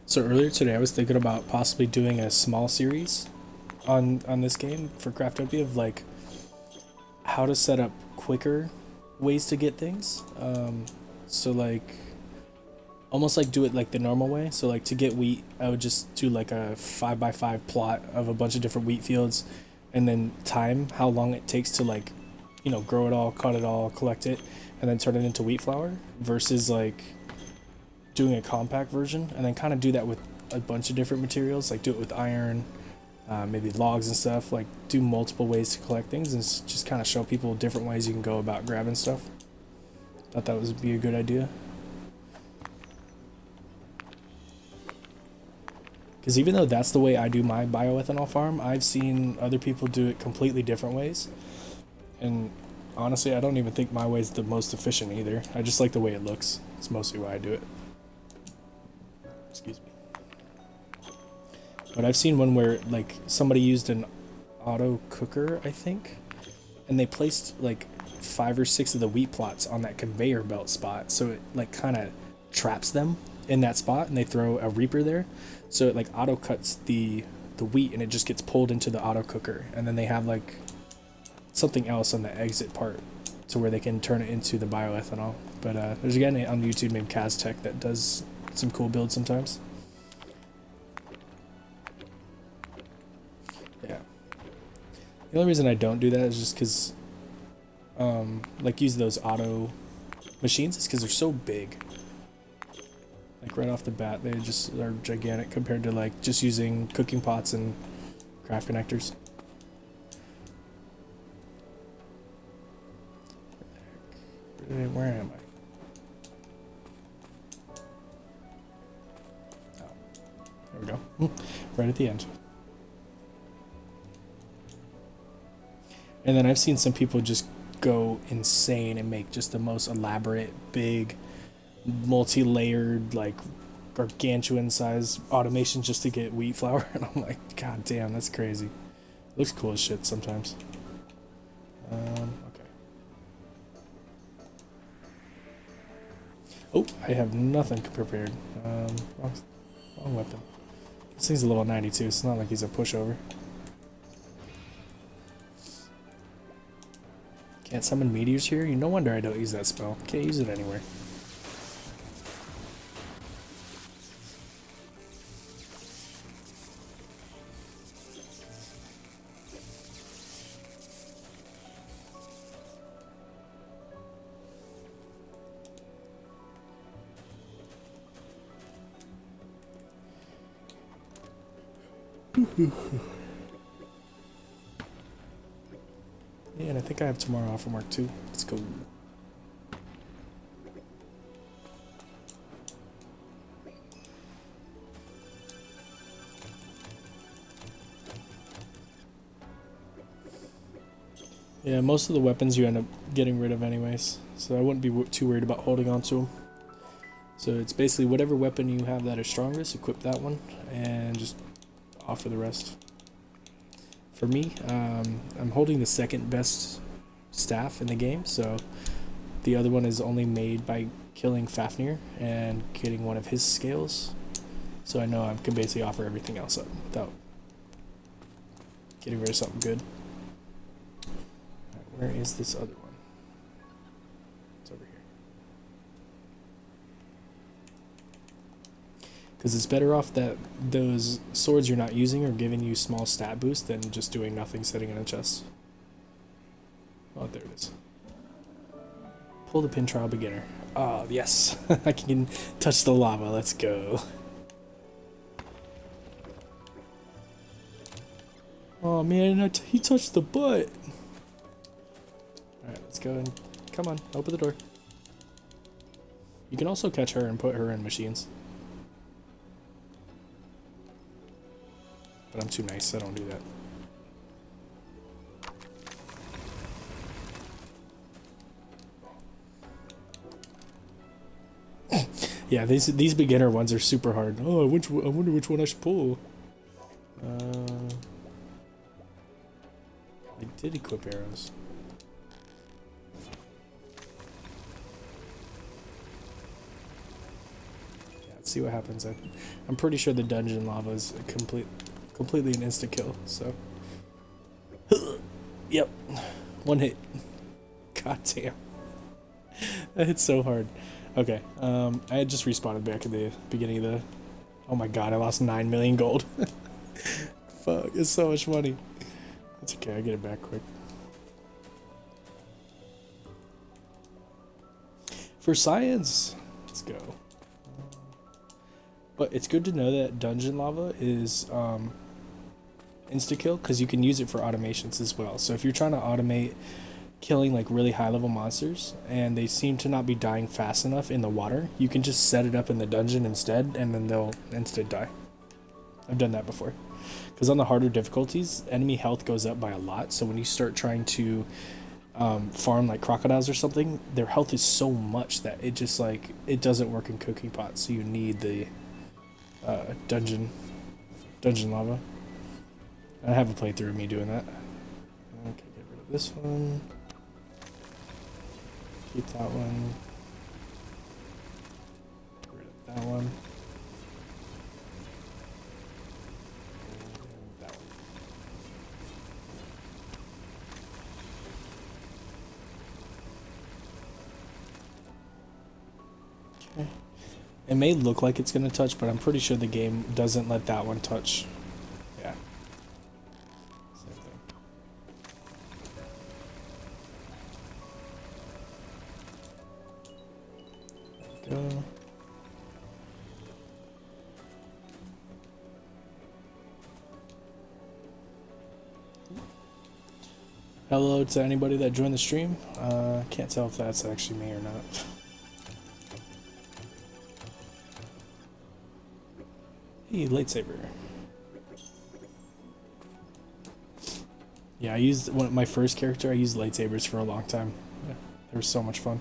So earlier today I was thinking about possibly doing a small series on this game for Craftopia of like how to set up quicker ways to get things. So like almost like do it like the normal way. So like to get wheat, I would just do like a 5x5 plot of a bunch of different wheat fields and then time how long it takes to like, you know, grow it all, cut it all, collect it, and then turn it into wheat flour versus like doing a compact version, and then kind of do that with a bunch of different materials, like do it with iron, maybe logs and stuff, like do multiple ways to collect things and just kind of show people different ways you can go about grabbing stuff. Thought that would be a good idea. Because even though that's the way I do my bioethanol farm, I've seen other people do it completely different ways. And honestly, I don't even think my way is the most efficient either. I just like the way it looks. It's mostly why I do it. Excuse me. But I've seen one where like somebody used an auto cooker, I think, and they placed like 5 or 6 of the wheat plots on that conveyor belt spot, so it like kind of traps them in that spot, and they throw a reaper there, so it like auto cuts the wheat and it just gets pulled into the auto cooker, and then they have like something else on the exit part to where they can turn it into the bioethanol. But there's a guy on YouTube named Kaztech that does some cool builds sometimes. Yeah. The only reason I don't do that is just because, like, use those auto machines is because they're so big. Like, right off the bat, they just are gigantic compared to, like, just using cooking pots and craft connectors. Where am I? There we go. Right at the end. And then I've seen some people just go insane and make just the most elaborate, big, multi-layered, like gargantuan size automation just to get wheat flour. And I'm like, god damn, that's crazy. It looks cool as shit sometimes. Okay. Oh, I have nothing prepared. Wrong weapon. This thing's a level 92, so it's not like he's a pushover. Can't summon meteors here? No wonder I don't use that spell. Can't use it anywhere. Yeah, and I think I have tomorrow off from work too. Let's go. Yeah, most of the weapons you end up getting rid of anyways, so I wouldn't be too worried about holding on to them. So it's basically whatever weapon you have that is strongest, equip that one, and just offer the rest. For me, I'm holding the second best staff in the game, so the other one is only made by killing Fafnir and getting one of his scales. So I know I can basically offer everything else up without getting rid of something good. Alright, where is this other one? It's over here. Because it's better off that those swords you're not using are giving you small stat boost than just doing nothing sitting in a chest. Oh, there it is. Pull the pin trial beginner. Oh, yes. I can touch the lava. Let's go. Oh, man, he touched the butt. Alright, let's go and... Come on, open the door. You can also catch her and put her in machines. But I'm too nice, I don't do that. Yeah, these beginner ones are super hard. Oh, I wonder which one I should pull. I did equip arrows. Yeah, let's see what happens. I'm pretty sure the dungeon lava is completely an insta kill. So, yep, one hit. God damn, that hit so hard. Okay, I had just respawned back at the beginning of the... Oh my god, I lost 9 million gold. Fuck, it's so much money. It's okay, I get it back quick. For science, let's go. But it's good to know that dungeon lava is insta-kill, because you can use it for automations as well. So if you're trying to automate killing like really high level monsters and they seem to not be dying fast enough in the water, you can just set it up in the dungeon instead and then they'll insta die. I've done that before. Because on the harder difficulties, enemy health goes up by a lot, so when you start trying to farm like crocodiles or something, their health is so much that it just like, it doesn't work in cooking pots, so you need the dungeon lava. I have a playthrough of me doing that. Okay, get rid of this one. Keep that one. Get rid of that one. And that one. Okay. It may look like it's going to touch, but I'm pretty sure the game doesn't let that one touch. Yeah. Same thing. There we go. Hello to anybody that joined the stream. Can't tell if that's actually me or not. Hey, lightsaber. Yeah, I used my first character. I used lightsabers for a long time. Yeah, they were so much fun.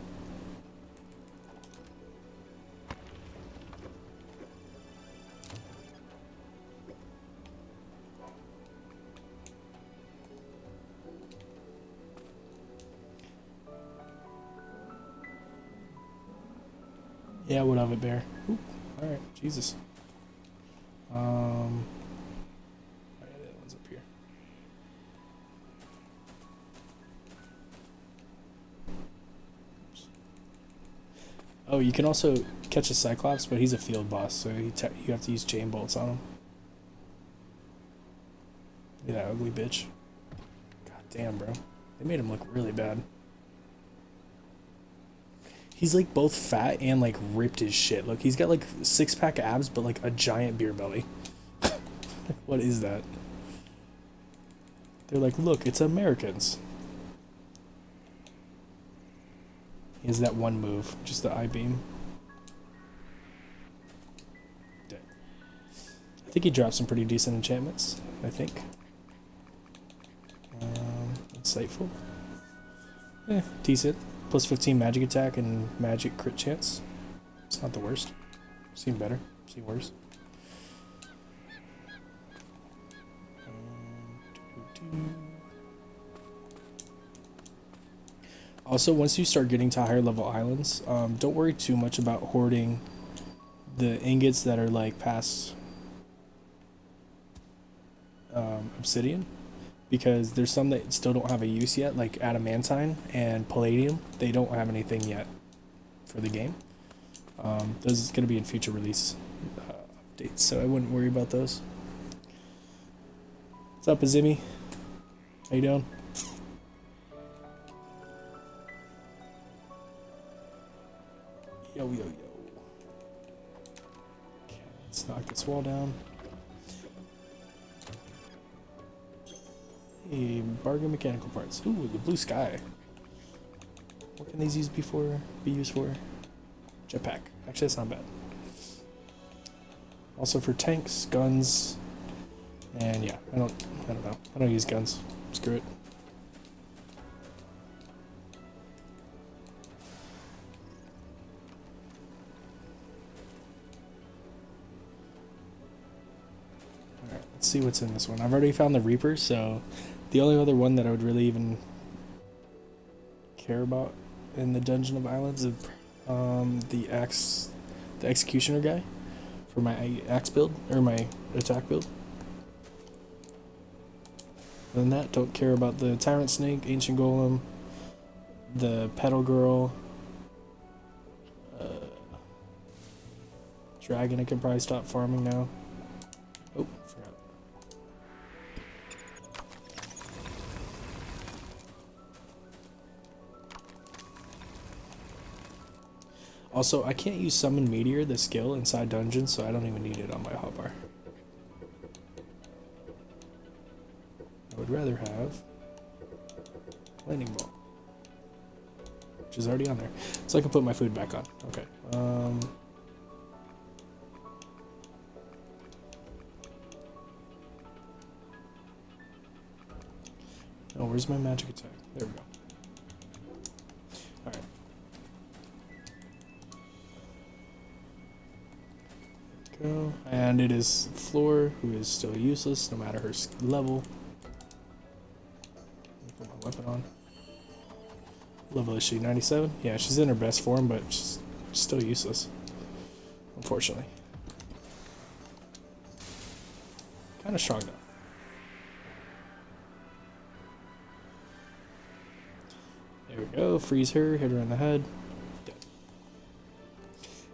Yeah, what of it, bear? All right, Jesus. Alright, that one's up here. Oops. Oh, you can also catch a Cyclops, but he's a field boss, so you have to use chain bolts on him. Look at that ugly bitch. God damn, bro. They made him look really bad. He's like both fat and like ripped as shit. Look, he's got like 6-pack abs, but like a giant beer belly. What is that? They're like, look, it's Americans. He has that one move, just the I-beam. Dead. I think he dropped some pretty decent enchantments, I think. Insightful. Eh, decent. Plus 15 magic attack and magic crit chance. It's not the worst. Seen better. Seen worse. Also, once you start getting to higher level islands, don't worry too much about hoarding the ingots that are like past obsidian, because there's some that still don't have a use yet, like adamantine and palladium. They don't have anything yet for the game. Those is going to be in future release updates, so I wouldn't worry about those. What's up, Azimi? How you doing? Yo, yo, yo. Okay, let's knock this wall down. Hey, bargain mechanical parts. Ooh, the blue sky. What can these be used for? Jetpack. Actually, that's not bad. Also for tanks, guns, and yeah, I don't know. I don't use guns. Screw it. Alright, let's see what's in this one. I've already found the Reaper, so the only other one that I would really even care about in the Dungeon of Islands is the Executioner guy for my axe build, or my attack build. Other than that, don't care about the Tyrant Snake, Ancient Golem, the Petal Girl, Dragon I can probably stop farming now. Oh, forgot. Also, I can't use Summon Meteor, the skill, inside dungeons, so I don't even need it on my hotbar. I would rather have Lightning Ball, which is already on there. So I can put my food back on. Okay. Oh, where's my magic attack? There we go. Alright. Go. And it is Floor, who is still useless no matter her level. Put my weapon on. Level is she? 97? Yeah, she's in her best form, but she's still useless. Unfortunately. Kind of strong though. There we go. Freeze her, hit her in the head. Dead.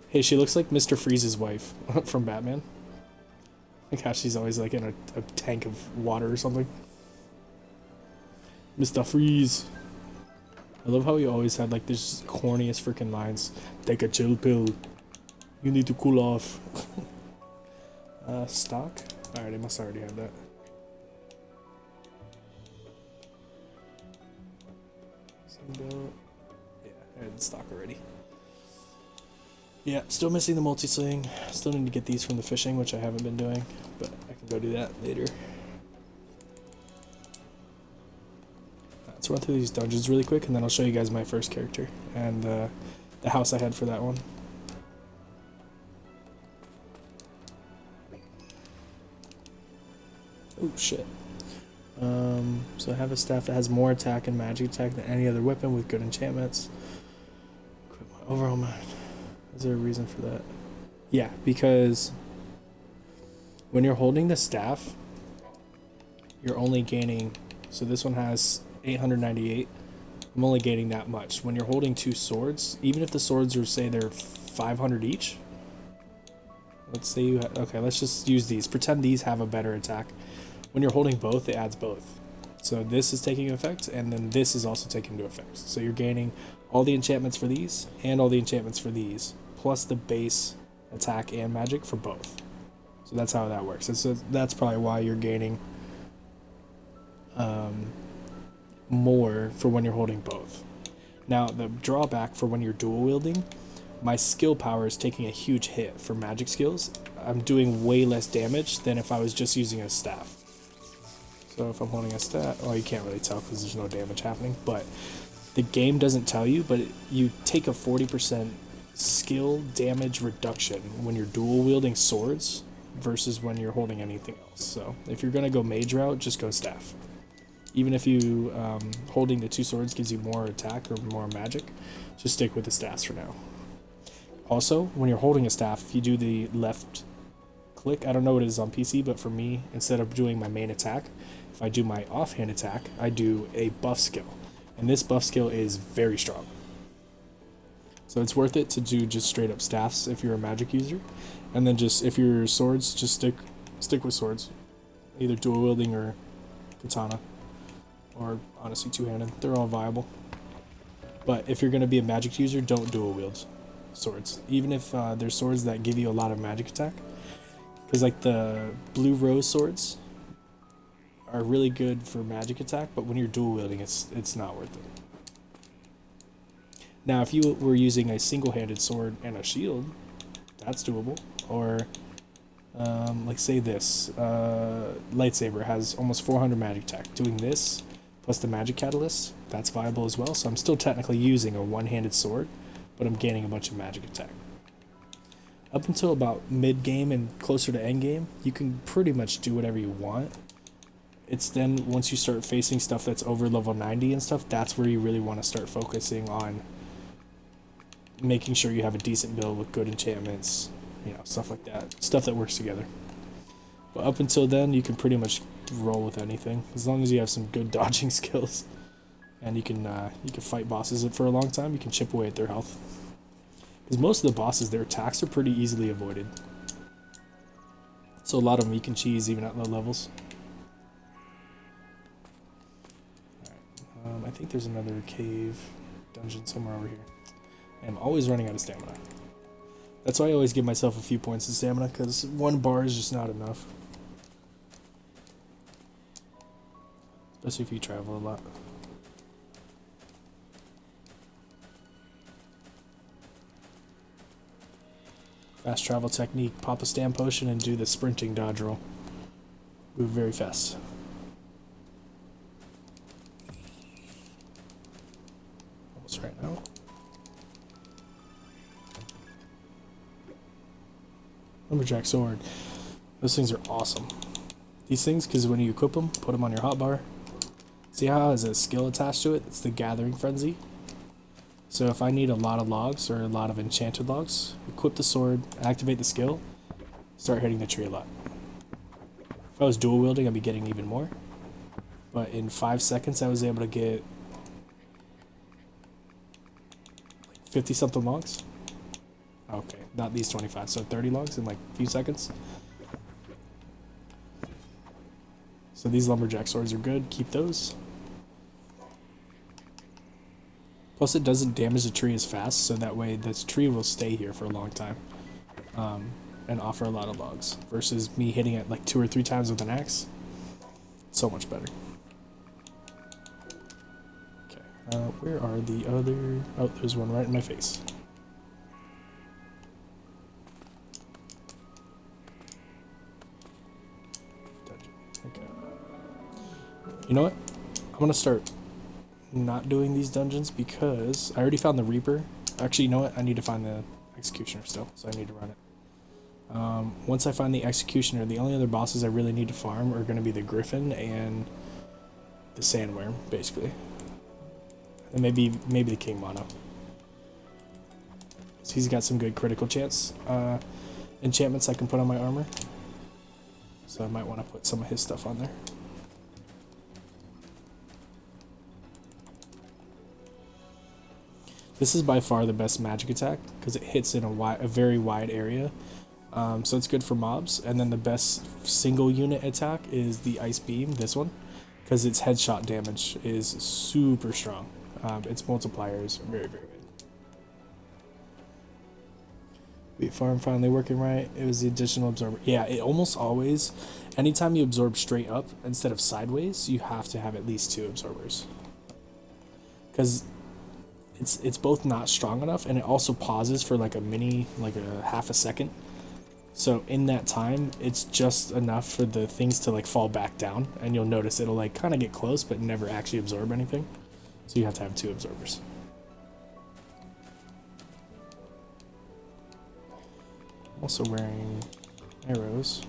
Hey, she looks like Mr. Freeze's wife from Batman. Like how she's always like in a tank of water or something. Mr. Freeze. I love how he always had like this corniest freaking lines. Take a chill pill. You need to cool off. Stock? Alright, I must already have that. Single. Yeah, I had the stock already. Yeah, still missing the multi-sling. Still need to get these from the fishing, which I haven't been doing, but I can go do that later. Let's run through these dungeons really quick, and then I'll show you guys my first character and the house I had for that one. Oh shit. So I have a staff that has more attack and magic attack than any other weapon with good enchantments. Quit my overall mind. Is there a reason for that? Yeah, because when you're holding the staff, you're only gaining. So this one has 898. I'm only gaining that much. When you're holding two swords, even if the swords are, say, they're 500 each. Let's say you have, okay, let's just use these. Pretend these have a better attack. When you're holding both, it adds both. So this is taking effect, and then this is also taking into effect. So you're gaining all the enchantments for these, and all the enchantments for these, plus the base attack and magic for both. So that's how that works. And so that's probably why you're gaining more for when you're holding both. Now, the drawback for when you're dual wielding, my skill power is taking a huge hit for magic skills. I'm doing way less damage than if I was just using a staff. So if I'm holding a staff, well, you can't really tell because there's no damage happening, but the game doesn't tell you, but you take a 40% skill damage reduction when you're dual wielding swords versus when you're holding anything else. So if you're going to go mage route, just go staff. Even if you holding the two swords gives you more attack or more magic, just stick with the staffs for now. Also, when you're holding a staff, if you do the left click, I don't know what it is on PC, but for me, instead of doing my main attack, if I do my offhand attack, I do a buff skill. And this buff skill is very strong. So it's worth it to do just straight up staffs if you're a magic user. And then just, if you're swords, just stick with swords. Either dual wielding or katana. Or honestly two-handed. They're all viable. But if you're going to be a magic user, don't dual wield swords. Even if there's swords that give you a lot of magic attack. Because like the blue rose swords are really good for magic attack, but when you're dual wielding, it's not worth it. Now, if you were using a single-handed sword and a shield, that's doable. Or, like say this, lightsaber has almost 400 magic attack. Doing this, plus the magic catalyst, that's viable as well. So I'm still technically using a one-handed sword, but I'm gaining a bunch of magic attack. Up until about mid-game and closer to end-game, you can pretty much do whatever you want. It's then, once you start facing stuff that's over level 90 and stuff, that's where you really want to start focusing on making sure you have a decent build with good enchantments, you know, stuff like that. Stuff that works together. But up until then, you can pretty much roll with anything, as long as you have some good dodging skills. And you can fight bosses for a long time, you can chip away at their health. Because most of the bosses, their attacks are pretty easily avoided. So a lot of them you can cheese even at low levels. Alright, I think there's another cave dungeon somewhere over here. I'm always running out of stamina. That's why I always give myself a few points of stamina, because one bar is just not enough. Especially if you travel a lot. Fast travel technique, pop a stam potion and do the sprinting dodge roll. Move very fast. Almost right now. Lumberjack sword. Those things are awesome. These things, because when you equip them, put them on your hotbar. See how it has a skill attached to it? It's the Gathering Frenzy. So if I need a lot of logs or a lot of enchanted logs, equip the sword, activate the skill, start hitting the tree a lot. If I was dual wielding, I'd be getting even more. But in 5 seconds, I was able to get like 50 something logs. Okay, not these 25, so 30 logs in like a few seconds. So these lumberjack swords are good, keep those. Plus it doesn't damage the tree as fast, so that way this tree will stay here for a long time. And offer a lot of logs. Versus me hitting it like 2 or 3 times with an axe. So much better. Okay, where are the other... Oh, there's one right in my face. Okay. You know what? I'm gonna start not doing these dungeons because I already found the Reaper. Actually, you know what? I need to find the Executioner still, so I need to run it. Once I find the Executioner, the only other bosses I really need to farm are going to be the Griffin and the Sandworm, basically. And maybe the King Mono. So he's got some good critical chance enchantments I can put on my armor. So I might want to put some of his stuff on there. This is by far the best magic attack because it hits in a very wide area. So it's good for mobs. And then the best single unit attack is the Ice Beam, this one, because its headshot damage is super strong. Its multiplier is very, very good. Wheat farm finally working right. It was the additional absorber. Yeah, it almost always, anytime you absorb straight up instead of sideways, you have to have at least 2 absorbers. Because it's both not strong enough, and it also pauses for like a half a second. So in that time, it's just enough for the things to like fall back down, and you'll notice it'll like kind of get close but never actually absorb anything. So you have to have 2 absorbers. I'm also wearing arrows.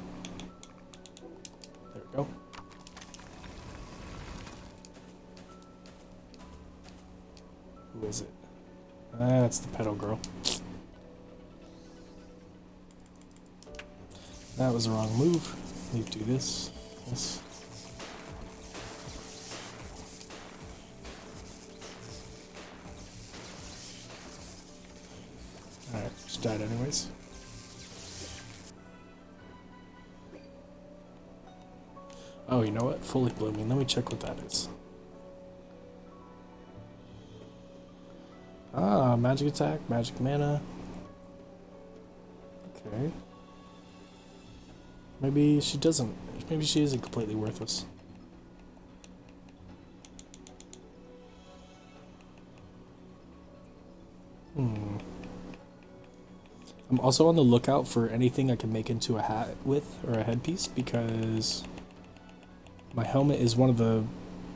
There we go. Who is it? That's the pedal girl. That was the wrong move. Need to do this. This. Alright, she died anyways. Oh, you know what? Fully blooming. Let me check what that is. Ah, magic attack, magic mana. Okay. Maybe she doesn't. Maybe she isn't completely worthless. I'm also on the lookout for anything I can make into a hat with, or a headpiece, because my helmet is one of the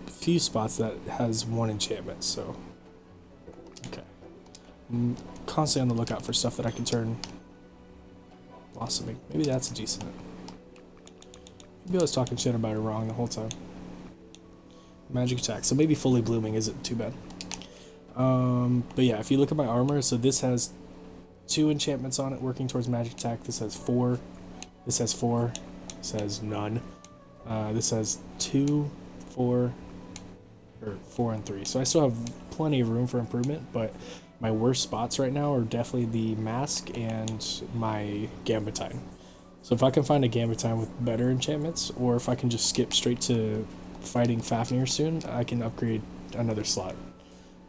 few spots that has one enchantment, so... Okay. I'm constantly on the lookout for stuff that I can turn blossoming. Maybe that's a decent... Maybe I was talking shit about it wrong the whole time. Magic attack, so maybe fully blooming isn't too bad. But yeah, if you look at my armor, so this has 2 enchantments on it working towards magic attack. This has 4. This has 4. This has none. This has 2, 4, or 4 and 3. So I still have plenty of room for improvement, but my worst spots right now are definitely the mask and my Gambitine. So if I can find a Gambitine with better enchantments, or if I can just skip straight to fighting Fafnir soon, I can upgrade another slot.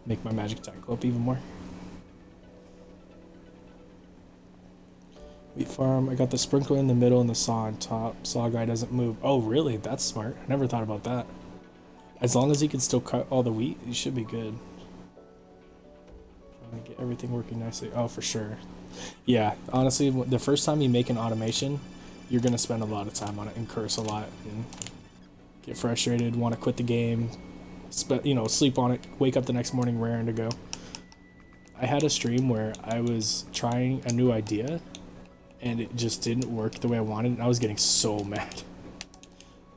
Make my magic attack go up even more. Wheat farm, I got the sprinkler in the middle and the saw on top. Saw guy doesn't move. Oh really? That's smart. I never thought about that. As long as he can still cut all the wheat, he should be good. Trying to get everything working nicely. Oh, for sure. Yeah, honestly, the first time you make an automation, you're going to spend a lot of time on it and curse a lot and get frustrated, want to quit the game, sleep on it, wake up the next morning raring to go. I had a stream where I was trying a new idea and it just didn't work the way I wanted, and I was getting so mad.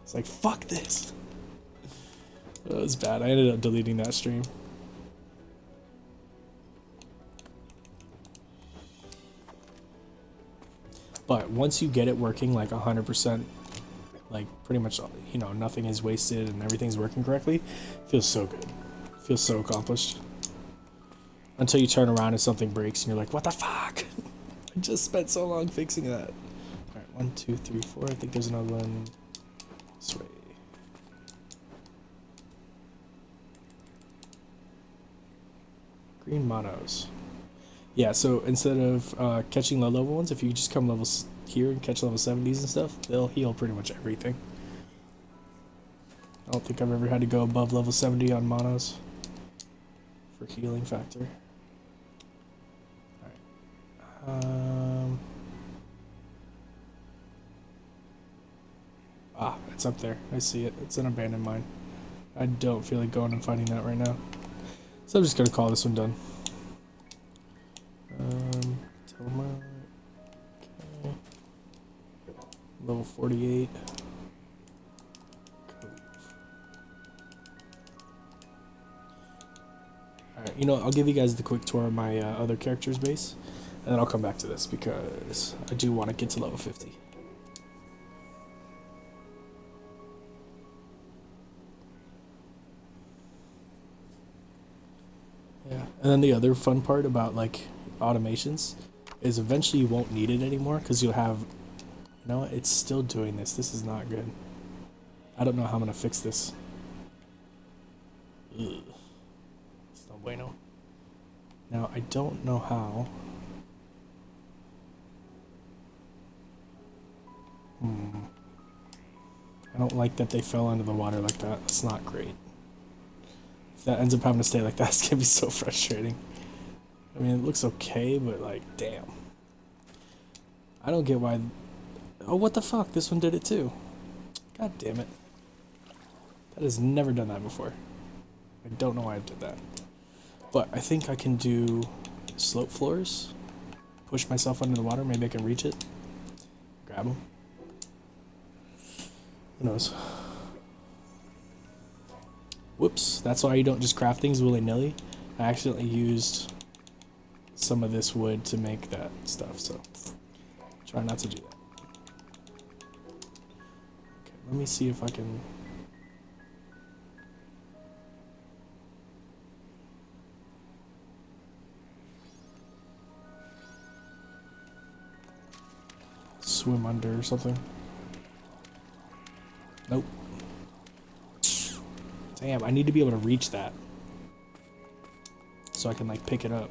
It's like, fuck this. That was bad. I ended up deleting that stream. But once you get it working like 100%, like pretty much, nothing is wasted and everything's working correctly, it feels so good. It feels so accomplished. Until you turn around and something breaks and you're like, what the fuck? I just spent so long fixing that. Alright, 1, 2, 3, 4. I think there's another one this way. Green monos. Yeah, so instead of catching low level ones, if you just come levels here and catch level 70s and stuff, they'll heal pretty much everything. I don't think I've ever had to go above level 70 on monos for healing factor. Alright. It's up there. I see it. It's an abandoned mine. I don't feel like going and fighting that right now. So I'm just gonna call this one done. Toma. Okay. Level 48. Alright, I'll give you guys the quick tour of my other character's base, and then I'll come back to this because I do want to get to level 50. Yeah, and then the other fun part about automations is eventually you won't need it anymore because you'll have, it's still doing this. This is not good. I don't know how I'm gonna fix this. Ugh. It's no bueno. Now I don't know how. I don't like that they fell into the water like that. That's not great. If that ends up having to stay like that, it's gonna be so frustrating. I mean, it looks okay, but damn. I don't get why... Oh, what the fuck? This one did it too. God damn it. That has never done that before. I don't know why I did that. But I think I can do slope floors. Push myself under the water. Maybe I can reach it. Grab them. Who knows? Whoops. That's why you don't just craft things willy-nilly. I accidentally used some of this wood to make that stuff, so try not to do that. Okay, let me see if I can... swim under or something. Nope. Damn, I need to be able to reach that so I can like pick it up.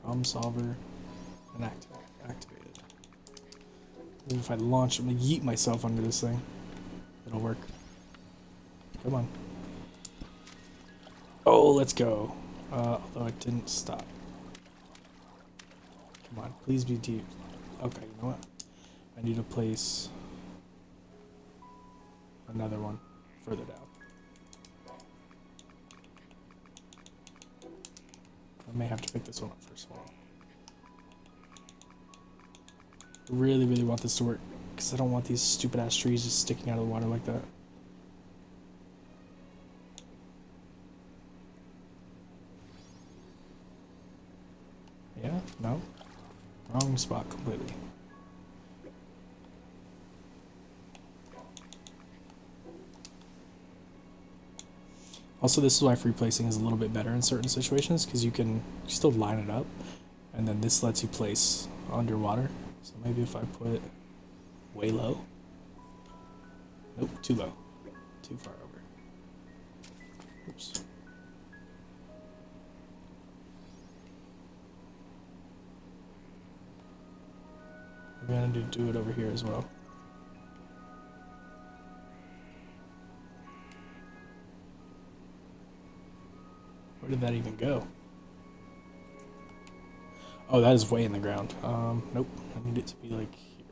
Problem solver and activated. Maybe if I launch, I'm gonna yeet myself under this thing. It'll work. Come on. Oh, let's go. Although it didn't stop. Come on, please be deep. Okay, you know what? I need to place another one further down. I may have to pick this one up first of all. I really, really want this to work because I don't want these stupid ass trees just sticking out of the water like that. Yeah, no. Wrong spot completely. Also, this is why free placing is a little bit better in certain situations, because you can still line it up, and then this lets you place underwater. So maybe if I put way low. Nope, too low. Too far over. Oops. Maybe I need to do it over here as well. Where did that even go? Oh, that is way in the ground. Nope. I need it to be like here.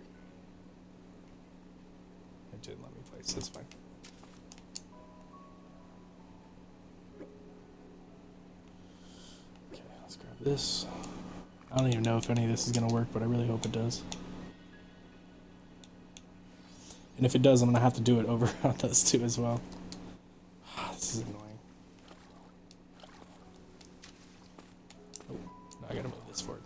It didn't let me place. That's fine. Okay, let's grab this. I don't even know if any of this is gonna work, but I really hope it does. And if it does, I'm gonna have to do it over on those two as well. This is annoying. Oh, now I gotta move this forward.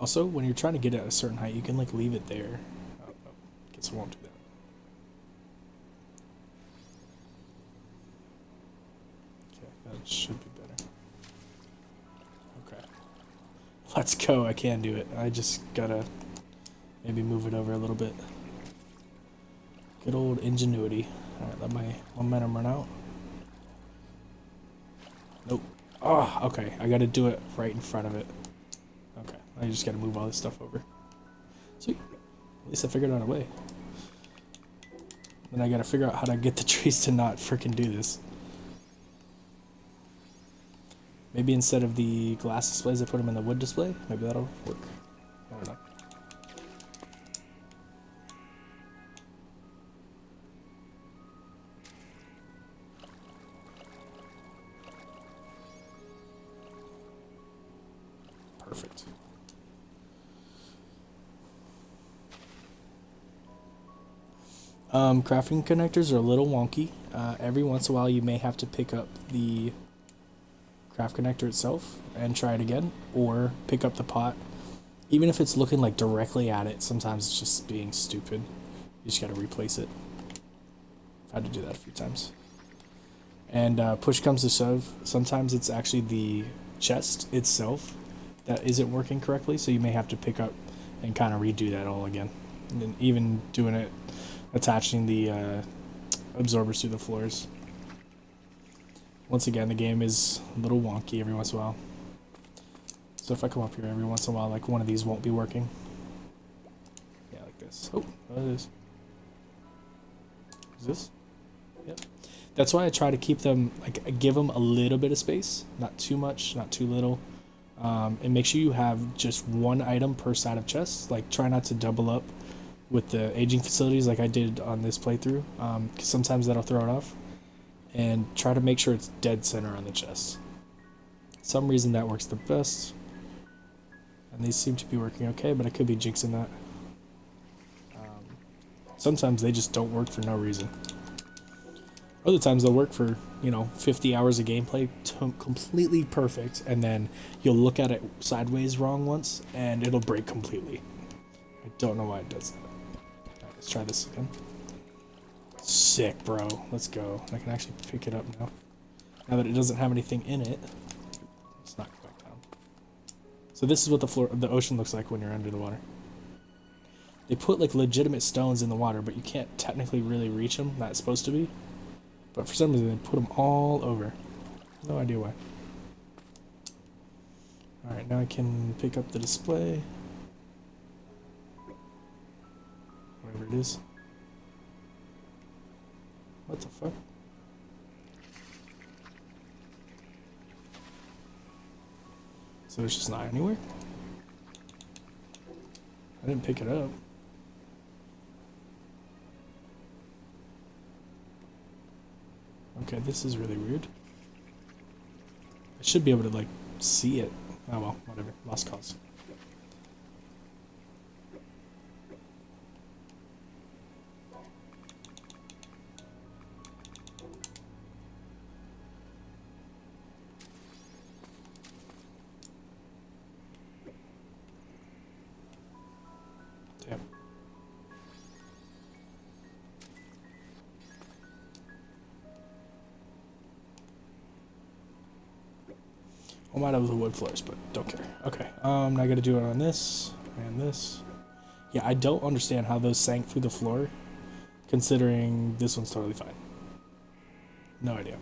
Also, when you're trying to get at a certain height, you can like leave it there. Oh, no, guess I won't do that. That should be better. Okay. Let's go. I can do it. I just gotta maybe move it over a little bit. Good old ingenuity. Alright, let my momentum run out. Nope. Oh, okay. I gotta do it right in front of it. Okay. I just gotta move all this stuff over. Sweet. At least I figured out a way. Then I gotta figure out how to get the trees to not freaking do this. Maybe instead of the glass displays, I put them in the wood display. Maybe that'll work. I don't know. Perfect. Crafting connectors are a little wonky. Every once in a while, you may have to pick up the craft connector itself and try it again, or pick up the pot. Even if it's looking like directly at it, sometimes it's just being stupid. You just gotta replace it. I've had to do that a few times. And push comes to shove, sometimes it's actually the chest itself that isn't working correctly, so you may have to pick up and kind of redo that all again. And then even doing it, attaching the absorbers to the floors. Once again, the game is a little wonky every once in a while. So if I come up here every once in a while, like one of these won't be working. Yeah, like this. Oh, that is. Is this? Yep. That's why I try to keep them, like, I give them a little bit of space. Not too much, not too little. And make sure you have just one item per side of chest. Like, try not to double up with the aging facilities like I did on this playthrough. Because sometimes that'll throw it off. and try to make sure it's dead center on the chest. Some reason that works the best, and these seem to be working okay, but I could be jinxing that. Sometimes they just don't work for no reason. Other times they'll work for, 50 hours of gameplay, completely perfect, and then you'll look at it sideways wrong once, and it'll break completely. I don't know why it does that. Alright, let's try this again. Sick, bro. Let's go. I can actually pick it up now. Now that it doesn't have anything in it, let's knock it back down. So this is what the ocean looks like when you're under the water. They put like legitimate stones in the water, but you can't technically really reach them. That's supposed to be. But for some reason, they put them all over. No idea why. Alright, now I can pick up the display. Whatever it is. What the fuck? So it's just not anywhere? I didn't pick it up. Okay, this is really weird. I should be able to, like, see it. Oh well, whatever. Lost cause. Damn. I might have the wood floors, but don't care. Okay, now I gotta do it on this and this. Yeah, I don't understand how those sank through the floor, considering this one's totally fine. No idea.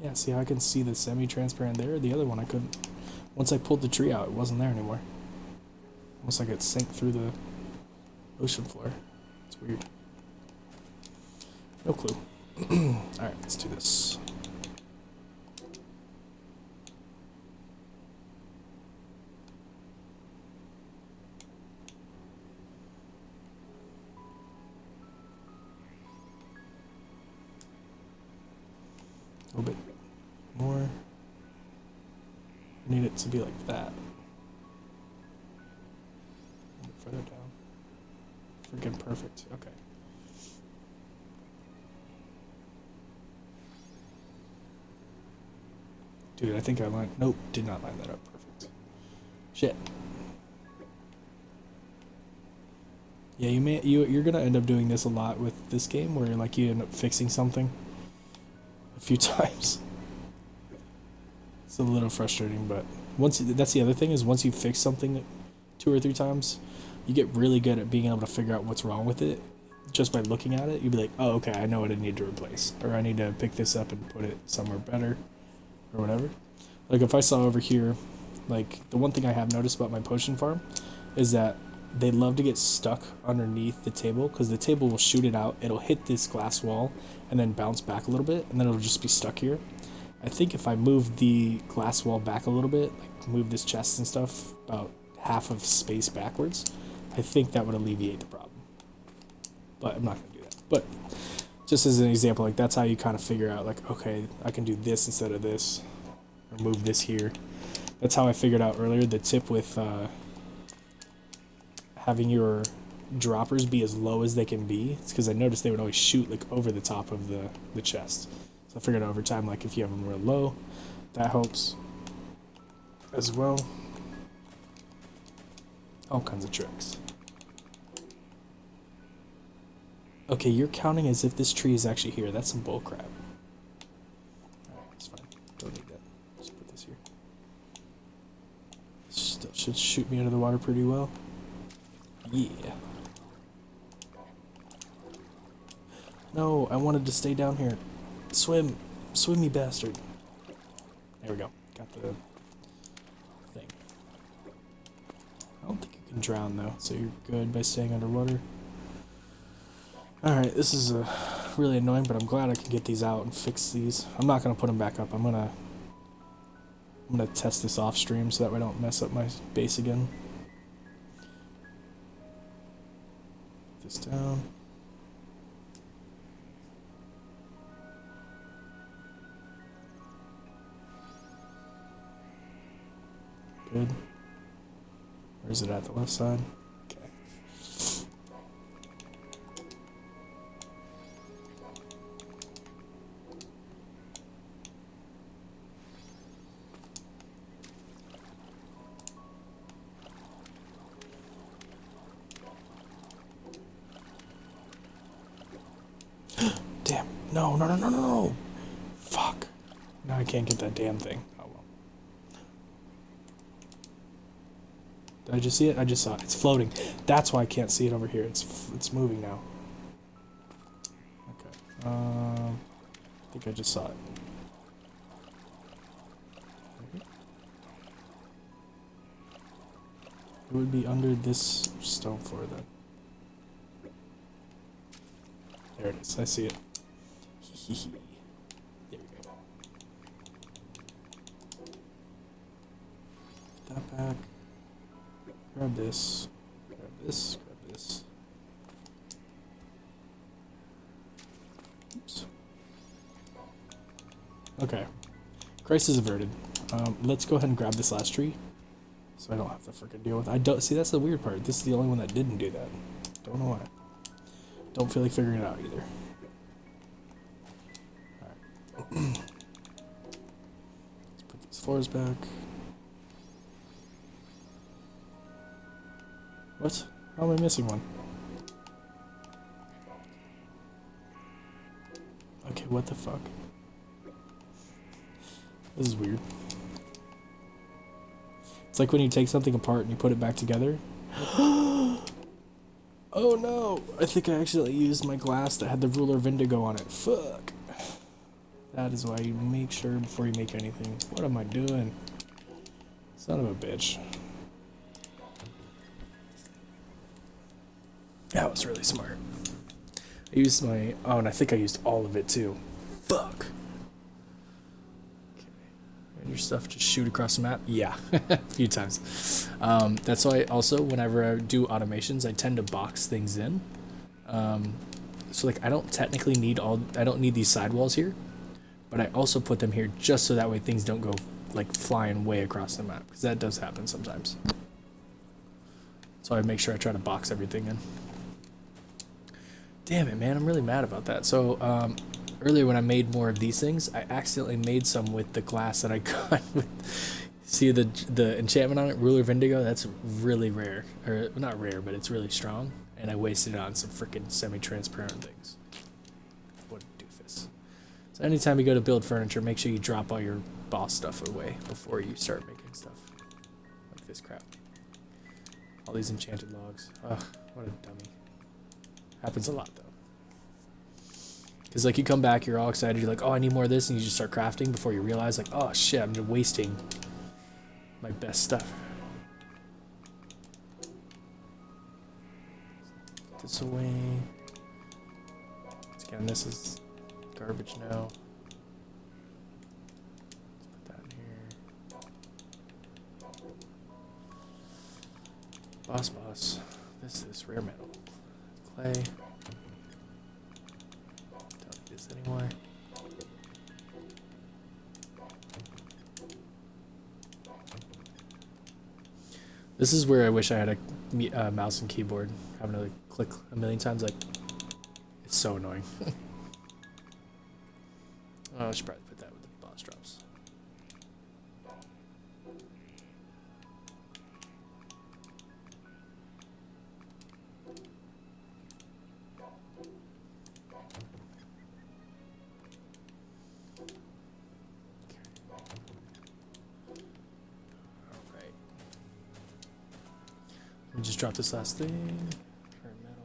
Yeah, see, I can see the semi-transparent there. The other one I couldn't. Once I pulled the tree out, it wasn't there anymore. Almost like it sank through the ocean floor. It's weird. No clue. Alright, let's do this. A little bit more. I need it to be like that. A little bit further down. Freaking perfect. Okay. Dude, I think I lined... Nope, did not line that up perfect. Shit. Yeah, you're gonna end up doing this a lot with this game, where like you end up fixing something a few times. It's a little frustrating, but that's the other thing, is once you fix something 2 or 3 times, you get really good at being able to figure out what's wrong with it. Just by looking at it, you'd be like, oh, okay, I know what I need to replace, or I need to pick this up and put it somewhere better, or whatever. Like if I saw over here, like the one thing I have noticed about my potion farm is that they love to get stuck underneath the table, because the table will shoot it out, it'll hit this glass wall and then bounce back a little bit, and then it'll just be stuck here. I think if I move the glass wall back a little bit, like move this chest and stuff about half of space backwards, I think that would alleviate the problem. But I'm not going to do that. But just as an example, like that's how you kind of figure out, like, okay, I can do this instead of this, or move this here. That's how I figured out earlier the tip with having your droppers be as low as they can be. It's because I noticed they would always shoot like over the top of the chest. So I figured out over time, like if you have them real low, that helps as well. All kinds of tricks. Okay, you're counting as if this tree is actually here. That's some bullcrap. Alright, that's fine. Don't need that. Just put this here. Still should shoot me under the water pretty well. Yeah. No, I wanted to stay down here. Swim. Swim, you bastard. There we go. Got the thing. I don't think you can drown, though, so you're good by staying underwater. Alright, this is really annoying, but I'm glad I can get these out and fix these. I'm not going to put them back up. I'm gonna test this off stream so that way I don't mess up my base again. Put this down. Good. Where is it at? The left side? Okay. Damn. No, no, no, no, no, no. Fuck. Now I can't get that damn thing. Oh well. Did I just see it? I just saw it. It's floating. That's why I can't see it over here. It's moving now. Okay. I think I just saw it. It would be under this stone floor then. There it is. I see it. There we go. Put that back. Grab this. Grab this. Grab this. Oops. Okay. Crisis averted. Let's go ahead and grab this last tree, so I don't have to freaking deal with it. I don't see. That's the weird part. This is the only one that didn't do that. Don't know why. Don't feel like figuring it out either. Alright. Let's put these floors back. What? How am I missing one? Okay, what the fuck? This is weird. It's like when you take something apart and you put it back together. Oh no! I think I accidentally used my glass that had the ruler of indigo on it. Fuck! That is why you make sure before you make anything. What am I doing? Son of a bitch. That was really smart. I used my... Oh, and I think I used all of it too. Fuck! And your stuff just shoot across the map? Yeah, a few times. That's why also whenever I do automations, I tend to box things in. So like I don't technically need I don't need these sidewalls here, but I also put them here just so that way things don't go like flying way across the map, because that does happen sometimes. So I make sure I try to box everything in. Damn it, man, I'm really mad about that. So earlier when I made more of these things, I accidentally made some with the glass that I got with, see the enchantment on it, Ruler of Indigo, that's really rare, or not rare, but it's really strong, and I wasted it on some freaking semi-transparent things. What a doofus. So anytime you go to build furniture, make sure you drop all your boss stuff away before you start making stuff. Like this crap. All these enchanted logs. Ugh, what a dummy. Happens a lot though. Because like you come back, you're all excited, you're like, oh, I need more of this, and you just start crafting before you realize like, oh shit, I'm just wasting my best stuff. Put this away. Again, this is garbage now. Let's put that in here. Boss. This is rare metal. Clay. Anymore. This is where I wish I had a mouse and keyboard. Having to like, click a million times, like, it's so annoying. Oh, I should probably put that with the boss drops. Let me just drop this last thing. Current metal.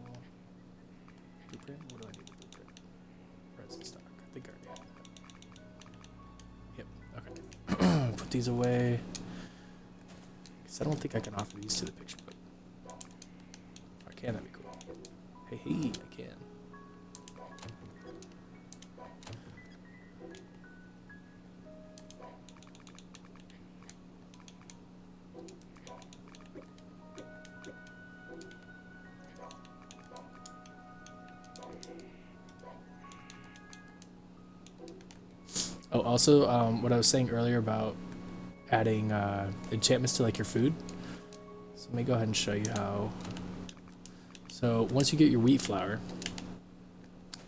Blueprint? What do I need to blueprint? Resin stock. I think I already have it. Yep, okay. Put these away. Because I don't think I can offer these to the picture book. If I can, that'd be cool. Hey, I can. Oh, also, what I was saying earlier about adding enchantments to like your food. So let me go ahead and show you how. So once you get your wheat flour,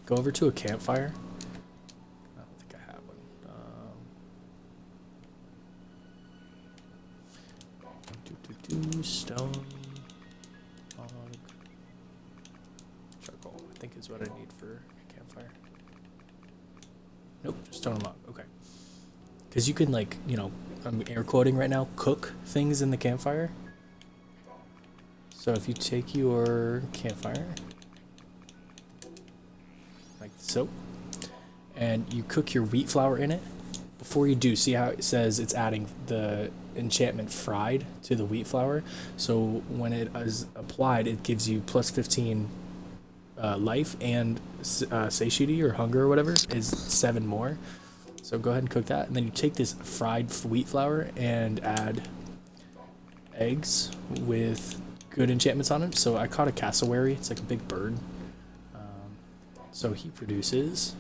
go over to a campfire. I don't think I have one. Stone, log, charcoal. I think is what I need for a campfire. Nope, just stone and log. Okay. Because you can, like, you know, I'm air quoting right now, cook things in the campfire. So if you take your campfire, like so, and you cook your wheat flour in it, before you do, see how it says it's adding the enchantment fried to the wheat flour? So when it is applied, it gives you plus 15 life, and satiety or hunger or whatever is 7 more. So go ahead and cook that, and then you take this fried wheat flour and add eggs with good enchantments on it. So I caught a cassowary. It's like a big bird. So he produces.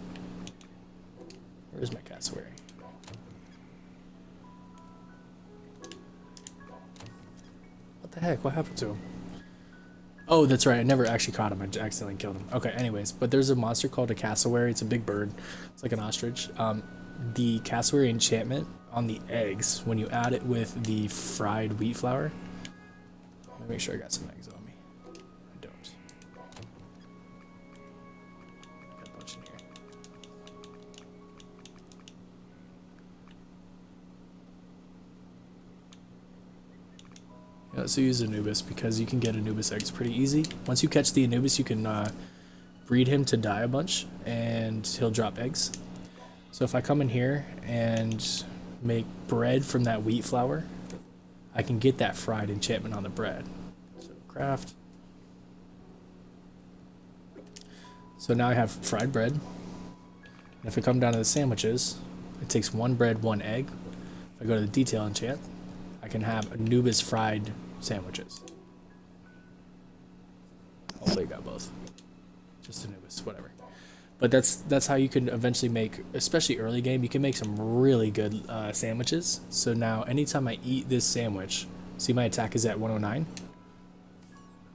Where's my cassowary? What the heck? What happened to him? Oh, that's right. I never actually caught him. I accidentally killed him. Okay, anyways. But there's a monster called a cassowary. It's a big bird. It's like an ostrich. The cassowary enchantment on the eggs, when you add it with the fried wheat flour. Let me make sure I got some eggs on me. I don't. Got a bunch in here. Yeah, so use Anubis because you can get Anubis eggs pretty easy. Once you catch the Anubis, you can breed him to die a bunch, and he'll drop eggs. So if I come in here and make bread from that wheat flour, I can get that fried enchantment on the bread. So craft. So now I have fried bread. And if I come down to the sandwiches, it takes 1 bread, 1 egg. If I go to the detail enchant, I can have Anubis fried sandwiches. Hopefully I got both. Just Anubis, whatever. But that's how you can eventually make, especially early game, you can make some really good sandwiches. So now anytime I eat this sandwich, see my attack is at 109.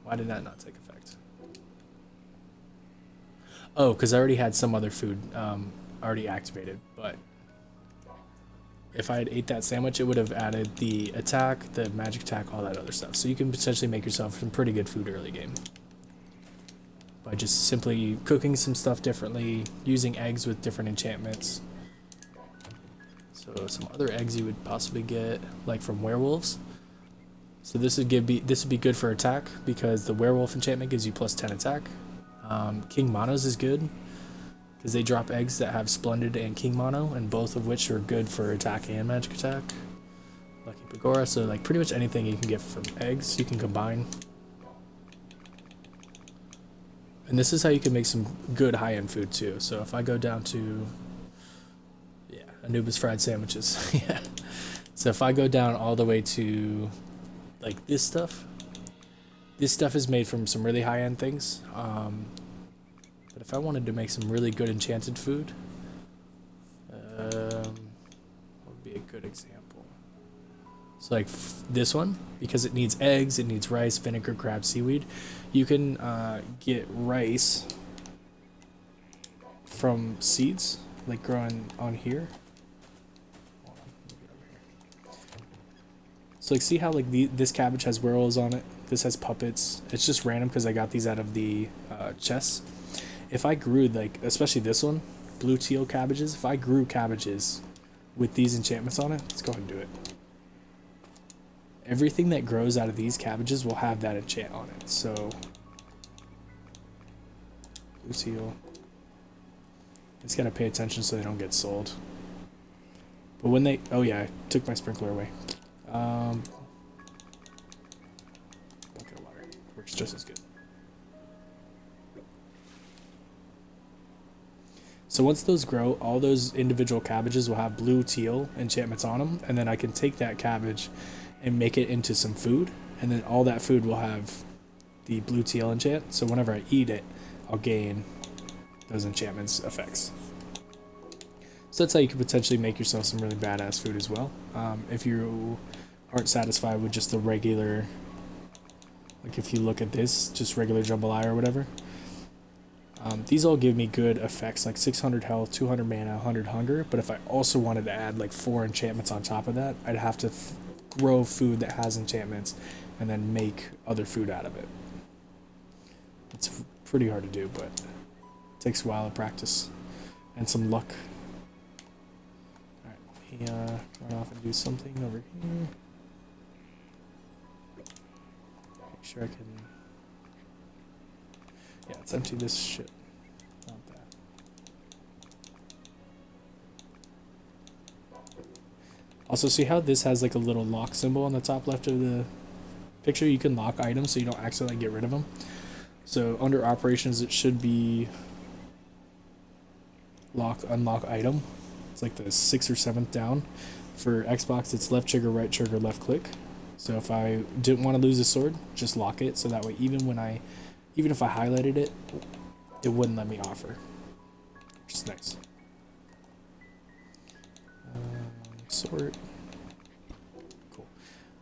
Why did that not take effect? Oh, because I already had some other food already activated. But if I had ate that sandwich, it would have added the attack, the magic attack, all that other stuff. So you can potentially make yourself some pretty good food early game. By just simply cooking some stuff differently, using eggs with different enchantments. So some other eggs you would possibly get, like from werewolves. So this would be good for attack because the werewolf enchantment gives you plus 10 attack. King Mono's is good because they drop eggs that have Splendid and King Mono, and both of which are good for attack and magic attack. Lucky Pagora, so like pretty much anything you can get from eggs you can combine. And this is how you can make some good high-end food too. So if I go down to, yeah, Anubis fried sandwiches. Yeah. So if I go down all the way to like this stuff is made from some really high-end things. But if I wanted to make some really good enchanted food, what would be a good example? So like this one, because it needs eggs, it needs rice, vinegar, crab, seaweed. You can get rice from seeds, like growing on here. So like see how like this cabbage has werewolves on it? This has puppets. It's just random because I got these out of the chests. If I grew like, especially this one, blue teal cabbages, if I grew cabbages with these enchantments on it, let's go ahead and do it. Everything that grows out of these cabbages will have that enchant on it. So blue teal. Just gotta pay attention so they don't get sold. But when they, oh yeah, I took my sprinkler away. Bucket of water works just as good. So once those grow, all those individual cabbages will have blue teal enchantments on them, and then I can take that cabbage and make it into some food, and then all that food will have the blue teal enchant. So whenever I eat it, I'll gain those enchantments effects. So that's how you could potentially make yourself some really badass food as well. If you aren't satisfied with just the regular, like if you look at this, just regular jambalaya or whatever, these all give me good effects, like 600 health, 200 mana, 100 hunger. But if I also wanted to add like 4 enchantments on top of that, I'd have to grow food that has enchantments and then make other food out of it. It's pretty hard to do, but it takes a while of practice and some luck. Alright, let me run off and do something over here. Make sure I can... Yeah, let's empty this shit. Not that. Also, see how this has like a little lock symbol on the top left of the picture? You can lock items so you don't accidentally get rid of them. So under operations, it should be lock, unlock item. It's like the 6th or 7th down. For Xbox, it's left trigger, right trigger, left click. So if I didn't want to lose a sword, just lock it. So that way, even if I highlighted it, it wouldn't let me offer, which is nice. Sort. Cool.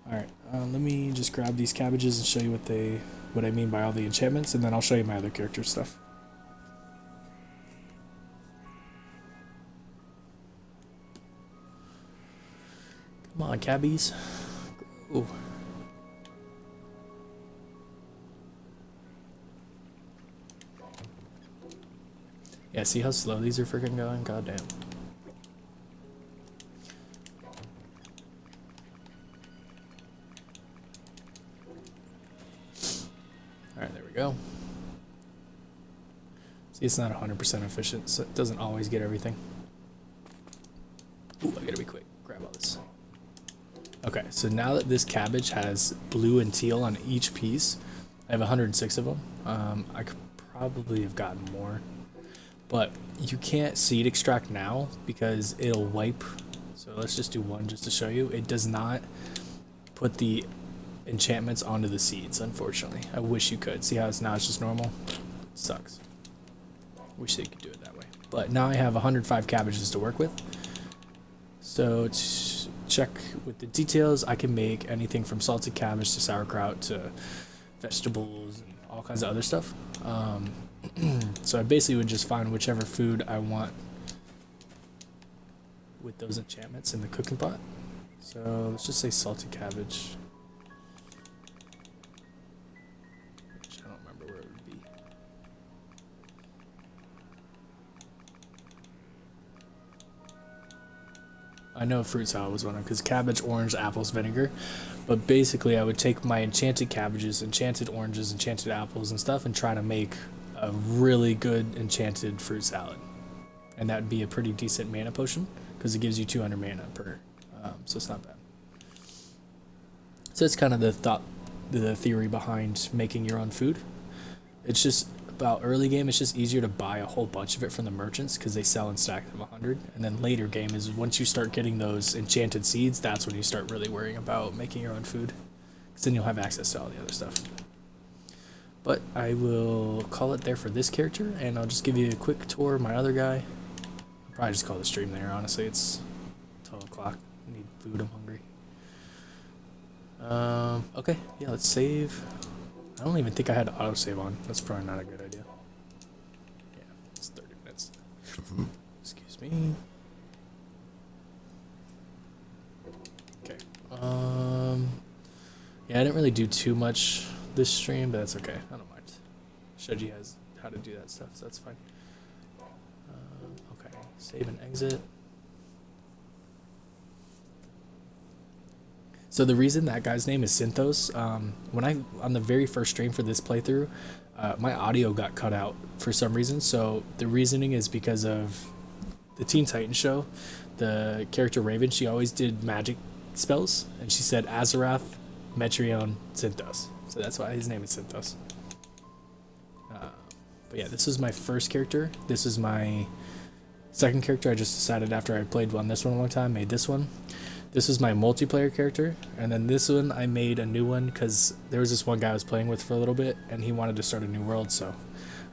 Alright, let me just grab these cabbages and show you what I mean by all the enchantments, and then I'll show you my other character stuff. Come on, cabbies. Ooh. Yeah, see how slow these are freaking going? Goddamn. Alright, there we go. See, it's not 100% efficient, so it doesn't always get everything. Ooh, I gotta be quick. Grab all this. Okay, so now that this cabbage has blue and teal on each piece, I have 106 of them. I could probably have gotten more. But you can't seed extract now because it'll wipe. So let's just do one just to show you. It does not put the enchantments onto the seeds, unfortunately. I wish you could. See how it's now it's just normal? Sucks. Wish they could do it that way. But now I have 105 cabbages to work with. So to check with the details, I can make anything from salted cabbage to sauerkraut to vegetables and all kinds of other stuff. So I basically would just find whichever food I want with those enchantments in the cooking pot. So let's just say salted cabbage. Which I don't remember where it would be. I know fruit salad was one of them because cabbage, orange, apples, vinegar. But basically I would take my enchanted cabbages, enchanted oranges, enchanted apples and stuff and try to make a really good enchanted fruit salad. And that would be a pretty decent mana potion because it gives you 200 mana per, so it's not bad. So that's kind of the theory behind making your own food. It's just about early game, it's just easier to buy a whole bunch of it from the merchants because they sell in stacks of 100. And then later game is once you start getting those enchanted seeds, that's when you start really worrying about making your own food. Because then you'll have access to all the other stuff. But I will call it there for this character, and I'll just give you a quick tour of my other guy. I'll probably just call the stream there, honestly. It's 12 o'clock. I need food, I'm hungry. Okay, yeah, let's save. I don't even think I had autosave on. That's probably not a good idea. Yeah, it's 30 minutes. Excuse me. Okay. Yeah, I didn't really do too much this stream, but that's okay. I don't mind. Showed you guys how to do that stuff, so that's fine. Okay, save and exit. So the reason that guy's name is Synthos, on the very first stream for this playthrough, my audio got cut out for some reason. So the reasoning is because of the Teen Titans show. The character Raven, she always did magic spells, and she said Azarath, Metreon, Synthos. So that's why his name is Synthos. But yeah, this is my first character. This is my second character. I just decided after I played on this one a long time, made this one. This is my multiplayer character. And then this one, I made a new one because there was this one guy I was playing with for a little bit, and he wanted to start a new world, so.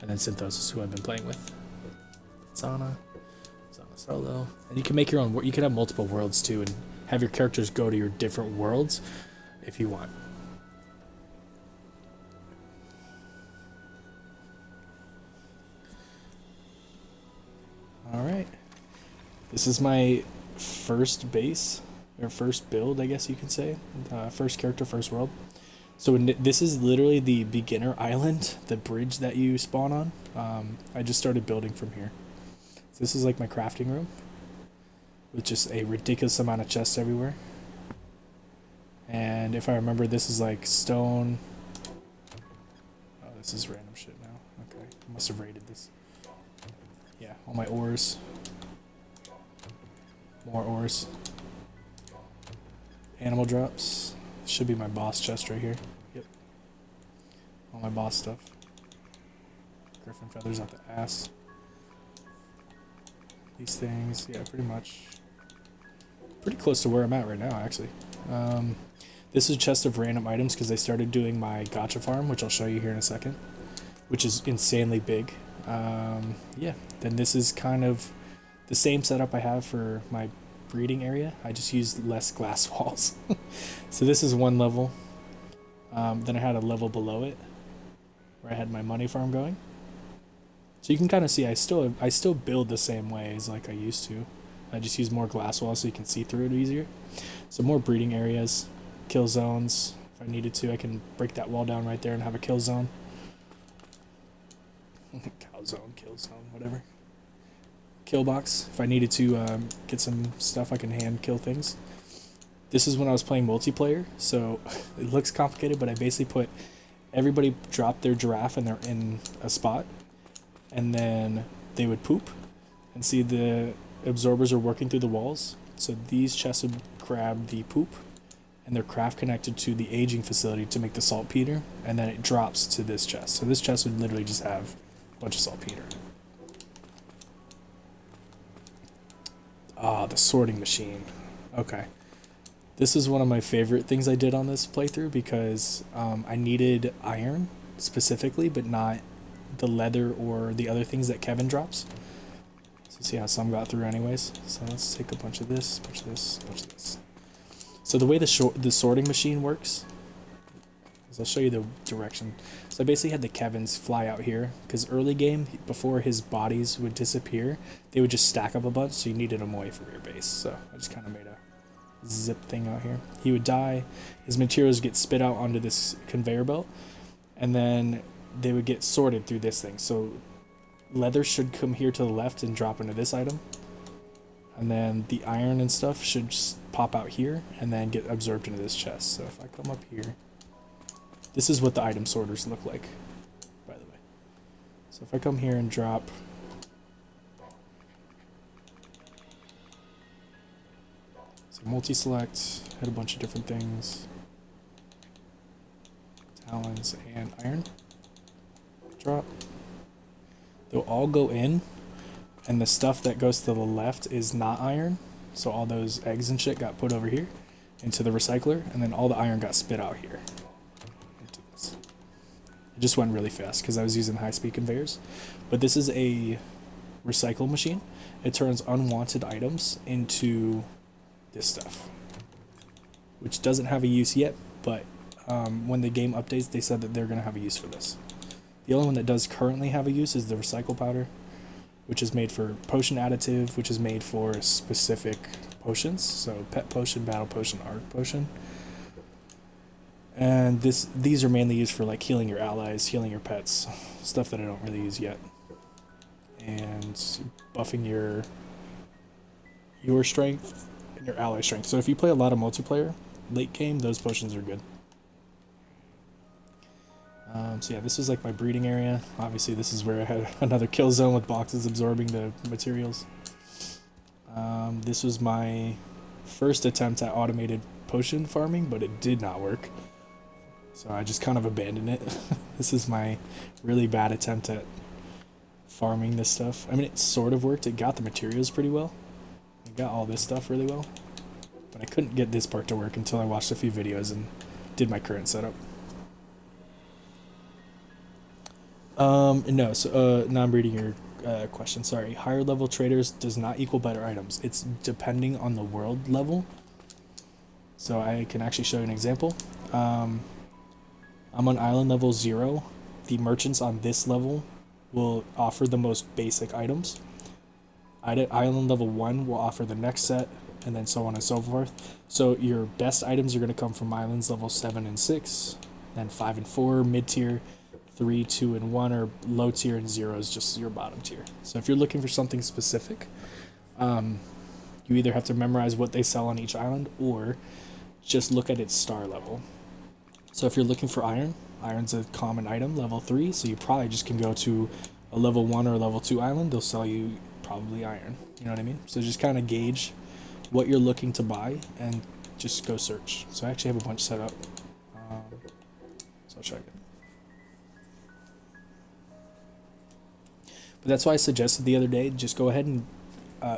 And then Synthos is who I've been playing with. Sana. Solo. And you can make your own. You can have multiple worlds too, and have your characters go to your different worlds if you want. All right. This is my first base, or first build, I guess you can say. First character, first world. So this is literally the beginner island, the bridge that you spawn on. I just started building from here. So this is like my crafting room, with just a ridiculous amount of chests everywhere. And if I remember, this is like stone. Oh, this is random shit now. Okay, I must have raided this. Yeah, all my ores. More ores. Animal drops. Should be my boss chest right here. Yep. All my boss stuff. Griffin feathers out the ass. These things, yeah, pretty much. Pretty close to where I'm at right now, actually. This is a chest of random items because I started doing my gacha farm, which I'll show you here in a second, which is insanely big. Yeah, then this is kind of the same setup I have for my breeding area. I just used less glass walls. So this is one level. Then I had a level below it where I had my money farm going. So you can kind of see I still build the same way as like I used to. I just use more glass walls so you can see through it easier. So more breeding areas, kill zones. If I needed to, I can break that wall down right there and have a kill zone. Cow zone, kill zone, whatever. Kill box. If I needed to get some stuff, I can hand kill things. This is when I was playing multiplayer, so it looks complicated, but I basically put everybody dropped their giraffe and they're in a spot, and then they would poop, and see the absorbers are working through the walls. So these chests would grab the poop, and they're craft connected to the aging facility to make the saltpeter, and then it drops to this chest. So this chest would literally just have a bunch of saltpeter. Ah, the sorting machine. Okay. This is one of my favorite things I did on this playthrough because I needed iron specifically, but not the leather or the other things that Kevin drops. So see how some got through anyways. So let's take a bunch of this, bunch of this, bunch of this. So the way the sorting machine works is I'll show you the direction. So I basically had the Kevins fly out here because early game, before his bodies would disappear, they would just stack up a bunch, so you needed them away from your base. So I just kind of made a zip thing out here. He would die, his materials get spit out onto this conveyor belt, and then they would get sorted through this thing. So leather should come here to the left and drop into this item, and then the iron and stuff should just pop out here and then get absorbed into this chest. So if I come up here, this is what the item sorters look like, by the way. So if I come here and drop multi-select, hit a bunch of different things, talons and iron, drop, they'll all go in, and the stuff that goes to the left is not iron, so all those eggs and shit got put over here into the recycler, and then all the iron got spit out here into this. It just went really fast because I was using high-speed conveyors, but this is a recycle machine. It turns unwanted items into this stuff, which doesn't have a use yet, but when the game updates, they said that they're going to have a use for this. The only one that does currently have a use is the recycle powder, which is made for potion additive, which is made for specific potions, so pet potion, battle potion, arc potion. And these are mainly used for like healing your allies, healing your pets, stuff that I don't really use yet, and buffing your strength and your ally strength. So if you play a lot of multiplayer, late game, those potions are good. So yeah, this is like my breeding area. Obviously this is where I had another kill zone with boxes absorbing the materials. This was my first attempt at automated potion farming, but it did not work. So I just kind of abandoned it. This is my really bad attempt at farming this stuff. I mean, it sort of worked. It got the materials pretty well. It got all this stuff really well. But I couldn't get this part to work until I watched a few videos and did my current setup. No, so now I'm breeding your question. Sorry, higher level traders does not equal better items. It's depending on the world level. So I can actually show you an example. I'm on island level 0. The merchants on this level will offer the most basic items. Island level 1 will offer the next set, and then so on and so forth. So your best items are going to come from islands level 7 and 6, then 5 and 4, mid-tier, 3, 2, and 1 are low tier, and 0 is just your bottom tier. So if you're looking for something specific, you either have to memorize what they sell on each island, or just look at its star level. So if you're looking for iron, iron's a common item, level 3, so you probably just can go to a level 1 or a level 2 island. They'll sell you probably iron. You know what I mean? So just kind of gauge what you're looking to buy and just go search. So I actually have a bunch set up. So I'll try again. But that's why I suggested the other day, just go ahead and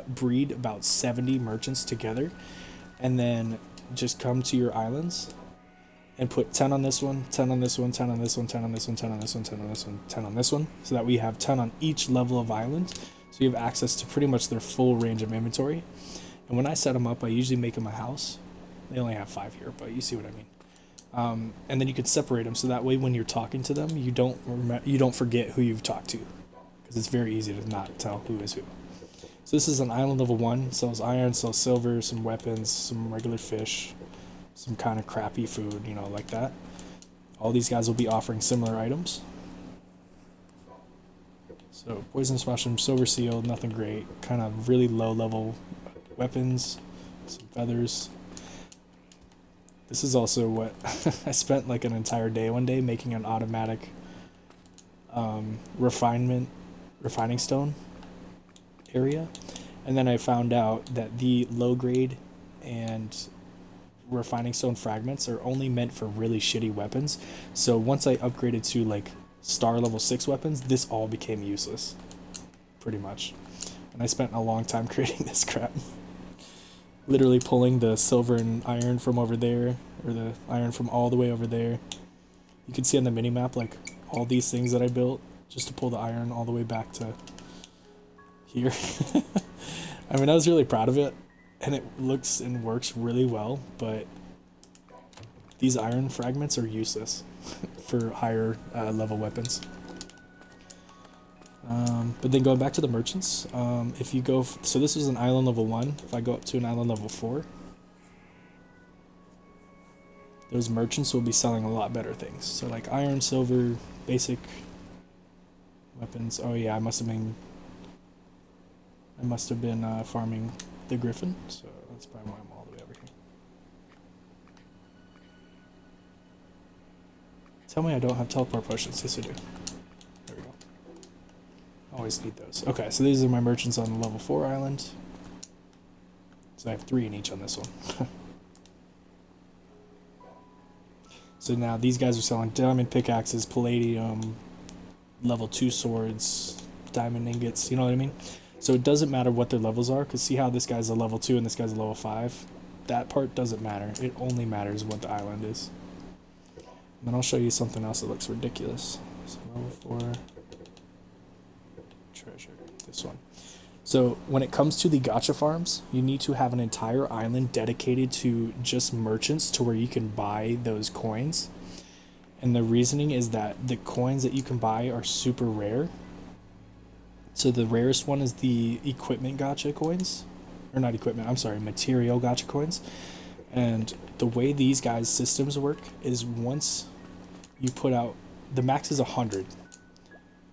breed about 70 merchants together, and then just come to your islands and put 10 on this one, 10 on this one, 10 on this one, 10 on this one, 10 on this one, 10 on this one, 10 on this one, so that we have 10 on each level of island, so you have access to pretty much their full range of inventory. And when I set them up, I usually make them a house. They only have 5 here, but you see what I mean. And then you can separate them, so that way when you're talking to them, you don't forget who you've talked to, because it's very easy to not tell who is who. So this is an island level 1, sells iron, sells silver, some weapons, some regular fish, some kind of crappy food, you know, like that. All these guys will be offering similar items. So poisonous mushroom, silver seal, nothing great, kind of really low level weapons, some feathers. This is also what I spent like an entire day one day making an automatic refining stone area, and then I found out that the low grade and refining stone fragments are only meant for really shitty weapons. So once I upgraded to like star level 6 weapons, this all became useless pretty much, and I spent a long time creating this crap. Literally pulling the silver and iron from over there, or the iron from all the way over there. You can see on the minimap like all these things that I built just to pull the iron all the way back to here. I mean, I was really proud of it, and it looks and works really well, but these iron fragments are useless for higher level weapons. But then going back to the merchants, if you go, so this is an island level 1, if I go up to an island level 4, those merchants will be selling a lot better things. So like iron, silver, basic weapons. Oh yeah, I must have been farming the griffin, so that's probably why I'm all the way over here. Tell me I don't have teleport potions. Yes I do. There we go. Always need those. Okay, so these are my merchants on the level 4 island. So I have 3 in each on this one. So now these guys are selling diamond pickaxes, palladium, level 2 swords, diamond ingots, you know what I mean? So it doesn't matter what their levels are, because see how this guy's a level 2 and this guy's a level 5? That part doesn't matter. It only matters what the island is. And then I'll show you something else that looks ridiculous. So level 4 treasure, this one. So when it comes to the gacha farms, you need to have an entire island dedicated to just merchants, to where you can buy those coins. And the reasoning is that the coins that you can buy are super rare. So the rarest one is the equipment gacha coins, or not equipment, I'm sorry, material gacha coins. And the way these guys' systems work is once you put out, the max is 100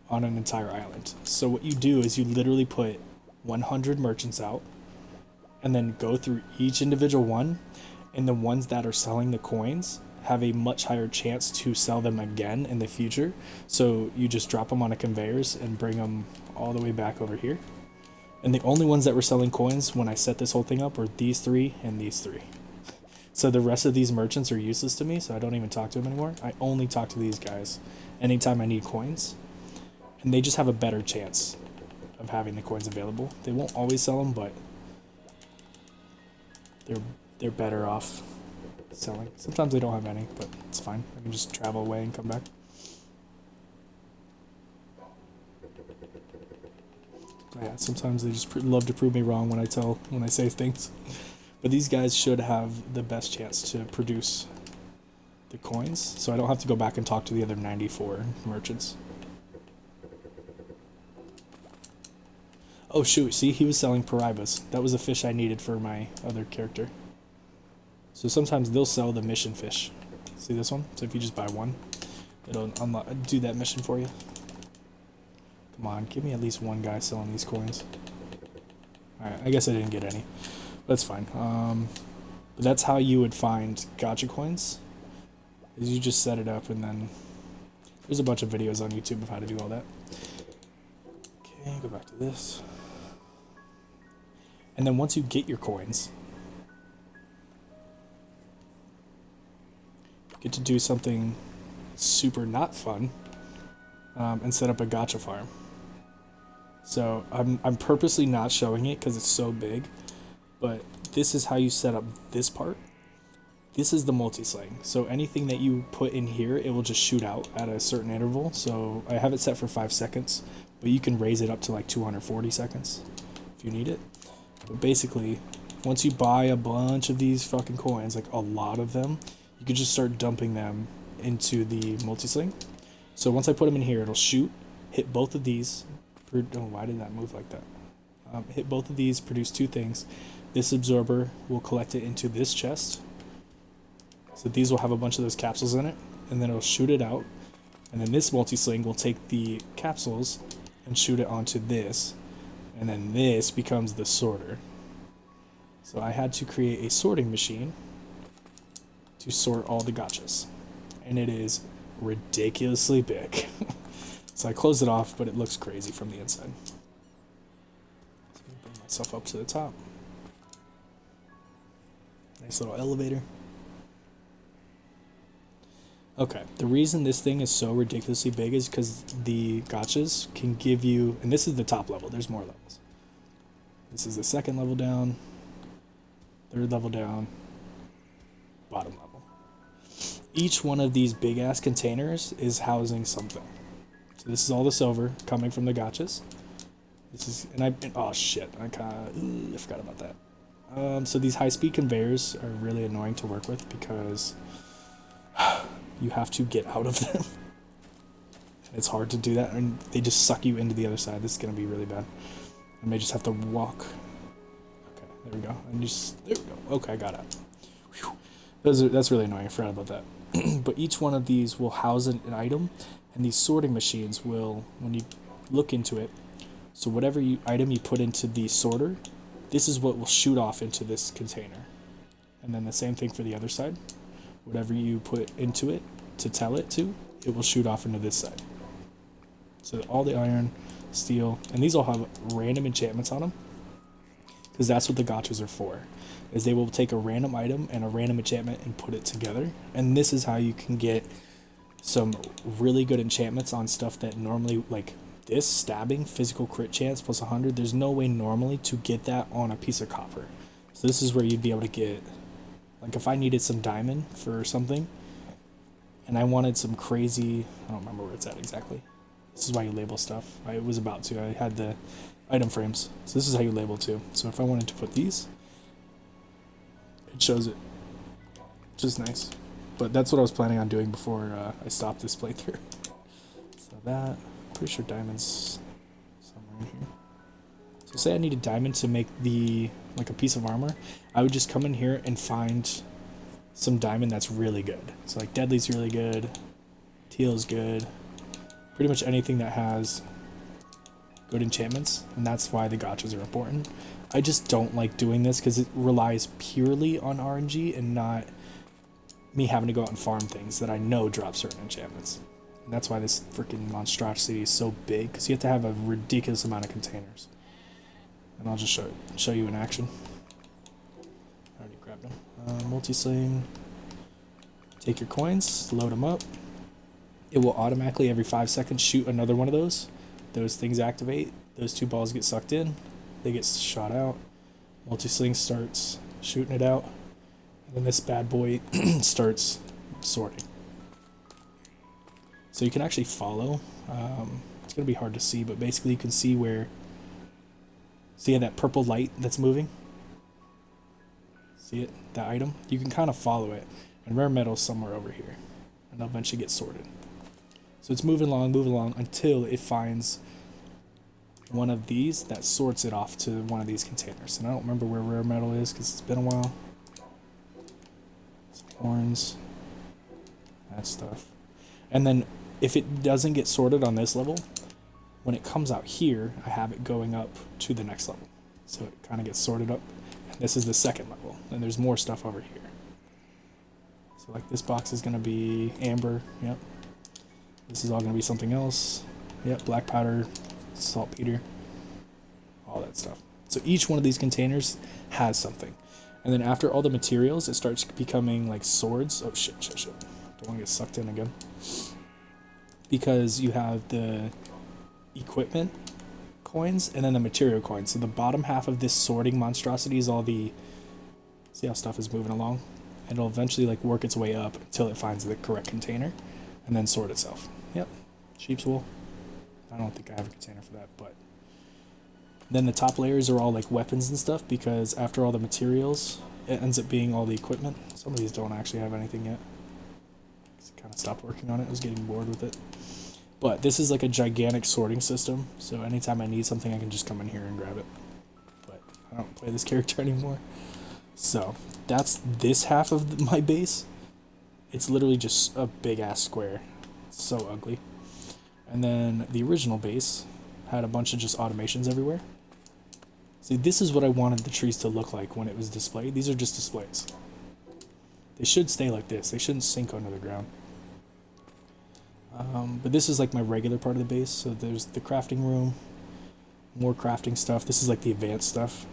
on an entire island. So what you do is you literally put 100 merchants out, and then go through each individual one, and the ones that are selling the coins have a much higher chance to sell them again in the future. So you just drop them on a conveyors and bring them all the way back over here. And the only ones that were selling coins when I set this whole thing up were these 3 and these 3. So the rest of these merchants are useless to me, so I don't even talk to them anymore. I only talk to these guys anytime I need coins. And they just have a better chance of having the coins available. They won't always sell them, but they're better off selling. Sometimes they don't have any, but it's fine. I can just travel away and come back. Yeah, sometimes they just love to prove me wrong when I say things. But these guys should have the best chance to produce the coins, so I don't have to go back and talk to the other 94 merchants. Oh shoot, see, he was selling Paribas. That was a fish I needed for my other character. So sometimes they'll sell the mission fish. See this one? So if you just buy one, it'll do that mission for you. Come on, give me at least one guy selling these coins. Alright, I guess I didn't get any. That's fine. But that's how you would find gacha coins. Is you just set it up, and then there's a bunch of videos on YouTube of how to do all that. Okay, go back to this. And then once you get your coins, you get to do something super not fun, and set up a gacha farm. So I'm purposely not showing it because it's so big, but this is how you set up this part. This is the multi-sling. So anything that you put in here, it will just shoot out at a certain interval. So I have it set for 5 seconds, but you can raise it up to like 240 seconds if you need it. But basically, once you buy a bunch of these fucking coins, like a lot of them, you can just start dumping them into the multi-sling. So once I put them in here, it'll shoot, hit both of these. Oh, why did that move like that? Hit both of these, produce 2 things. This absorber will collect it into this chest. So these will have a bunch of those capsules in it, and then it'll shoot it out. And then this multi-sling will take the capsules and shoot it onto this. And then this becomes the sorter. So I had to create a sorting machine to sort all the gachas. And it is ridiculously big. So I closed it off, but it looks crazy from the inside. So I'm gonna bring myself up to the top. Nice little elevator. Okay, the reason this thing is so ridiculously big is because the gachas can give you, and this is the top level, there's more levels. This is the 2nd level down, 3rd level down, bottom level. Each one of these big ass containers is housing something. So this is all the silver coming from the gachas. This is, oh shit, I forgot about that. So these high-speed conveyors are really annoying to work with because you have to get out of them. And it's hard to do that, and they just suck you into the other side. This is going to be really bad. I may just have to walk. Okay, there we go. And there we go. Okay, I got it. Whew. That's really annoying. I forgot about that. But each one of these will house an item, and these sorting machines will, when you look into it, so whatever item you put into the sorter, this is what will shoot off into this container. And then the same thing for the other side. Whatever you put into it to tell it to, it will shoot off into this side. So all the iron, steel, and these all have random enchantments on them, because that's what the gachas are for, is they will take a random item and a random enchantment and put it together. And this is how you can get some really good enchantments on stuff that normally, like this stabbing, physical crit chance plus 100, there's no way normally to get that on a piece of copper. So this is where you'd be able to get, like if I needed some diamond for something, and I wanted some crazy, I don't remember where it's at exactly. This is why you label stuff. I was about to, I had the item frames. So this is how you label too. So if I wanted to put these, it shows it. Which is nice. But that's what I was planning on doing before I stopped this playthrough. So that, pretty sure diamonds somewhere in here. So say I need a diamond to make like a piece of armor, I would just come in here and find some diamond that's really good. So like Deadly's really good, Teal's good, pretty much anything that has good enchantments, and that's why the gachas are important. I just don't like doing this because it relies purely on RNG and not me having to go out and farm things that I know drop certain enchantments. And that's why this freaking monstrosity is so big, because you have to have a ridiculous amount of containers. And I'll just show you in action. I already grabbed them. Multi-sling. Take your coins, load them up. It will automatically every 5 seconds shoot another one of those. Those things activate. Those 2 balls get sucked in. They get shot out. Multi-sling starts shooting it out. And then this bad boy starts sorting. So you can actually follow. It's going to be hard to see, but basically you can see where See that purple light that's moving? See it? That item? You can kind of follow it. And rare metal's somewhere over here. And they'll eventually get sorted. So it's moving along until it finds one of these that sorts it off to one of these containers. And I don't remember where rare metal is because it's been a while. Some horns. That stuff. And then if it doesn't get sorted on this level, when it comes out here, I have it going up to the next level. So it kind of gets sorted up. And this is the second level. And there's more stuff over here. So like this box is going to be amber. Yep. This is all going to be something else. Yep, black powder, saltpeter, all that stuff. So each one of these containers has something. And then after all the materials, it starts becoming like swords. Oh shit. Don't want to get sucked in again. Because you have the equipment coins and then the material coins. So the bottom half of this sorting monstrosity is all the... See how stuff is moving along? And it'll eventually like work its way up until it finds the correct container and then sort itself. Yep, sheep's wool. I don't think I have a container for that, but... Then the top layers are all like weapons and stuff because after all the materials, it ends up being all the equipment. Some of these don't actually have anything yet. I kind of stopped working on it. I was getting bored with it. But this is like a gigantic sorting system, so anytime I need something, I can just come in here and grab it. But I don't play this character anymore. So that's this half of my base. It's literally just a big ass square. It's so ugly. And then the original base had a bunch of just automations everywhere. See, this is what I wanted the trees to look like when it was displayed. These are just displays. They should stay like this. They shouldn't sink under the ground. But this is like my regular part of the base. So there's the crafting room, more crafting stuff. This is like the advanced stuff.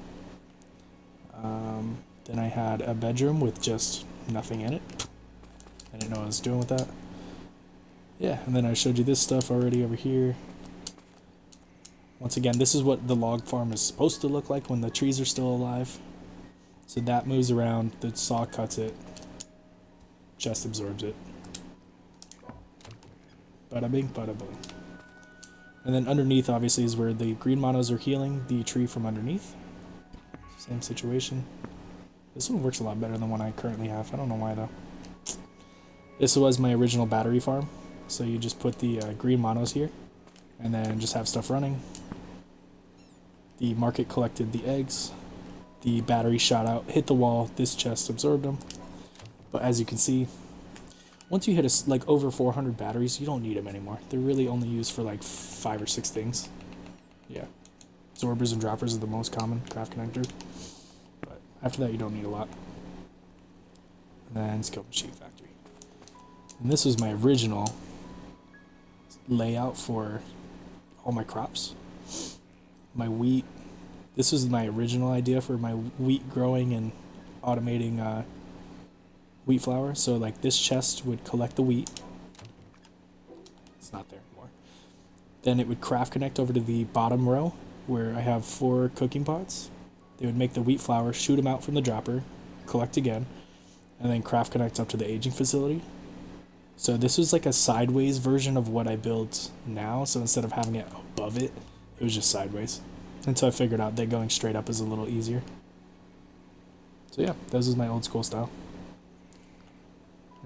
Then I had a bedroom with just nothing in it. I didn't know what I was doing with that. Yeah, and then I showed you this stuff already over here. Once again, this is what the log farm is supposed to look like when the trees are still alive. So that moves around, the saw cuts it, chest absorbs it. Bada bing, bada boom. And then underneath, obviously, is where the green monos are healing the tree from underneath. Same situation. This one works a lot better than the one I currently have. I don't know why, though. This was my original battery farm. So you just put the green monos here, and then just have stuff running. The market collected the eggs. The battery shot out, hit the wall. This chest absorbed them. But as you can see, once you hit like over 400 batteries, you don't need them anymore. They're really only used for like 5 or 6 things. Yeah. Absorbers and droppers are the most common craft connector. But after that, you don't need a lot. And then Skill Machine Factory. And this was my original layout for all my crops. My wheat. This was my original idea for my wheat growing and automating wheat flour. So like this chest would collect the wheat. It's not there anymore. Then it would craft connect over to the bottom row where I have 4 cooking pots. They would make the wheat flour, shoot them out from the dropper, collect again, and then craft connect up to the aging facility. So this was like a sideways version of what I built now. So instead of having it above it, it was just sideways. Until I figured out that going straight up is a little easier. So yeah, this is my old school style.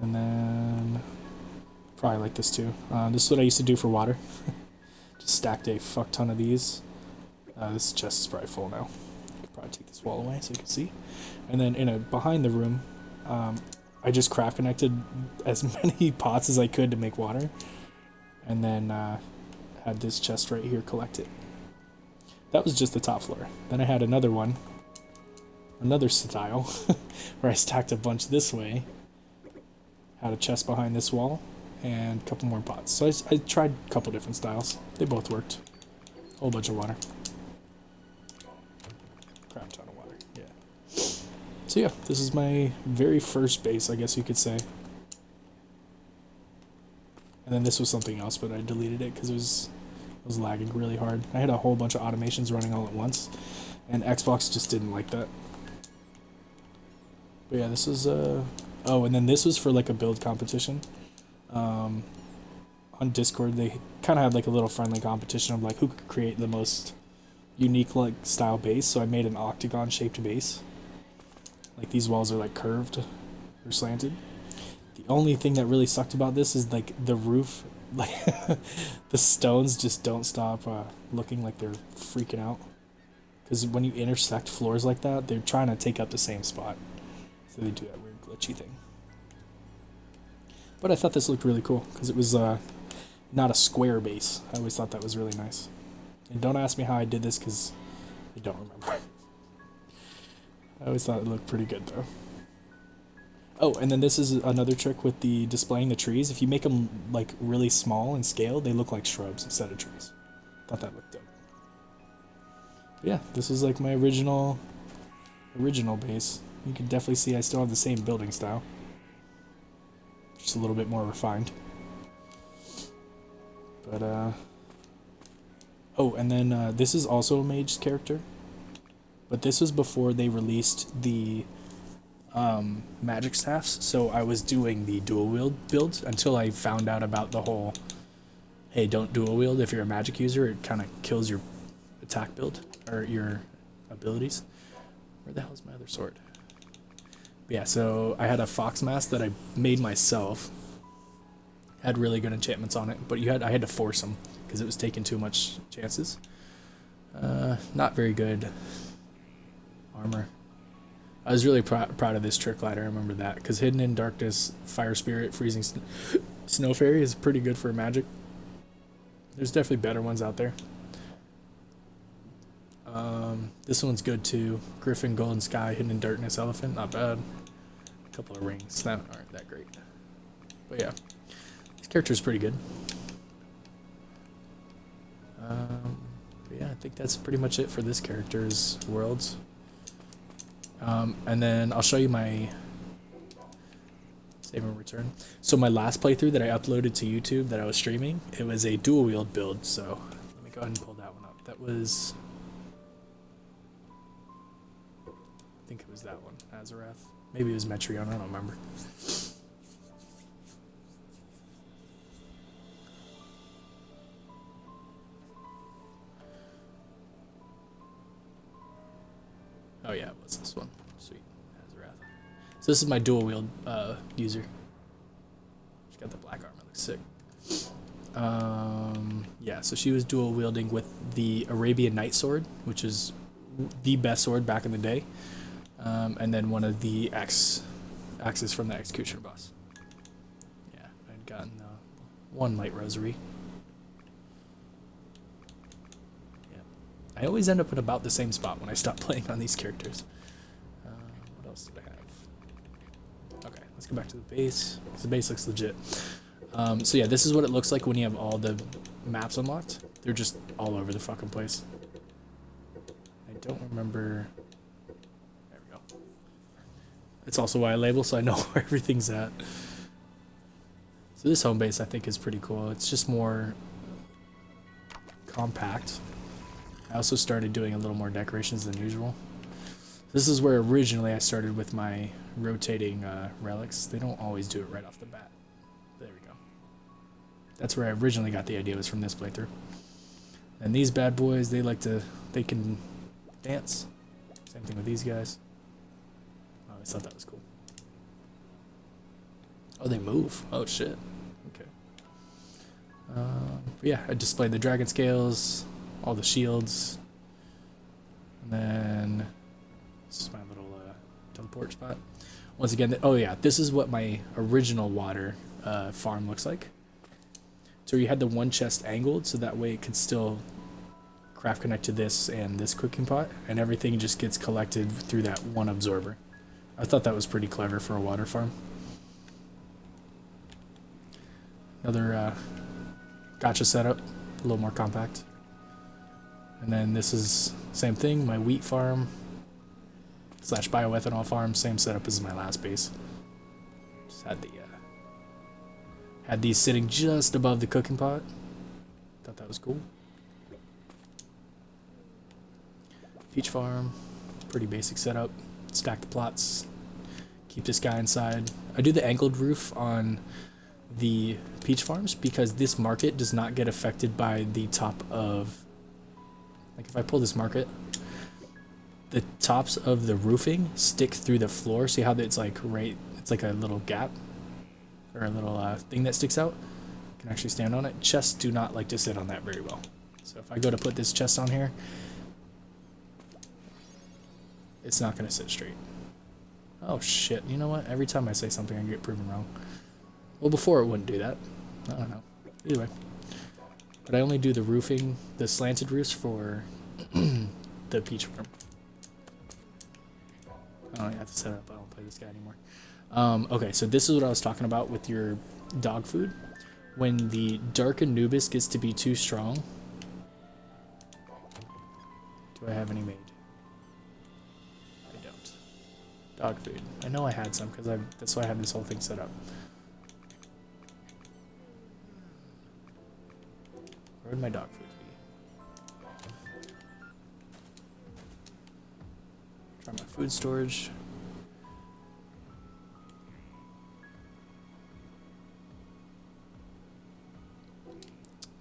And then probably like this too. This is what I used to do for water. Just stacked a fuck ton of these. This chest is probably full now. I could probably take this wall away so you can see. And then behind the room, I just craft connected as many pots as I could to make water. And then had this chest right here collect it. That was just the top floor. Then I had another one, another style, where I stacked a bunch this way. Had a chest behind this wall, and a couple more pots. So I tried a couple different styles. They both worked. A whole bunch of water. Crap ton of water, yeah. So yeah, this is my very first base, I guess you could say. And then this was something else, but I deleted it because it was lagging really hard. I had a whole bunch of automations running all at once, and Xbox just didn't like that. But yeah, this is oh, and then this was for like a build competition. On Discord, they kind of had like a little friendly competition of like who could create the most unique like style base, so I made an octagon shaped base. Like these walls are like curved or slanted. The only thing that really sucked about this is like the roof, like the stones just don't stop looking like they're freaking out. Because when you intersect floors like that, they're trying to take up the same spot. So they do that weird glitchy thing. But I thought this looked really cool because it was not a square base. I always thought that was really nice. And don't ask me how I did this because I don't remember. I always thought it looked pretty good though. Oh, and then this is another trick with the displaying the trees. If you make them like really small in scale, they look like shrubs instead of trees. Thought that looked dope. But yeah, this is like my original base. You can definitely see I still have the same building style. Just a little bit more refined. But oh, and then this is also a Mage's character. But this was before they released the magic staffs, so I was doing the dual wield build until I found out about the whole, hey, don't dual wield if you're a magic user, it kind of kills your attack build, or your abilities. Where the hell is my other sword? But yeah, so I had a fox mask that I made myself. Had really good enchantments on it, but I had to force them because it was taking too much chances. Not very good armor. I was really proud of this trick ladder, I remember that, because Hidden in Darkness, Fire Spirit, Freezing Snow Fairy is pretty good for magic. There's definitely better ones out there. This one's good too. Griffin, Golden Sky, Hidden in Darkness, Elephant, not bad. A couple of rings that aren't that great. But yeah, this character's pretty good. But yeah, I think that's pretty much it for this character's worlds. And then I'll show you my save and return. So my last playthrough that I uploaded to YouTube that I was streaming, it was a dual wield build. So let me go ahead and pull that one up. That was, I think it was that one, Azarath. Maybe it was Metreon, I don't remember. Oh yeah, what's this one? Sweet, Azarath. So this is my dual wield user. She's got the black armor, looks sick. Yeah, so she was dual wielding with the Arabian Night Sword, which is the best sword back in the day, and then one of the axes from the Executioner boss. Yeah, I'd gotten one light rosary. I always end up at about the same spot when I stop playing on these characters. What else did I have? Okay, let's go back to the base, because the base looks legit. So yeah, this is what it looks like when you have all the maps unlocked. They're just all over the fucking place. I don't remember... There we go. That's also why I label, so I know where everything's at. So this home base I think is pretty cool. It's just more compact. I also started doing a little more decorations than usual. This is where originally I started with my rotating relics. They don't always do it right off the bat. There we go. That's where I originally got the idea, was from this playthrough. And these bad boys, they can dance. Same thing with these guys. I always thought that was cool. Oh, they move. Oh shit. Okay. Yeah, I displayed the dragon scales, all the shields, and then this is my little teleport spot. Once again, oh yeah, this is what my original water farm looks like. So you had the one chest angled, so that way it could still craft connect to this and this cooking pot, and everything just gets collected through that one absorber. I thought that was pretty clever for a water farm. Another gotcha setup, a little more compact. And then this is same thing, my wheat farm / bioethanol farm, same setup as my last base. Just had these sitting just above the cooking pot. Thought that was cool. Peach farm, pretty basic setup. Stack the plots, keep this guy inside. I do the angled roof on the peach farms because this market does not get affected by the top of Like if I pull this market, the tops of the roofing stick through the floor. See how it's like it's like a little gap or a little thing that sticks out. You can actually stand on it. Chests do not like to sit on that very well. So if I go to put this chest on here, it's not going to sit straight. Oh shit, you know what? Every time I say something I get proven wrong. Well, before it wouldn't do that. I don't know. Either way. But I only do the roofing, the slanted roofs for the peach farm. I don't have to set it up. I don't play this guy anymore. Okay, so this is what I was talking about with your dog food. When the dark Anubis gets to be too strong. Do I have any made? I don't. Dog food. I know I had some because that's why I have this whole thing set up. Where would my dog food be? Try my food storage.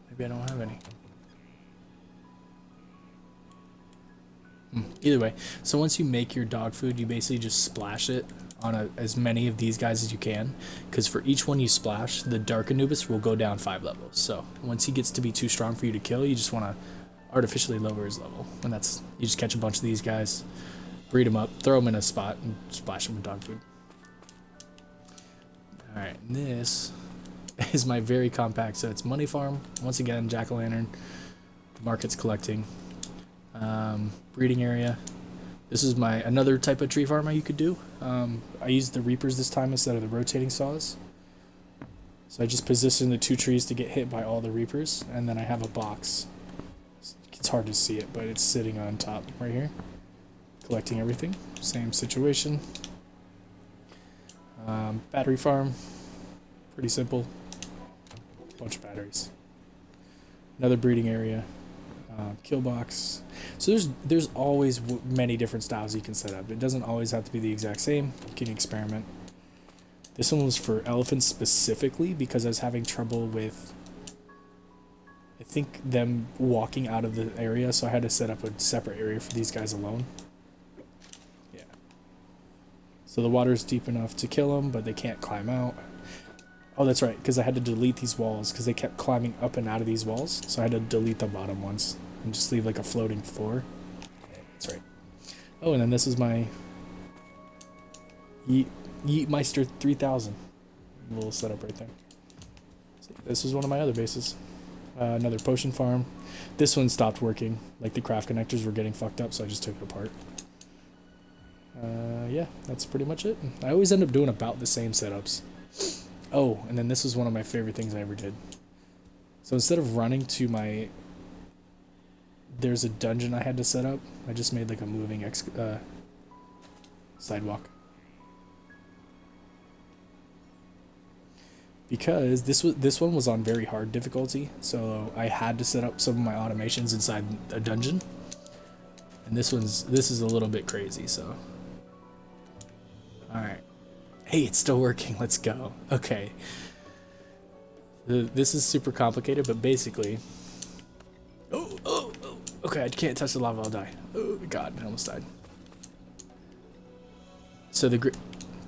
Maybe I don't have any. Either way, so once you make your dog food, you basically just splash it on as many of these guys as you can, because for each one you splash, the Dark Anubis will go down 5 levels. So once he gets to be too strong for you to kill, you just want to artificially lower his level, and that's, you just catch a bunch of these guys, breed them up, throw them in a spot, and splash them with dog food. Alright, this is my very compact, so it's money farm, once again, jack-o'-lantern, market's collecting, breeding area. This is my another type of tree farmer you could do. I used the reapers this time instead of the rotating saws. So I just position the 2 trees to get hit by all the reapers, and then I have a box. It's hard to see it, but it's sitting on top right here, collecting everything. Same situation. Battery farm, pretty simple. Bunch of batteries. Another breeding area. Kill box. So there's always many different styles you can set up. It doesn't always have to be the exact same. You can experiment. This one was for elephants specifically because I was having trouble with, I think, them walking out of the area, so I had to set up a separate area for these guys alone. Yeah. So the water's deep enough to kill them, but they can't climb out. Oh, that's right, because I had to delete these walls because they kept climbing up and out of these walls, so I had to delete the bottom ones and just leave like a floating floor. That's right. Oh, and then this is my Yeetmeister 3000 little setup right there. So this is one of my other bases. Another potion farm. This one stopped working. Like the craft connectors were getting fucked up, so I just took it apart. Yeah, that's pretty much it. I always end up doing about the same setups. Oh, and then this is one of my favorite things I ever did. So instead of running to my... There's a dungeon I had to set up. I just made like a moving sidewalk. Because this one was on very hard difficulty, so I had to set up some of my automations inside a dungeon. And this is a little bit crazy, so... Alright. Hey, it's still working. Let's go. Okay. This is super complicated, but basically... Oh! Okay, I can't touch the lava, I'll die. Oh, God, I almost died. So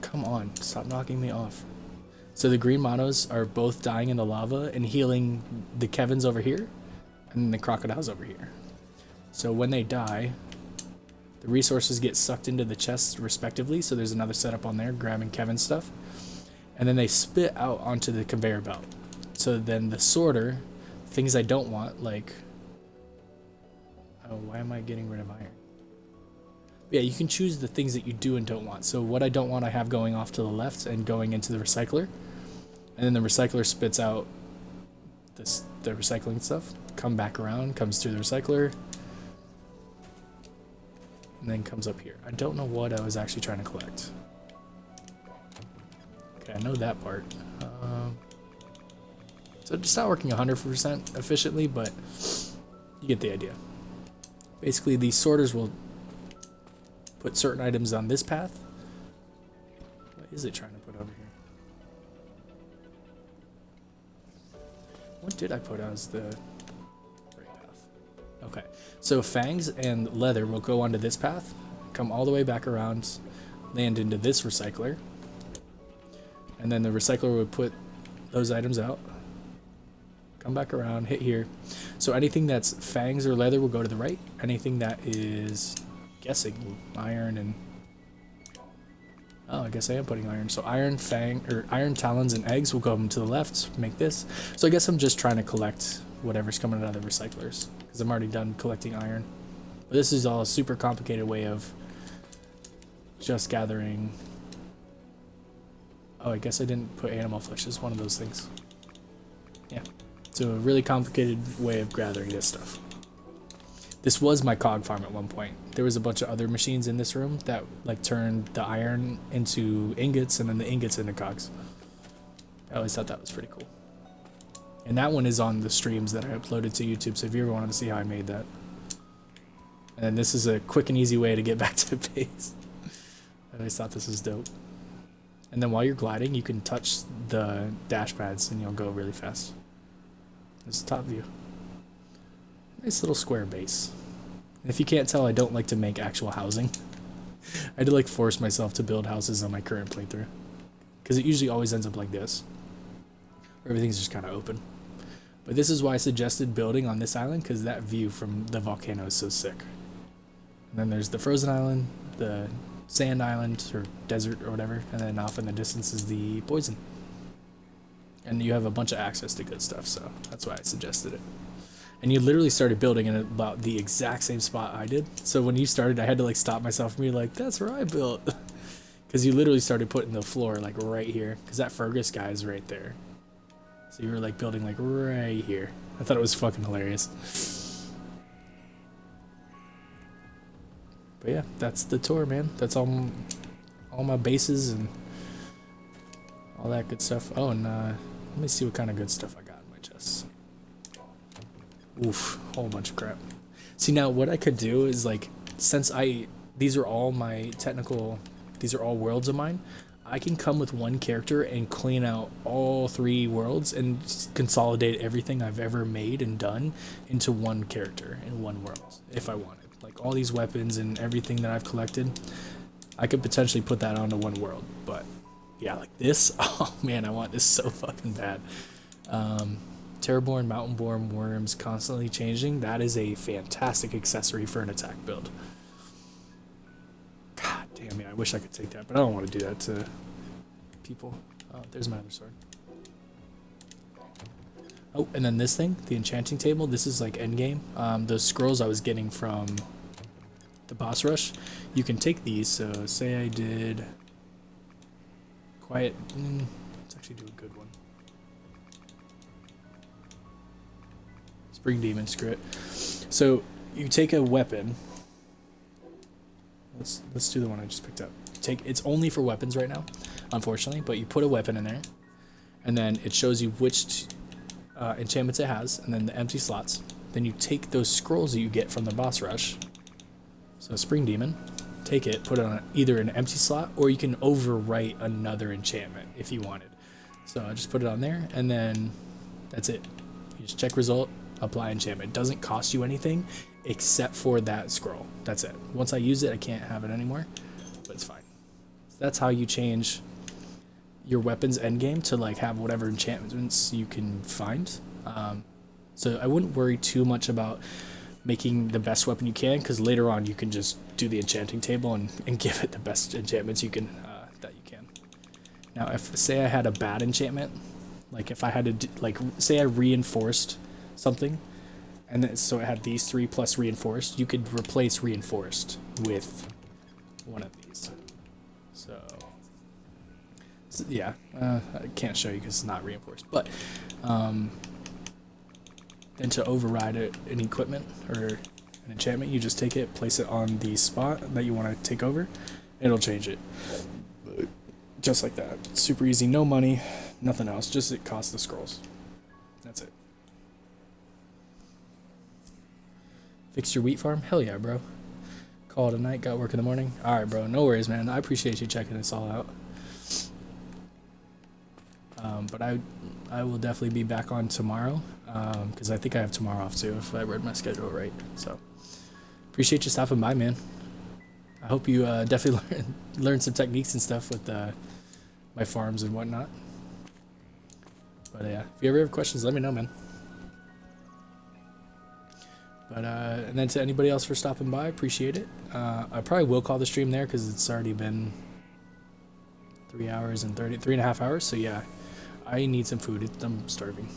come on, stop knocking me off. So the green monos are both dying in the lava and healing the Kevins over here, and the crocodiles over here. So when they die, the resources get sucked into the chests respectively, so there's another setup on there, grabbing Kevin's stuff. And then they spit out onto the conveyor belt. So then the sorter, things I don't want, like... Oh, why am I getting rid of iron? Yeah, you can choose the things that you do and don't want. So what I don't want, I have going off to the left and going into the recycler. And then the recycler spits out the recycling stuff. Come back around, comes through the recycler. And then comes up here. I don't know what I was actually trying to collect. Okay, I know that part. So it's not working 100% efficiently, but you get the idea. Basically, these sorters will put certain items on this path. What is it trying to put over here? What did I put as the right path? Okay, so fangs and leather will go onto this path, come all the way back around, land into this recycler, and then the recycler would put those items out, come back around, hit here. So anything that's fangs or leather will go to the right. Anything that is, guessing, iron and... Oh, I guess I am putting iron. So iron, fang, or iron talons and eggs will go to the left, make this. So I guess I'm just trying to collect whatever's coming out of the recyclers, because I'm already done collecting iron. But this is all a super complicated way of just gathering... Oh, I guess I didn't put animal flesh as one of those things. Yeah. So a really complicated way of gathering this stuff. This was my cog farm at one point. There was a bunch of other machines in this room that like turned the iron into ingots and then the ingots into cogs. I always thought that was pretty cool. And that one is on the streams that I uploaded to YouTube, so if you ever wanted to see how I made that. And then this is a quick and easy way to get back to the base. I always thought this was dope. And then while you're gliding, you can touch the dash pads and you'll go really fast. This is the top view. Nice little square base. And if you can't tell, I don't like to make actual housing. I had to like force myself to build houses on my current playthrough, because it usually always ends up like this, where everything's just kind of open. But this is why I suggested building on this island, because that view from the volcano is so sick. And then there's the frozen island, the sand island, or desert, or whatever, and then off in the distance is the poison. And you have a bunch of access to good stuff, so that's why I suggested it. And you literally started building in about the exact same spot I did. So when you started, I had to like stop myself and be like, that's where I built. Because you literally started putting the floor like right here, because that Fergus guy is right there. So you were like building like right here. I thought it was fucking hilarious. But yeah, that's the tour, man. That's all my bases and all that good stuff. Oh, and let me see what kind of good stuff I got in my chest. Oof, whole bunch of crap. See, now what I could do is like, since these are all my these are all worlds of mine, I can come with one character and clean out all 3 worlds and consolidate everything I've ever made and done into one character in one world, if I wanted. Like all these weapons and everything that I've collected, I could potentially put that onto one world. But yeah, like this, oh man, I want this so fucking bad. Terraborn, Mountainborn, Worms, constantly changing. That is a fantastic accessory for an attack build. God damn it, I wish I could take that, but I don't want to do that to people. Oh, there's my other sword. Oh, and then this thing, the enchanting table, this is like endgame. Those scrolls I was getting from the boss rush, you can take these. So say I did quiet, let's actually do a good one. Spring Demon, screw it. So you take a weapon. Let's do the one I just picked up. It's only for weapons right now, unfortunately, but you put a weapon in there, and then it shows you which enchantments it has, and then the empty slots. Then you take those scrolls that you get from the boss rush. So Spring Demon, take it, put it on either an empty slot, or you can overwrite another enchantment if you wanted. So I just put it on there, and then that's it. You just check result, apply enchantment. It doesn't cost you anything except for that scroll. That's it. Once I use it, I can't have it anymore, but it's fine. So that's how you change your weapons endgame to like have whatever enchantments you can find. So I wouldn't worry too much about making the best weapon you can, because later on you can just do the enchanting table and give it the best enchantments you can that you can. Now, if say I had a bad enchantment, like if I had to like say I reinforced something, and then, so it had these 3 plus reinforced, you could replace reinforced with one of these. So yeah, I can't show you because it's not reinforced, but then to override an equipment or an enchantment, you just take it, place it on the spot that you want to take over, it'll change it. Just like that. Super easy, no money, nothing else, just it costs the scrolls. That's it. Fixed your wheat farm? Hell yeah, bro. Call it a night, got work in the morning. Alright, bro, no worries, man. I appreciate you checking this all out. But I will definitely be back on tomorrow. because I think I have tomorrow off too, if I read my schedule right. So appreciate you stopping by, man. I hope you definitely learn some techniques and stuff with my farms and whatnot. But yeah, if you ever have questions, let me know, man. But and then to anybody else for stopping by, appreciate it. I probably will call the stream there because it's already been 3.5 hours. So yeah, I need some food. I'm starving.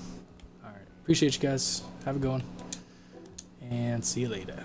All right, appreciate you guys. Have a good one, and see you later.